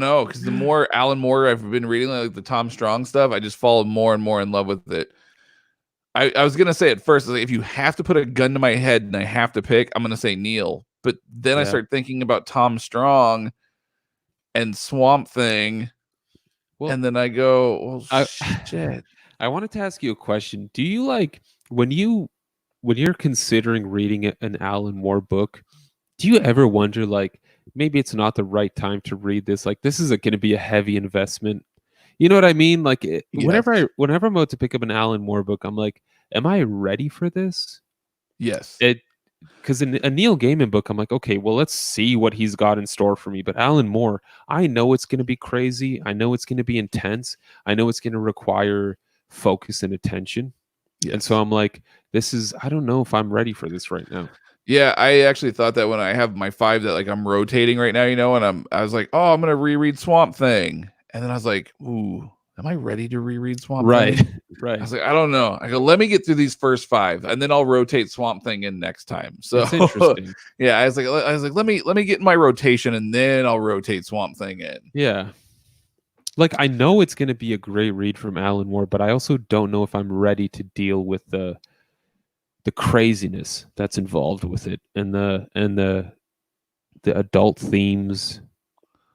know, because the more Alan Moore I've been reading, like the Tom Strong stuff, I just fall more and more in love with it. I was gonna say at first, like, if you have to put a gun to my head and I have to pick, I'm gonna say Neil. But then I start thinking about Tom Strong and Swamp Thing, and then I go, well, shit. I wanted to ask you a question. Do you like when you're considering reading an Alan Moore book, do you ever wonder, like, maybe it's not the right time to read this? Like, this is going to be a heavy investment. You know what I mean? Like, whenever I'm about to pick up an Alan Moore book, I'm like, am I ready for this? Yes. Because in a Neil Gaiman book, I'm like, okay, well, let's see what he's got in store for me. But Alan Moore, I know it's going to be crazy. I know it's going to be intense. I know it's going to require focus and attention. Yes. And so I'm like, I don't know if I'm ready for this right now. Yeah, I actually thought that when I have my 5 that like I'm rotating right now, and I was like, oh, I'm going to reread Swamp Thing. And then I was like, ooh, am I ready to reread Swamp Thing? Right. I was like, I don't know. I go, let me get through these first 5, and then I'll rotate Swamp Thing in next time. So that's interesting. Yeah, I was like, let me get in my rotation, and then I'll rotate Swamp Thing in. Yeah. Like, I know it's going to be a great read from Alan Moore, but I also don't know if I'm ready to deal with the craziness that's involved with it, and the adult themes.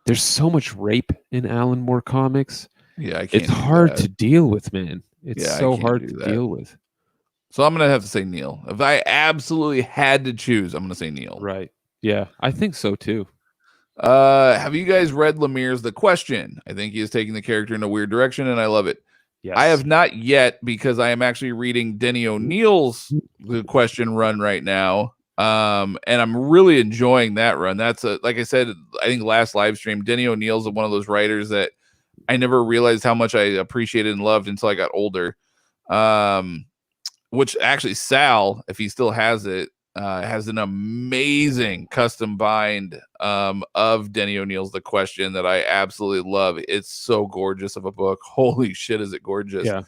There's so much rape in Alan Moore comics. Yeah, it's hard to deal with, man. It's so hard to deal with. So I'm gonna have to say Neil. If I absolutely had to choose, I'm gonna say Neil. Right. Yeah, I think so too. Have you guys read Lemire's The Question? I think he is taking the character in a weird direction, and I love it. Yes. I have not yet, because I am actually reading Denny O'Neill's The Question run right now. And I'm really enjoying that run. That's like I said, I think last live stream, Denny O'Neill's one of those writers that I never realized how much I appreciated and loved until I got older. which actually Sal, if he still has it, has an amazing custom bind of Denny O'Neill's The Question that I absolutely love. It's so gorgeous of a book. Holy shit, is it gorgeous? Yeah.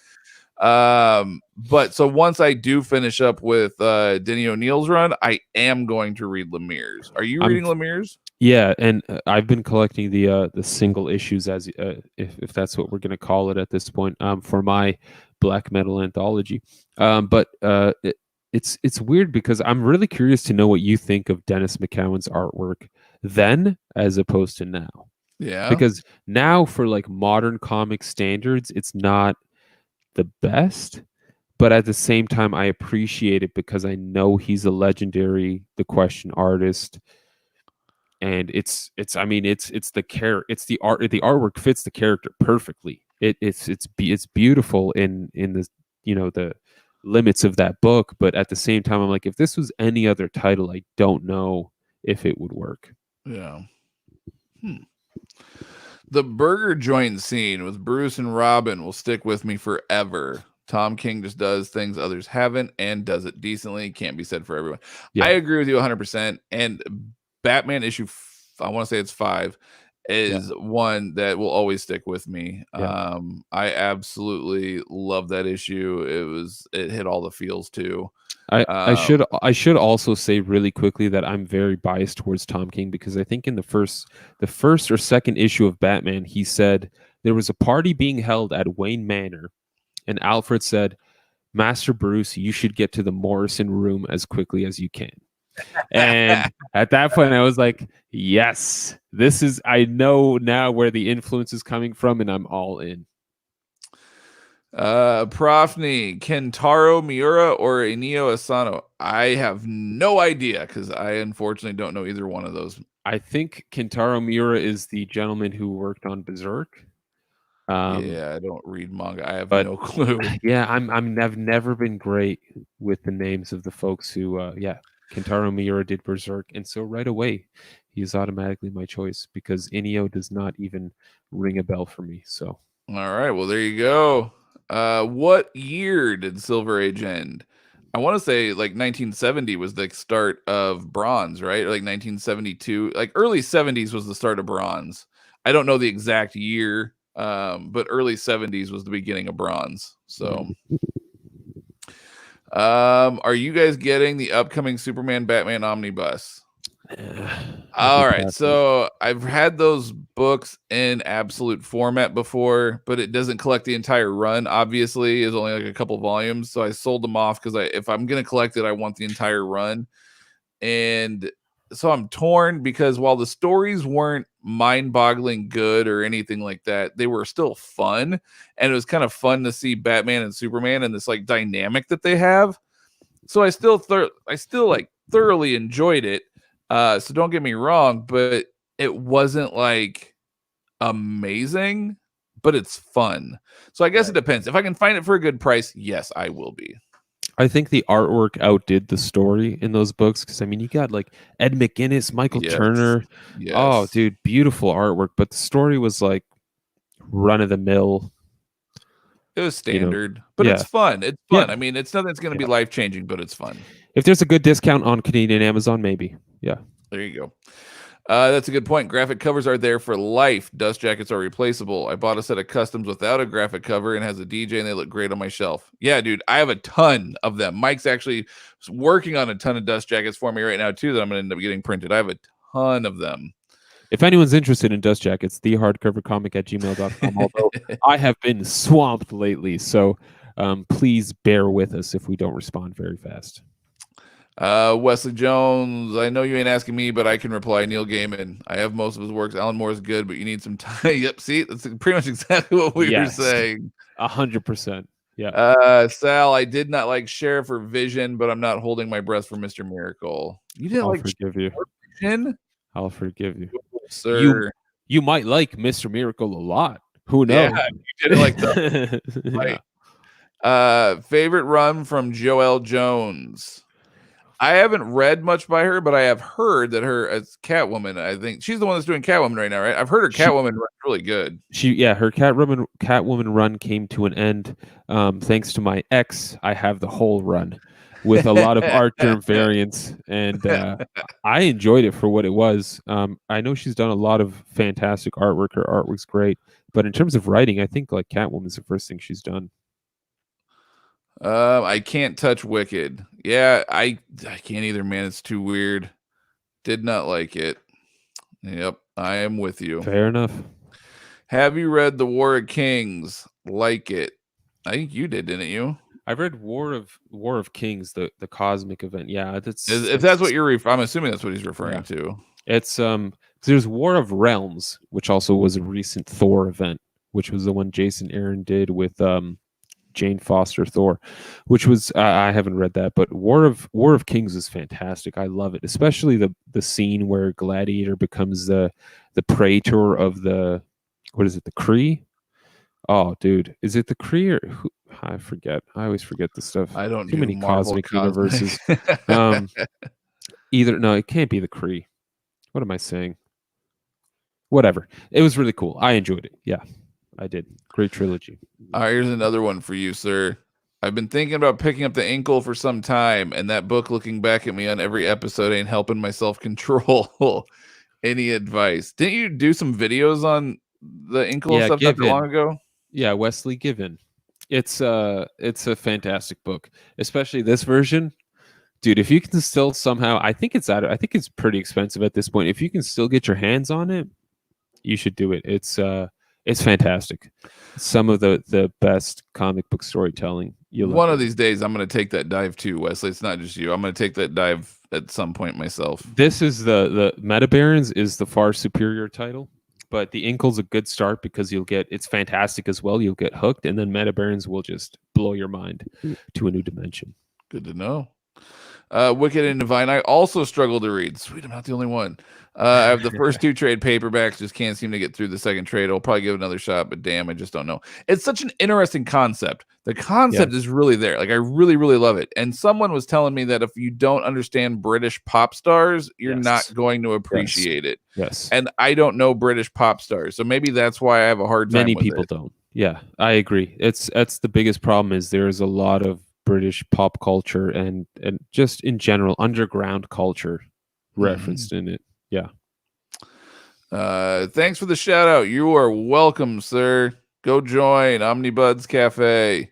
But so once I do finish up with Denny O'Neill's run, I am going to read Lemire's. Are you reading Lemire's? Yeah, and I've been collecting the single issues, as if that's what we're going to call it at this point, for my black metal anthology. But it's weird because I'm really curious to know what you think of Dennis McCowan's artwork then as opposed to now. Yeah. Because now, for like modern comic standards, it's not the best, but at the same time I appreciate it because I know he's a legendary The Question artist, and it's the artwork fits the character perfectly. It's beautiful in the the limits of that book, but at the same time I'm like, if this was any other title, I don't know if it would work. Yeah. The burger joint scene with Bruce and Robin will stick with me forever. Tom King just does things others haven't and does it decently. Can't be said for everyone. Yeah. I agree with you 100%. And Batman issue, I want to say it's 5, is one that will always stick with me. Yeah. I absolutely love that issue. It hit all the feels too. I should also say really quickly that I'm very biased towards Tom King because I think in the first or second issue of Batman, he said there was a party being held at Wayne Manor, and Alfred said, "Master Bruce, you should get to the Morrison room as quickly as you can." And at that point, I was like, "Yes, I know now where the influence is coming from, and I'm all in." Profney, Kentaro Miura or Inio Asano? I have no idea because I unfortunately don't know either one of those. I think Kentaro Miura is the gentleman who worked on Berserk. Yeah, I don't read manga. I have no clue. Yeah, I've never been great with the names of the folks who Kentaro Miura did Berserk, and so right away he is automatically my choice because Inio does not even ring a bell for me. So all right, well there you go. What year did Silver Age end? I want to say like 1970 was the start of Bronze, right? Or like 1972, like early 70s was the start of Bronze. I don't know the exact year, but early 70s was the beginning of Bronze. So, are you guys getting the upcoming Superman Batman omnibus? All right, so I've had those books in absolute format before, but it doesn't collect the entire run. Obviously, it's only like a couple volumes, so I sold them off because if I'm gonna collect it, I want the entire run. And so I'm torn because while the stories weren't mind-boggling good or anything like that, they were still fun, and it was kind of fun to see Batman and Superman and this like dynamic that they have. So I still like thoroughly enjoyed it. So don't get me wrong, but it wasn't like amazing, but it's fun. So I guess it depends. If I can find it for a good price, yes, I will be. I think the artwork outdid the story in those books because I mean you got like Ed McGuinness, Michael Turner. Yes. Oh, dude, beautiful artwork, but the story was like run of the mill. It was standard, but it's fun. It's fun. I mean, it's nothing that's going to be life changing, but it's fun. If there's a good discount on Canadian Amazon, maybe. Yeah. There you go. That's a good point. Graphic covers are there for life. Dust jackets are replaceable. I bought a set of customs without a graphic cover and has a DJ, and they look great on my shelf. Yeah, dude, I have a ton of them. Mike's actually working on a ton of dust jackets for me right now, too, that I'm going to end up getting printed. I have a ton of them. If anyone's interested in dust jackets, thehardcovercomic@gmail.com. Although I have been swamped lately, so please bear with us if we don't respond very fast. Wesley Jones, I know you ain't asking me, but I can reply. Neil Gaiman, I have most of his works. Alan Moore is good, but you need some time. Yep, see, that's pretty much exactly what we were saying. 100%. Yeah. Sal, I did not like Sheriff or Vision, but I'm not holding my breath for Mr. Miracle. You didn't like forgive you. Vision? I'll forgive you. Oh, sir. You might like Mr. Miracle a lot. Who knows? Yeah, you didn't like that. Favorite run from Joel Jones. I haven't read much by her, but I have heard that her as Catwoman, I think she's the one that's doing Catwoman right now, right? I've heard her Catwoman run really good. Her Catwoman run came to an end. Thanks to my ex, I have the whole run with a lot of art germ variants, and I enjoyed it for what it was. I know she's done a lot of fantastic artwork. Her artwork's great, but in terms of writing, I think like Catwoman's the first thing she's done. I can't touch Wicked. Yeah, I can't either, man. It's too weird. Did not like it. Yep, I am with you. Fair enough. Have you read The War of Kings? Like it? I think you did, didn't you? I've read War of Kings, the cosmic event. Yeah, If that's what you're I'm assuming that's what he's referring to. It's there's War of Realms, which also was a recent Thor event, which was the one Jason Aaron did with Jane Foster Thor, which was I haven't read that, but War of Kings is fantastic. I love it, especially the scene where Gladiator becomes the praetor of the what is it, the Kree? Oh, dude, is it the Kree or who? I forget. I always forget the stuff. I don't too many Marvel cosmic universes. Either no, it can't be the Kree. What am I saying? Whatever. It was really cool. I enjoyed it. Yeah, I did. Great trilogy. All right, here's another one for you, sir. I've been thinking about picking up the Inkle for some time, and that book looking back at me on every episode ain't helping my self-control. Any advice? Didn't you do some videos on the Inkle stuff not too long ago? Yeah, Wesley Given. It's a fantastic book, especially this version. Dude, if you can still somehow, I think it's pretty expensive at this point. If you can still get your hands on it, you should do it. It's fantastic. Some of the best comic book storytelling. One of these days, I'm going to take that dive too, Wesley. It's not just you. I'm going to take that dive at some point myself. This is the Meta Barons is the far superior title, but the Inkle's a good start because it's fantastic as well. You'll get hooked, and then Meta Barons will just blow your mind to a new dimension. Good to know. Wicked and Divine, I also struggle to read. Sweet, I'm not the only one. I have the first two trade paperbacks, just can't seem to get through the second trade. I'll probably give it another shot, but damn, I just don't know. It's such an interesting concept. The concept is really there. Like, I really, really love it. And someone was telling me that if you don't understand British pop stars, you're not going to appreciate it. Yes. And I don't know British pop stars, so maybe that's why I have a hard time Many with people it. don't. Yeah, I agree. That's the biggest problem is there's a lot of British pop culture and just in general underground culture referenced in it. Yeah. Thanks for the shout out. You are welcome, sir. Go join Omnibuds Cafe.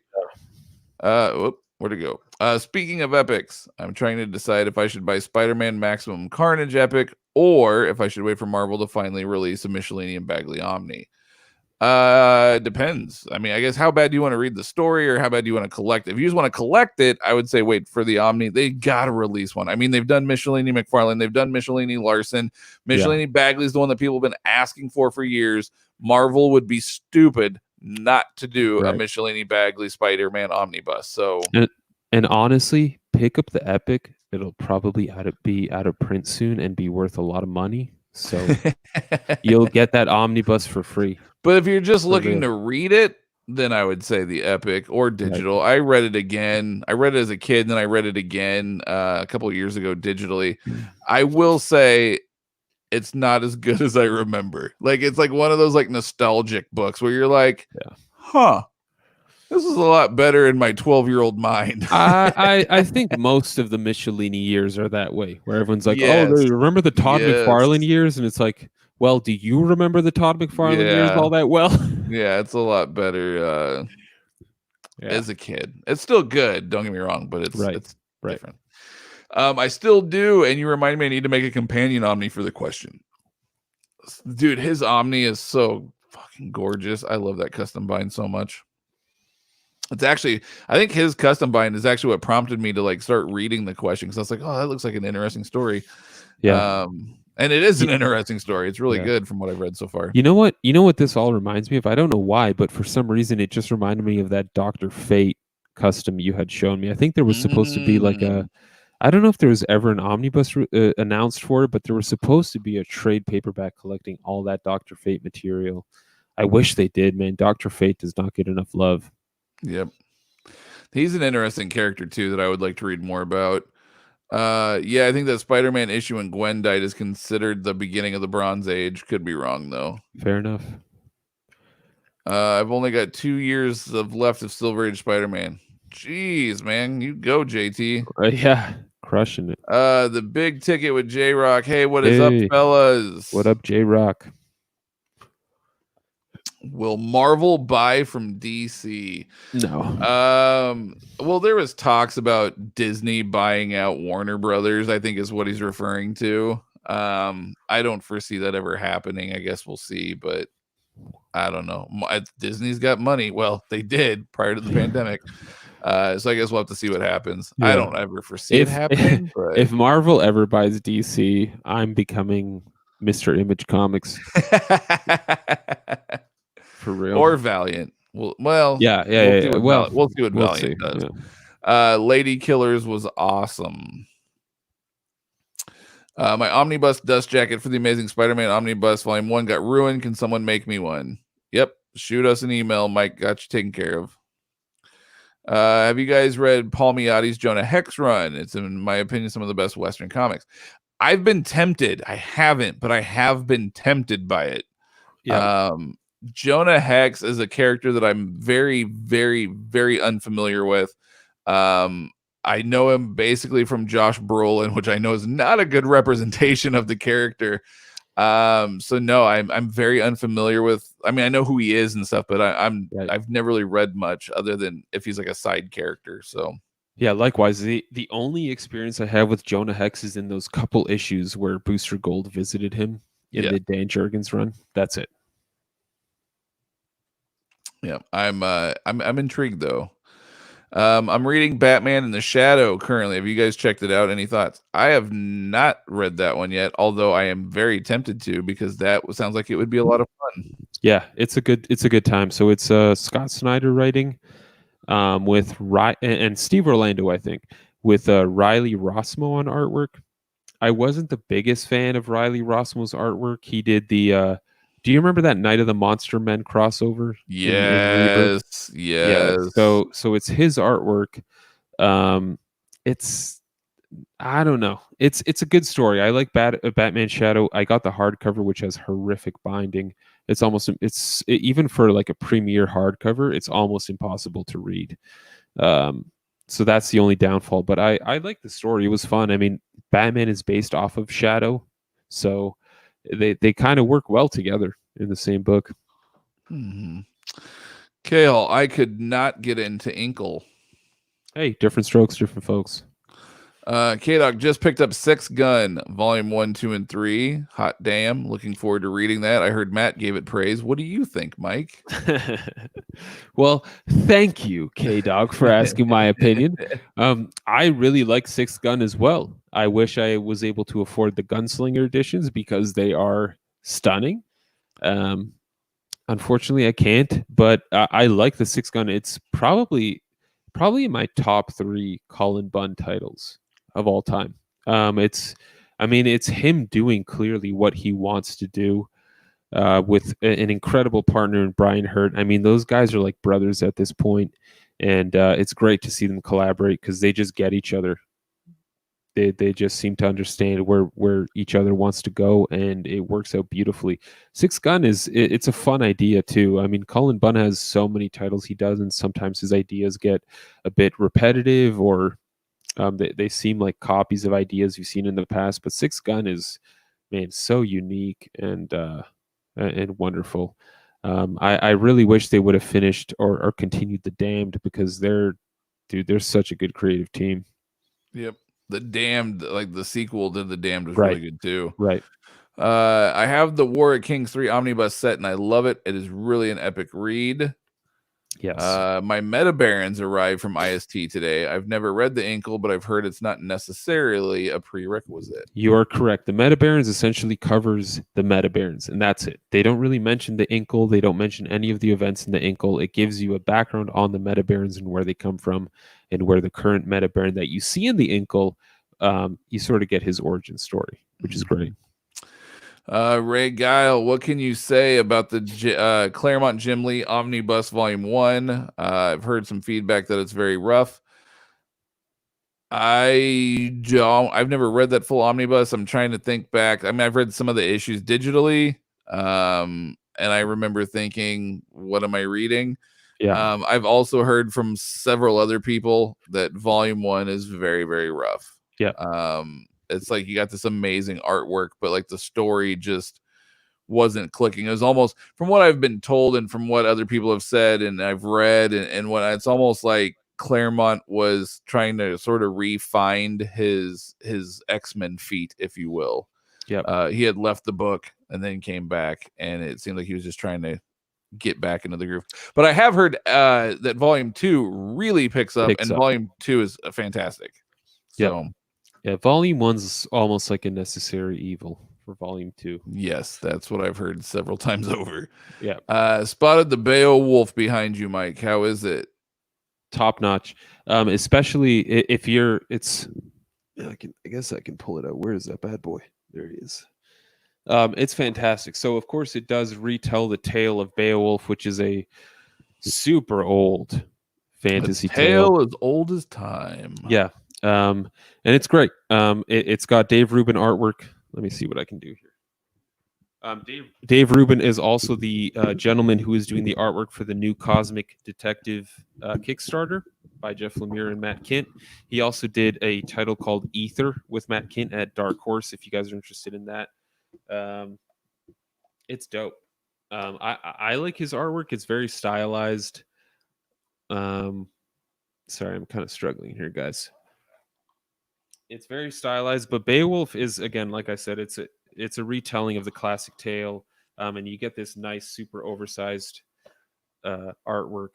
Where'd it go? Speaking of epics, I'm trying to decide if I should buy Spider-Man Maximum Carnage epic or if I should wait for Marvel to finally release a Michelini and Bagley Omni. Depends. I mean, I guess how bad do you want to read the story or how bad do you want to collect it? If you just want to collect it, I would say wait for the Omni. They got to release one. I mean, they've done Michelini McFarlane. They've done Michelini Larson. Michelini Bagley's the one that people have been asking for years. Marvel would be stupid not to do a Michelini Bagley Spider-Man omnibus. So, and honestly, pick up the epic. It'll probably be out of print soon and be worth a lot of money. So you'll get that omnibus for free. But if you're just looking to read it, then I would say the epic or digital. I read it again. I read it as a kid, and then I read it again a couple of years ago digitally. I will say it's not as good as I remember. Like, it's like one of those like nostalgic books where you're like, huh, this is a lot better in my 12-year-old mind. I think most of the Michelini years are that way, where everyone's like, oh, remember the Todd McFarlane years? And it's like, well, do you remember the Todd McFarlane years all that well? Yeah, it's a lot better as a kid. It's still good, don't get me wrong, but it's different. I still do, and you remind me I need to make a companion Omni for the question. Dude, his Omni is so fucking gorgeous. I love that custom bind so much. It's actually, I think his custom bind is actually what prompted me to like start reading the question, because I was like, oh, that looks like an interesting story. Yeah. And it is an interesting story. It's really good from what I've read so far. You know what this all reminds me of? I don't know why, but for some reason it just reminded me of that Dr. Fate custom you had shown me. I think there was supposed to be like I don't know if there was ever an omnibus announced for it, but there was supposed to be a trade paperback collecting all that Dr. Fate material. I wish they did, man. Dr. Fate does not get enough love. Yep. He's an interesting character too that I would like to read more about. Yeah, I think that Spider-Man issue when Gwen died is considered the beginning of the Bronze Age. Could be wrong though. Fair enough. I've only got 2 years left of Silver Age Spider-Man. Jeez, man, you go, JT. Yeah, crushing it. The big ticket with J-Rock. Hey, what is up, Hey, fellas? what up, J-Rock? Will Marvel buy from DC? No. Well, there was talks about Disney buying out Warner Brothers, I think is what he's referring to. I don't foresee that ever happening. I guess we'll see, but I don't know. Disney's got money. Well, they did prior to the pandemic. So I guess we'll have to see what happens. Yeah. I don't ever foresee it happening. But... if Marvel ever buys DC, I'm becoming Mr. Image Comics. For real. Or Valiant. Well, yeah. We'll see what Valiant does. Yeah. Lady Killers was awesome. My omnibus dust jacket for the Amazing Spider-Man Omnibus Volume 1 got ruined. Can someone make me one? Yep. Shoot us an email. Mike got you taken care of. Have you guys read Paul Miati's Jonah Hex run? It's, in my opinion, some of the best Western comics. I've been tempted. I haven't, but I have been tempted by it. Yeah. Jonah Hex is a character that I'm very, very, very unfamiliar with. I know him basically from Josh Brolin, which I know is not a good representation of the character. So no, I'm very unfamiliar with. I mean, I know who he is and stuff, but I've never really read much other than if he's like a side character. So yeah, likewise. The only experience I have with Jonah Hex is in those couple issues where Booster Gold visited him in the Dan Jurgens run. That's it. Yeah, I'm intrigued though. I'm reading Batman in the Shadow currently. Have you guys checked it out? Any thoughts? I have not read that one yet, although I am very tempted to because that sounds like it would be a lot of fun. Yeah, it's a good time. So it's Scott Snyder writing, with and Steve Orlando, I think, with Riley Rossmo on artwork. I wasn't the biggest fan of Riley Rossmo's artwork. He did the do you remember that Night of the Monster Men crossover? Yes. Yeah. So it's his artwork. It's, I don't know. It's a good story. I like Batman Shadow. I got the hardcover, which has horrific binding. It's even for like a premiere hardcover, it's almost impossible to read. So that's the only downfall. But I like the story. It was fun. I mean, Batman is based off of Shadow, so they kind of work well together in the same book. Kale, I could not get into Inkle. Hey, different strokes, different folks. K-Dog just picked up Six Gun, Volume 1, 2, and 3. Hot damn. Looking forward to reading that. I heard Matt gave it praise. What do you think, Mike? Well, thank you, K-Dog, for asking my opinion. I really like Six Gun as well. I wish I was able to afford the Gunslinger editions because they are stunning. Unfortunately, I can't, but I like the Six Gun. It's probably in my top 3 Colin Bunn titles of all time. It's him doing clearly what he wants to do, with an incredible partner in Brian Hurt. I mean, those guys are like brothers at this point, and it's great to see them collaborate because they just get each other. They just seem to understand where each other wants to go, and it works out beautifully. Six Gun it's a fun idea too. I mean, Colin Bunn has so many titles he does, and sometimes his ideas get a bit repetitive, or they seem like copies of ideas you've seen in the past. But Six Gun is, man, so unique and wonderful. I really wish they would have finished or continued The Damned, because they're such a good creative team. Yep. The Damned, like the sequel to The Damned, was really good too. Right. I have the War of Kings 3 omnibus set, and I love it. It is really an epic read. Yes. My Meta Barons arrived from IST today. I've never read the Inkle, but I've heard it's not necessarily a prerequisite. You are correct. The Meta Barons essentially covers the Meta Barons, and that's it. They don't really mention the Inkle. They don't mention any of the events in the Inkle. It gives you a background on the Meta Barons and where they come from, and where the current Meta Baron that you see in the Inkle, you sort of get his origin story, which is great. Ray Guile, what can you say about the Claremont Jim Lee Omnibus Volume 1? I've heard some feedback that it's very rough. I've never read that full omnibus. I'm trying to think back. I mean, I've read some of the issues digitally. And I remember thinking, what am I reading? Yeah. I've also heard from several other people that volume 1 is very, very rough. Yeah. It's like you got this amazing artwork, but like the story just wasn't clicking. It was almost, from what I've been told and from what other people have said and I've read, and what, it's almost like Claremont was trying to sort of re-find his X-Men feat, if you will. Yeah. He had left the book and then came back, and it seemed like he was just trying to get back into the groove. But I have heard that volume 2 really picks up, and volume 2 is fantastic. So yeah, volume 1's almost like a necessary evil for volume 2. Yes, that's what I've heard several times over. Yeah. Spotted the Beowulf behind you, Mike. How is it? Top notch. Especially if you're, I guess I can pull it out. Where is that bad boy? There he is. It's fantastic. So of course it does retell the tale of Beowulf, which is a super old fantasy tale as old as time. Yeah. And it's great. It's got Dave Rubin artwork. Let me see what I can do here. Dave Rubin is also the gentleman who is doing the artwork for the new Cosmic Detective Kickstarter by Jeff Lemire and Matt Kint. He also did a title called Ether with Matt Kint at Dark Horse, if you guys are interested in that. It's dope. I like his artwork. It's very stylized. Sorry, I'm kind of struggling here, guys. It's very stylized, but Beowulf is, again, like I said, it's a retelling of the classic tale, and you get this nice, super oversized artwork.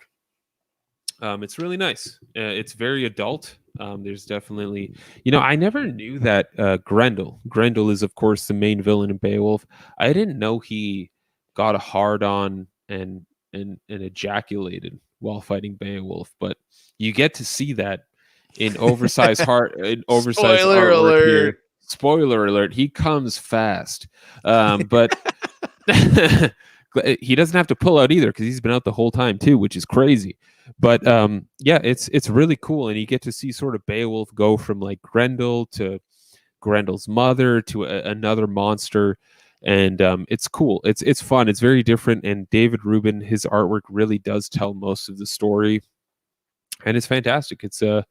It's really nice. It's very adult. There's definitely, I never knew that Grendel is, of course, the main villain in Beowulf. I didn't know he got a hard on and ejaculated while fighting Beowulf, but you get to see that in oversized Spoiler artwork alert. here. Spoiler alert, he comes fast. But he doesn't have to pull out either because he's been out the whole time too, which is crazy. But yeah, it's really cool, and you get to see sort of Beowulf go from like Grendel to Grendel's mother to another monster, and it's cool. It's fun. It's very different, and David Rubin, his artwork really does tell most of the story, and it's fantastic. It's a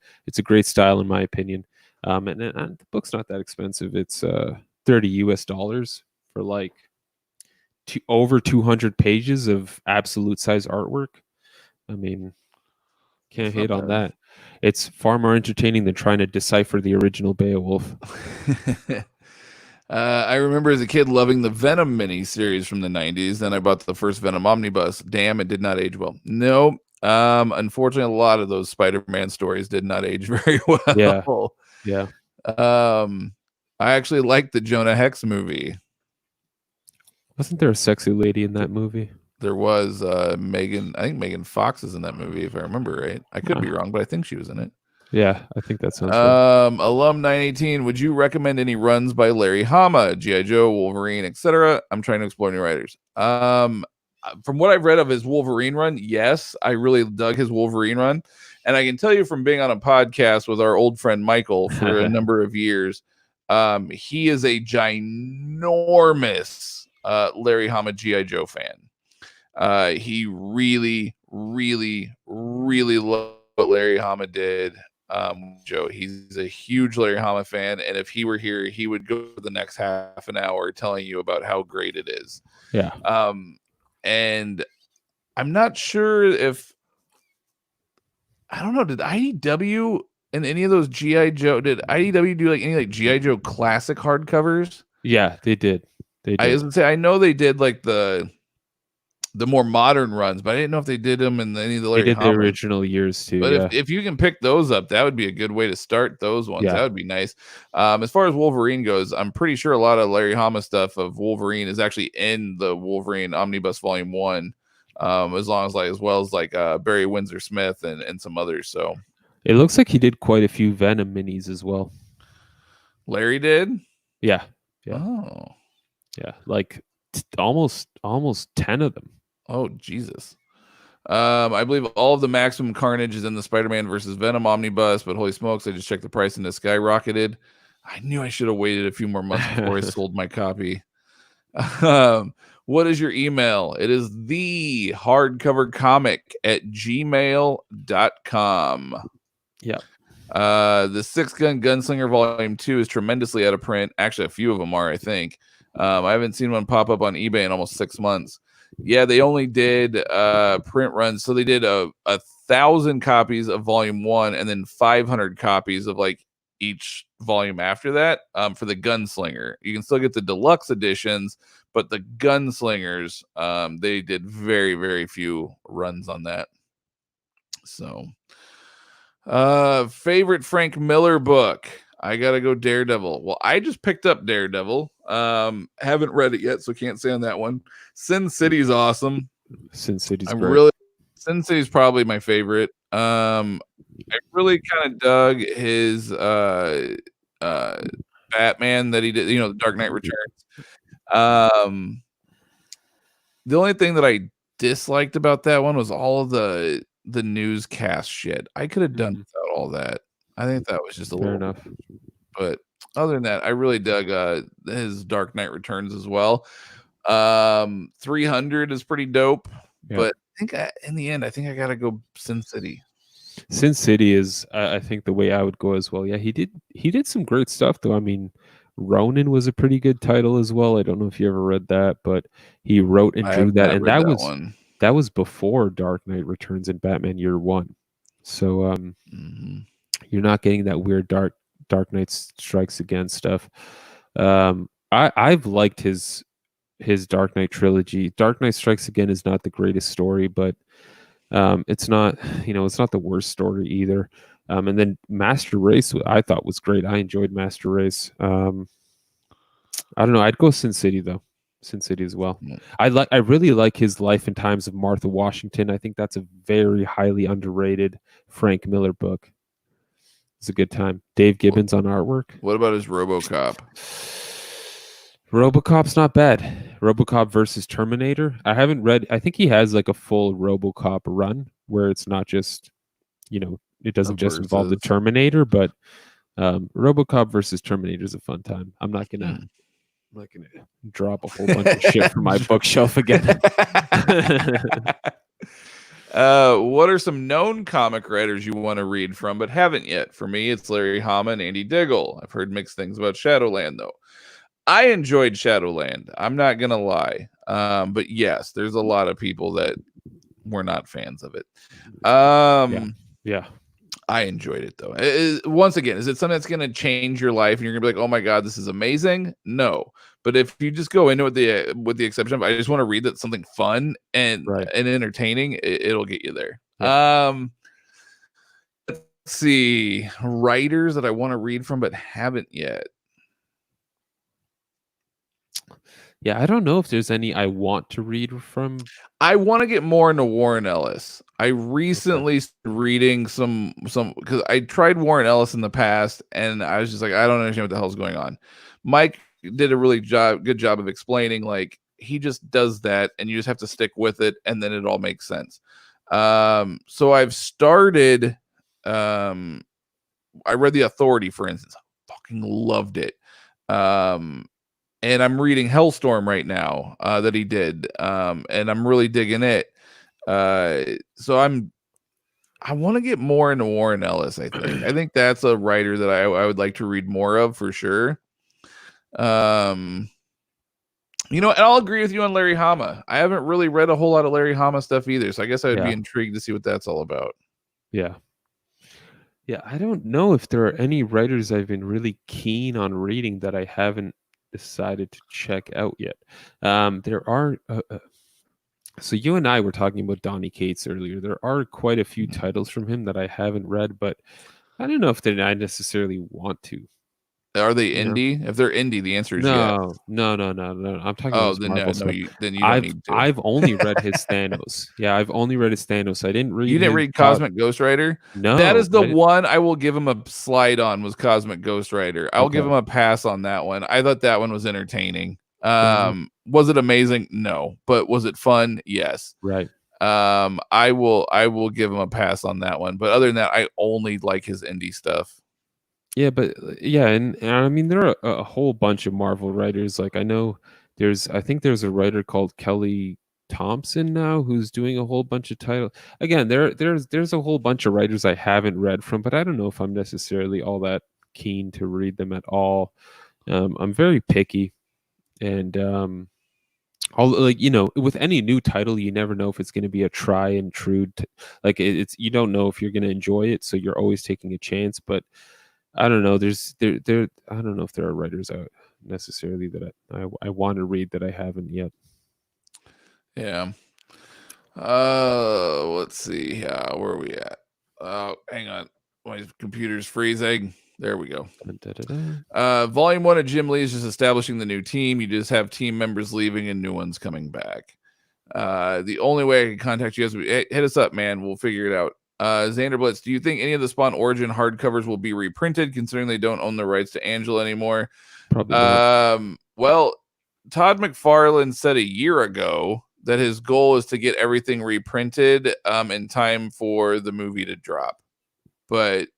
great style in my opinion. And the book's not that expensive. It's $30 for like over 200 pages of absolute size artwork. I mean, can't hate on that. It's far more entertaining than trying to decipher the original Beowulf. I remember as a kid loving the Venom miniseries from the 90s. Then I bought the first Venom omnibus. Damn, it did not age well. No. Unfortunately, a lot of those Spider-Man stories did not age very well. Yeah. I actually liked the Jonah Hex movie. Wasn't there a sexy lady in that movie? There was Megan. I think Megan Fox is in that movie, if I remember right. I could be wrong, but I think she was in it. Yeah, I think that sounds right. Alum 918, would you recommend any runs by Larry Hama, G.I. Joe, Wolverine, etc.? I'm trying to explore new writers. From what I've read of his Wolverine run, yes, I really dug his Wolverine run. And I can tell you from being on a podcast with our old friend Michael for a number of years, he is a ginormous Larry Hama G.I. Joe fan. He really, really, really loved what Larry Hama did. Joe, he's a huge Larry Hama fan, and if he were here, he would go for the next half an hour telling you about how great it is. Yeah. And I'm not sure if, I don't know, did IDW and any of those G.I. Joe, did IDW do like any like G.I. Joe classic hardcovers? Yeah, they did. I was gonna say, I know they did like the more modern runs, but I didn't know if they did them in any of the Larry Hama. The original years too. But if you can pick those up, that would be a good way to start those ones. That would be nice. As far as Wolverine goes, I'm pretty sure a lot of Larry Hama stuff of Wolverine is actually in the Wolverine Omnibus Volume 1, as well as Barry Windsor Smith and some others. So it looks like he did quite a few Venom minis as well. Larry did? Yeah. Oh. Yeah, like almost 10 of them. Oh, Jesus. I believe all of the Maximum Carnage is in the Spider-Man versus Venom omnibus, but holy smokes, I just checked the price and it skyrocketed. I knew I should have waited a few more months before I sold my copy. What is your email? It is thehardcovercomic@gmail.com. Yeah. The Six Gun Gunslinger Volume 2 is tremendously out of print. Actually, a few of them are, I think. I haven't seen one pop up on eBay in almost 6 months. Yeah, they only did print runs. So they did a 1,000 copies of Volume 1 and then 500 copies of like each volume after that for the Gunslinger. You can still get the deluxe editions, but the Gunslingers, they did very, very few runs on that. So, favorite Frank Miller book. I gotta go Daredevil. Well, I just picked up Daredevil. Haven't read it yet, so can't say on that one. Sin City's awesome. Sin City's great. Sin City's probably my favorite. I really kind of dug his Batman that he did, you know, the Dark Knight Returns. The only thing that I disliked about that one was all of the newscast shit. I could have done without all that. I think that was just a little enough. But other than that, I really dug his Dark Knight Returns as well. 300 is pretty dope, but I think in the end, I think I gotta go Sin City. Sin City is, I think, the way I would go as well. Yeah, he did some great stuff though. I mean, Ronin was a pretty good title as well. I don't know if you ever read that, but he wrote and drew that, and that was before Dark Knight Returns and Batman Year One. So you're not getting that weird Dark Knight Strikes Again stuff. I've liked his Dark Knight trilogy. Dark Knight Strikes Again is not the greatest story, but it's not, it's not the worst story either. And then Master Race, I thought was great. I enjoyed Master Race. I don't know. I'd go Sin City though. Sin City as well. I really like his Life and Times of Martha Washington. I think that's a very highly underrated Frank Miller book. It's a good time. Dave Gibbons on artwork. What about his RoboCop? RoboCop's not bad. RoboCop versus Terminator. I haven't read. I think he has like a full RoboCop run where it's not just, it doesn't just involve the Terminator, but RoboCop versus Terminator is a fun time. I'm not gonna drop a whole bunch of shit from my bookshelf again. What are some known comic writers you want to read from but haven't yet? For me, it's Larry Hama and Andy Diggle. I've heard mixed things about Shadowland though. I enjoyed Shadowland. I'm not gonna lie. But yes, there's a lot of people that were not fans of it. Yeah. I enjoyed it though. Once again, is it something that's gonna change your life and you're gonna be like, oh my god, this is amazing? No. But if you just go into it with the exception of I just want to read that something fun and entertaining, it'll get you there. Yeah. Let's see. Writers that I want to read from but haven't yet. Yeah, I don't know if there's any I want to read from. I want to get more into Warren Ellis. I recently started reading some because I tried Warren Ellis in the past and I was just like, I don't understand what the hell's going on. Mike did a really good job of explaining, like, he just does that and you just have to stick with it and then it all makes sense. So I've started, I read The Authority, for instance. I fucking loved it. And I'm reading Hellstorm right now that he did. And I'm really digging it. So I want to get more into Warren Ellis, I think. I think that's a writer that I would like to read more of for sure. And I'll agree with you on Larry Hama. I haven't really read a whole lot of Larry Hama stuff either. So I guess I would be intrigued to see what that's all about. Yeah. Yeah. I don't know if there are any writers I've been really keen on reading that I haven't decided to check out yet. There are so you and I were talking about Donny Cates earlier. There are quite a few titles from him that I haven't read, but I don't know if I necessarily want to. Are they indie? If they're indie, the answer is yes. No. I'm talking about then Marvel no, you don't need to. I've only read his Thanos. Yeah, I've only read his Thanos. I didn't read. You didn't read Cosmic Ghost Rider? No. That is the one I will give him a slide on, was Cosmic Ghost Rider. I'll give him a pass on that one. I thought that one was entertaining. Was it amazing? No. But was it fun? Yes. Right. I will give him a pass on that one. But other than that, I only like his indie stuff. Yeah, but yeah, and I mean there are a whole bunch of Marvel writers. Like I think there's a writer called Kelly Thompson now who's doing a whole bunch of title. Again, there's a whole bunch of writers I haven't read from, but I don't know if I'm necessarily all that keen to read them at all. I'm very picky, and all like with any new title, you never know if it's going to be a try and true. Like it's you don't know if you're going to enjoy it, so you're always taking a chance. But I don't know. There. I don't know if there are writers out necessarily that I want to read that I haven't yet. Yeah. Let's see. Where are we at? Hang on. My computer's freezing. There we go. Volume 1 of Jim Lee is just establishing the new team. You just have team members leaving and new ones coming back. The only way I can contact you guys, hit us up, man. We'll figure it out. Xander Blitz, do you think any of the Spawn Origin hardcovers will be reprinted, considering they don't own the rights to Angela anymore? Probably not. Well, Todd McFarlane said a year ago that his goal is to get everything reprinted in time for the movie to drop. But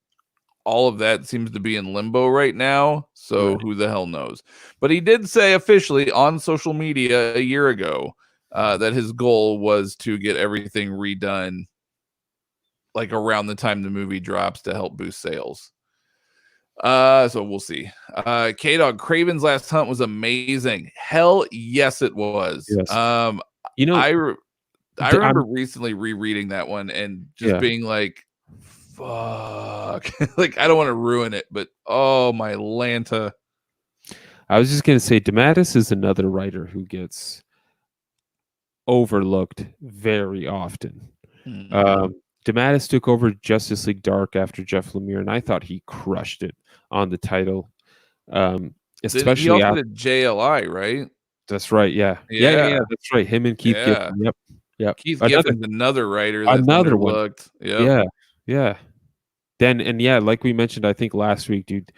all of that seems to be in limbo right now, so Right. who the hell knows? But he did say officially on social media a year ago that his goal was to get everything redone like around the time the movie drops to help boost sales. So we'll see. K-Dog, Craven's Last Hunt was amazing. Hell yes, it was. Yes. I remember recently rereading that one and just being like, fuck. Like, I don't want to ruin it, but oh my Lanta. I was just gonna say DeMatteis is another writer who gets overlooked very often. DeMatteis took over Justice League Dark after Jeff Lemire, and I thought he crushed it on the title. Especially he also did JLI, right? That's right. Yeah. That's right. Him and Keith Giffen. Yep. Keith Giffen's another writer. That's another one. Yep. Yeah. Then like we mentioned, I think last week, dude,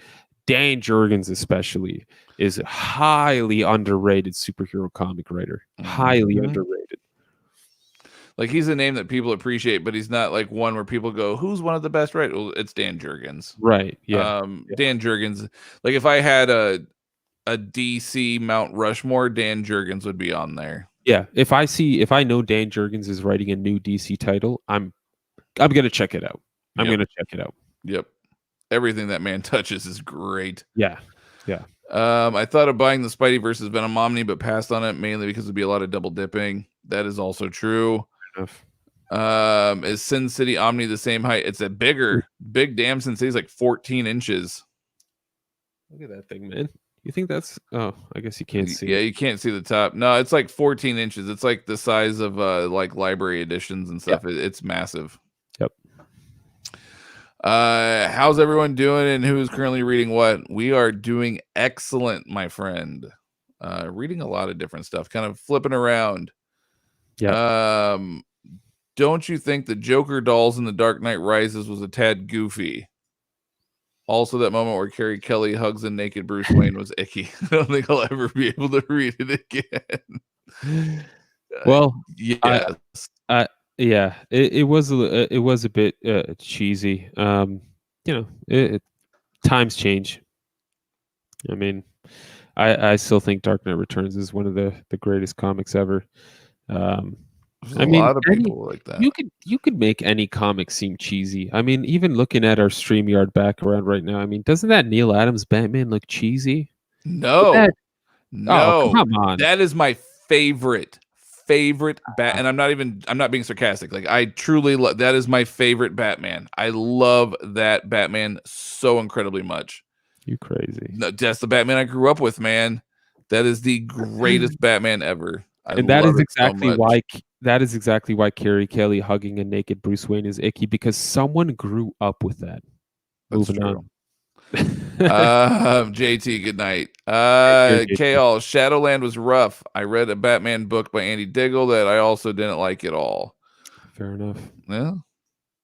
Dan Jurgens especially is a highly underrated superhero comic writer. Highly underrated. Like, he's a name that people appreciate, but he's not like one where people go, who's one of the best writers? Well, it's Dan Jurgens. Right. Yeah. Dan Jurgens. Like, if I had a DC Mount Rushmore, Dan Jurgens would be on there. Yeah. If I know Dan Jurgens is writing a new DC title, I'm gonna check it out. I'm gonna check it out. Yep. Everything that man touches is great. Yeah. I thought of buying the Spidey versus Venom Omni, but passed on it mainly because it'd be a lot of double dipping. That is also true. Is Sin City Omni the same height? It's a big damn Sin City's like 14 inches. Look at that thing, man. You think that's I guess you can't see you can't see the top. No, it's like 14 inches. It's like the size of like library editions and stuff. It's massive. Yep. How's everyone doing and who's currently reading what? We are doing excellent, my friend. Reading a lot of different stuff, kind of flipping around. Yeah. Don't you think the Joker dolls in The Dark Knight Rises was a tad goofy? Also, that moment where Carrie Kelly hugs a naked Bruce Wayne was icky. I don't think I'll ever be able to read it again. Well, yes. It was a bit cheesy. Times change. I mean, I still think Dark Knight Returns is one of the greatest comics ever. There's a lot of people like that. You could make any comic seem cheesy. I mean, even looking at our StreamYard background right now, I mean, doesn't that Neil Adams Batman look cheesy? No. Oh, come on. That is my favorite bat, and I'm not being sarcastic. Like, I truly love that. Is my favorite Batman. I love that Batman so incredibly much. You crazy. No, that's the Batman I grew up with, man. That is the greatest Batman ever. That is exactly why Carrie Kelly hugging a naked Bruce Wayne is icky, because someone grew up with that. Moving on. JT, good night. KL, Shadowland was rough. I read a Batman book by Andy Diggle that I also didn't like at all. Fair enough. Yeah.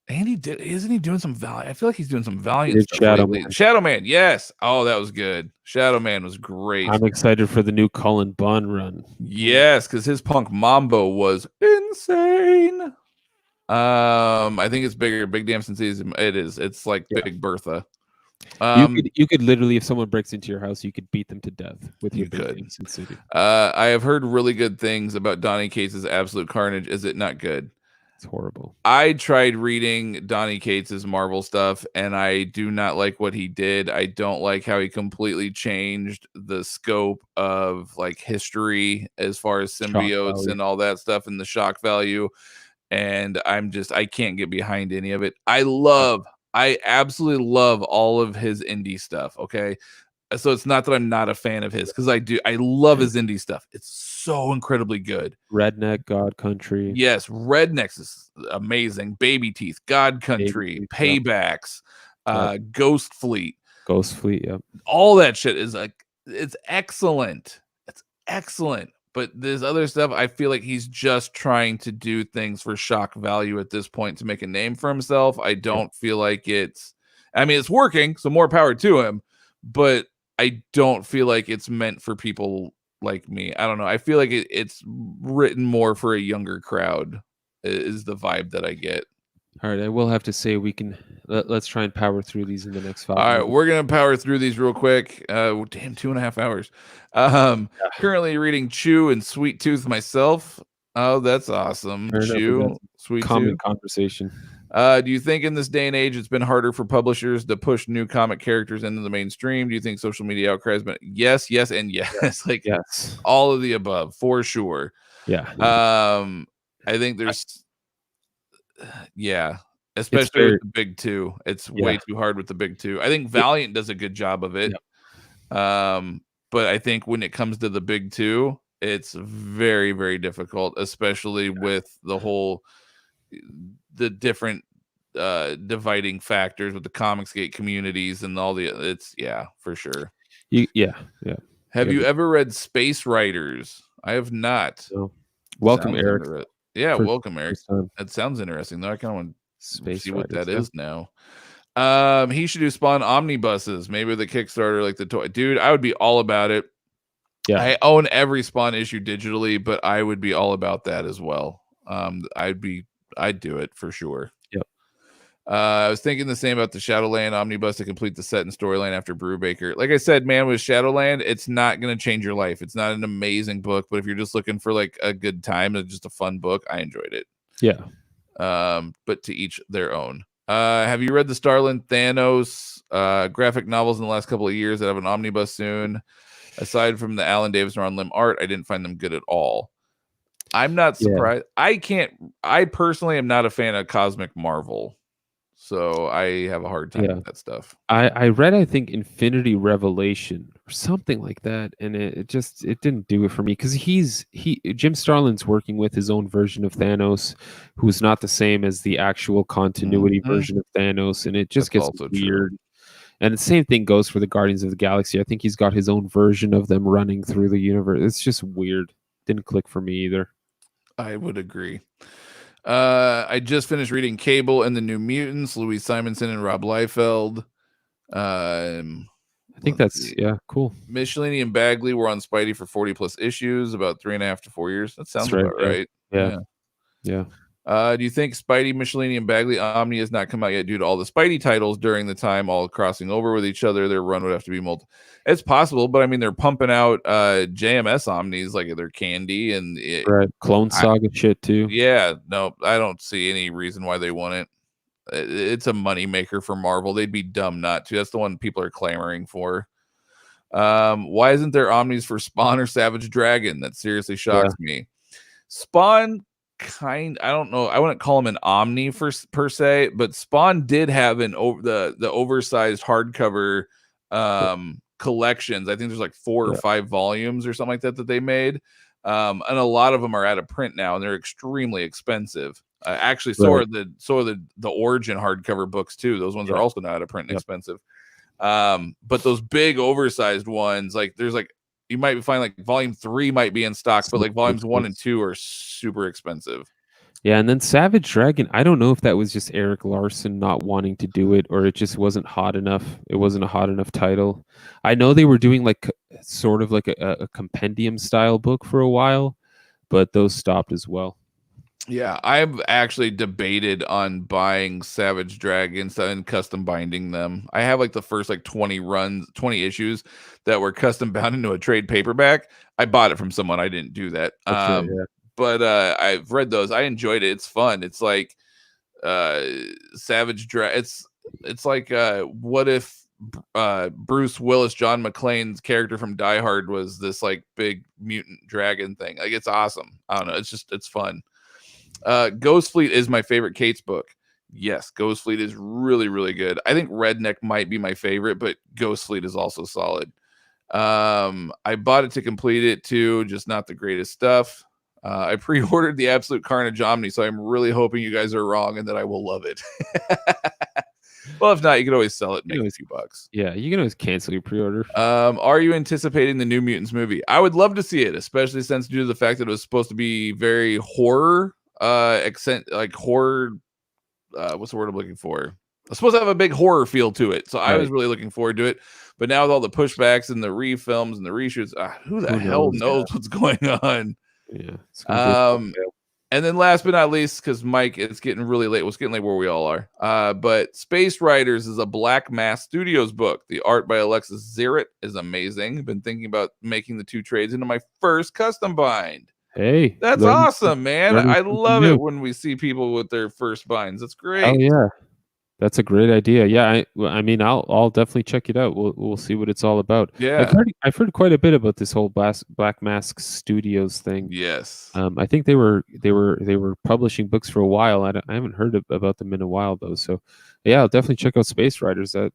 Isn't he doing some Valiant? I feel like he's doing some Valiant stuff Shadow lately. Man. Shadow Man, yes. Oh, that was good. Shadow Man was great. I'm excited for the new Cullen Bunn run. Yes, because his Punk Mambo was insane. I think it's bigger. Big Damn Sensation. It is. It's like Big Bertha. You could literally, if someone breaks into your house, you could beat them to death with your Big Damn Sensation. I have heard really good things about Donny Cates's Absolute Carnage. Is it not good? It's horrible. I tried reading Donny Cates's Marvel stuff, and I do not like what he did. I don't like how he completely changed the scope of like history as far as symbiotes and all that stuff and the shock value. And I can't get behind any of it. I absolutely love all of his indie stuff. Okay. So it's not that I'm not a fan of his, because I love his indie stuff. It's so incredibly good. Redneck, God Country. Yes, Rednecks is amazing. Baby Teeth, God Country, Paybacks, Ghost Fleet. Yeah. All that shit is it's excellent. It's excellent. But this other stuff, I feel like he's just trying to do things for shock value at this point to make a name for himself. I don't feel like it's working, so more power to him, but I don't feel like it's meant for people like me. I don't know. I feel like it's written more for a younger crowd is the vibe that I get. All right, I will have to say let's try and power through these in the next 5 All minutes. right, we're gonna power through these real quick. Damn, 2.5 hours. Currently reading Chew and Sweet Tooth myself. Oh, that's awesome. Chew, Sweet common Tooth. Conversation. Do you think in this day and age it's been harder for publishers to push new comic characters into the mainstream? Do you think social media outcry has been yes, and yes? Like yes, all of the above for sure. Yeah. I think there's especially with the big two. It's way too hard with the big two. I think Valiant does a good job of it. But I think when it comes to the big two, it's very, very difficult, especially with the different dividing factors with the Comicsgate communities and all for sure. Have you ever read Space Riders? I have not. No. Welcome, Eric. Welcome, Eric. That sounds interesting, though. I kind of want to see what that is now. He should do Spawn omnibuses, maybe with a Kickstarter like the toy. Dude, I would be all about it. Yeah, I own every Spawn issue digitally, but I would be all about that as well. I'd do it for sure. Yep. I was thinking the same about the Shadowland omnibus to complete the set and storyline after Brubaker. Like I said, man, with Shadowland, it's not going to change your life. It's not an amazing book, but if you're just looking for like a good time, it's just a fun book, I enjoyed it. Yeah. But to each their own. Have you read the Starlin Thanos graphic novels in the last couple of years that have an omnibus soon? Aside from the Alan Davis Ron Lim art, I didn't find them good at all. I'm not surprised. I personally am not a fan of Cosmic Marvel, so I have a hard time with that stuff. I read, I think, Infinity Revelation or something like that, and it didn't do it for me because Jim Starlin's working with his own version of Thanos, who's not the same as the actual continuity version of Thanos, and it just gets weird. True. And the same thing goes for the Guardians of the Galaxy. I think he's got his own version of them running through the universe. It's just weird. Didn't click for me either. I would agree. I just finished reading Cable and the New Mutants, Louise Simonson and Rob Liefeld. I think that's cool. Michelini and Bagley were on Spidey for 40 plus issues, about 3.5 to 4 years. That sounds about right. Yeah. Do you think Spidey, Michelini, and Bagley Omni has not come out yet due to all the Spidey titles during the time all crossing over with each other? Their run would have to be It's possible, but I mean, they're pumping out JMS Omnis like they're candy and Clone Saga shit too. Yeah, no, I don't see any reason why they wouldn't. It's a money maker for Marvel. They'd be dumb not to. That's the one people are clamoring for. Why isn't there Omnis for Spawn or Savage Dragon? That seriously shocks me. Spawn, I don't know. I wouldn't call him an Omni per se, but Spawn did have the oversized hardcover collections. I think there's like 4 or 5 volumes or something like that they made. And a lot of them are out of print now, and they're extremely expensive. Actually, so are the Origin hardcover books too. Those ones are also not out of print and expensive. But those big oversized ones, like there's like you might find like volume 3 might be in stock, but like volumes 1 and 2 are super expensive. Yeah, and then Savage Dragon, I don't know if that was just Eric Larson not wanting to do it, or it just wasn't hot enough. It wasn't a hot enough title. I know they were doing like sort of like a compendium style book for a while, but those stopped as well. Yeah, I've actually debated on buying Savage Dragons and custom binding them. I have like the first like 20 issues that were custom bound into a trade paperback. I bought it from someone. I didn't do that. Okay, yeah. But I've read those. I enjoyed it. It's fun. It's like Savage Dragon. It's like what if Bruce Willis, John McClane's character from Die Hard, was this like big mutant dragon thing. Like, it's awesome. I don't know. It's fun. Ghost Fleet is my favorite Kate's book. Yes, Ghost Fleet is really, really good. I think Redneck might be my favorite, but Ghost Fleet is also solid. I bought it to complete it too, just not the greatest stuff. I pre-ordered the Absolute Carnage Omni, so I'm really hoping you guys are wrong and that I will love it. Well, if not, you can always sell it and make a few bucks. Yeah, you can always cancel your pre-order. Are you anticipating the New Mutants movie? I would love to see it, especially since due to the fact that it was supposed to be very horror, horror. What's the word I'm looking for? It's supposed to have a big horror feel to it, so I was really looking forward to it. But now with all the pushbacks and the refilms and the reshoots, who the hell knows what's going on? Yeah. And then last but not least, because Mike, it's getting really late. Well, it's getting late where we all are. But Space Riders is a Black Mass Studios book. The art by Alexis Zirrett is amazing. I've been thinking about making the 2 trades into my first custom bind. Hey, that's awesome, man. I love it when we see people with their first binds. That's great. Oh yeah, that's a great idea. Yeah, I mean, I'll definitely check it out. We'll see what it's all about. Yeah, I've heard quite a bit about this whole Black Mask Studios thing. Yes, I think they were publishing books for a while. I haven't heard about them in a while though. So yeah, I'll definitely check out Space Riders. That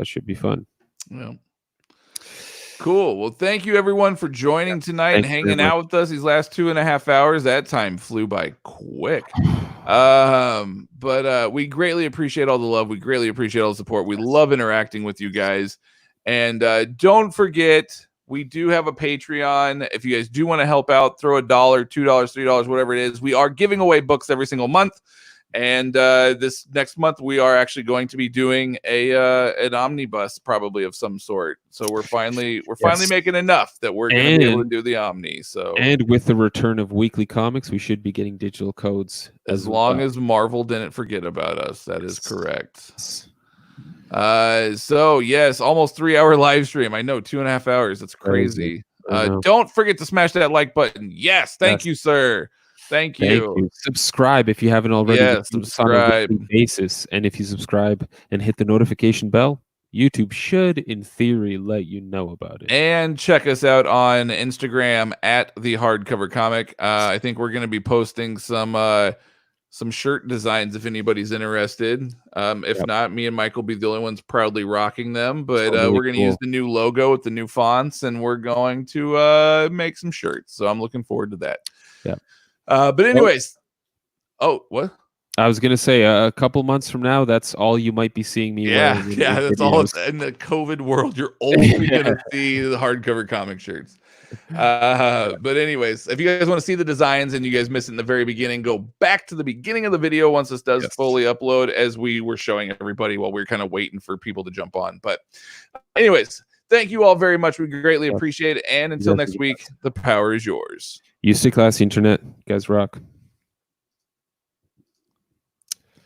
should be fun. Yeah. Cool. Well, thank you everyone for joining tonight and hanging out with us these last 2.5 hours. That time flew by quick. But we greatly appreciate all the love. We greatly appreciate all the support. We love interacting with you guys. And don't forget, we do have a Patreon. If you guys do want to help out, throw $1, $2, $3, whatever it is. We are giving away books every single month. And this next month, we are actually going to be doing an omnibus, probably of some sort. So we're finally making enough that we're going to be able to do the Omni. So, and with the return of weekly comics, we should be getting digital codes as long as Marvel didn't forget about us. That is correct. So yes, almost 3-hour live stream. I know, 2.5 hours. That's crazy. Don't forget to smash that like button. Yes, thank you, sir. Thank you. Subscribe if you haven't already. Yes, subscribe. On a basis, and if you subscribe and hit the notification bell, YouTube should, in theory, let you know about it. And check us out on Instagram at the Hardcover Comic. I think we're going to be posting some shirt designs if anybody's interested. If not, me and Mike will be the only ones proudly rocking them. But we're going to use the new logo with the new fonts, and we're going to make some shirts. So I'm looking forward to that. Yeah. But anyways, what? I was gonna say a couple months from now, that's all you might be seeing me wearing. Yeah, that's all. In the COVID world, you're only gonna see the hardcover comic shirts. But anyways, if you guys want to see the designs and you guys missed it in the very beginning, go back to the beginning of the video once this does fully upload, as we were showing everybody while we were kind of waiting for people to jump on. But anyways, thank you all very much. We greatly appreciate it. And until next week, the power is yours. You stay classy, internet. You guys rock.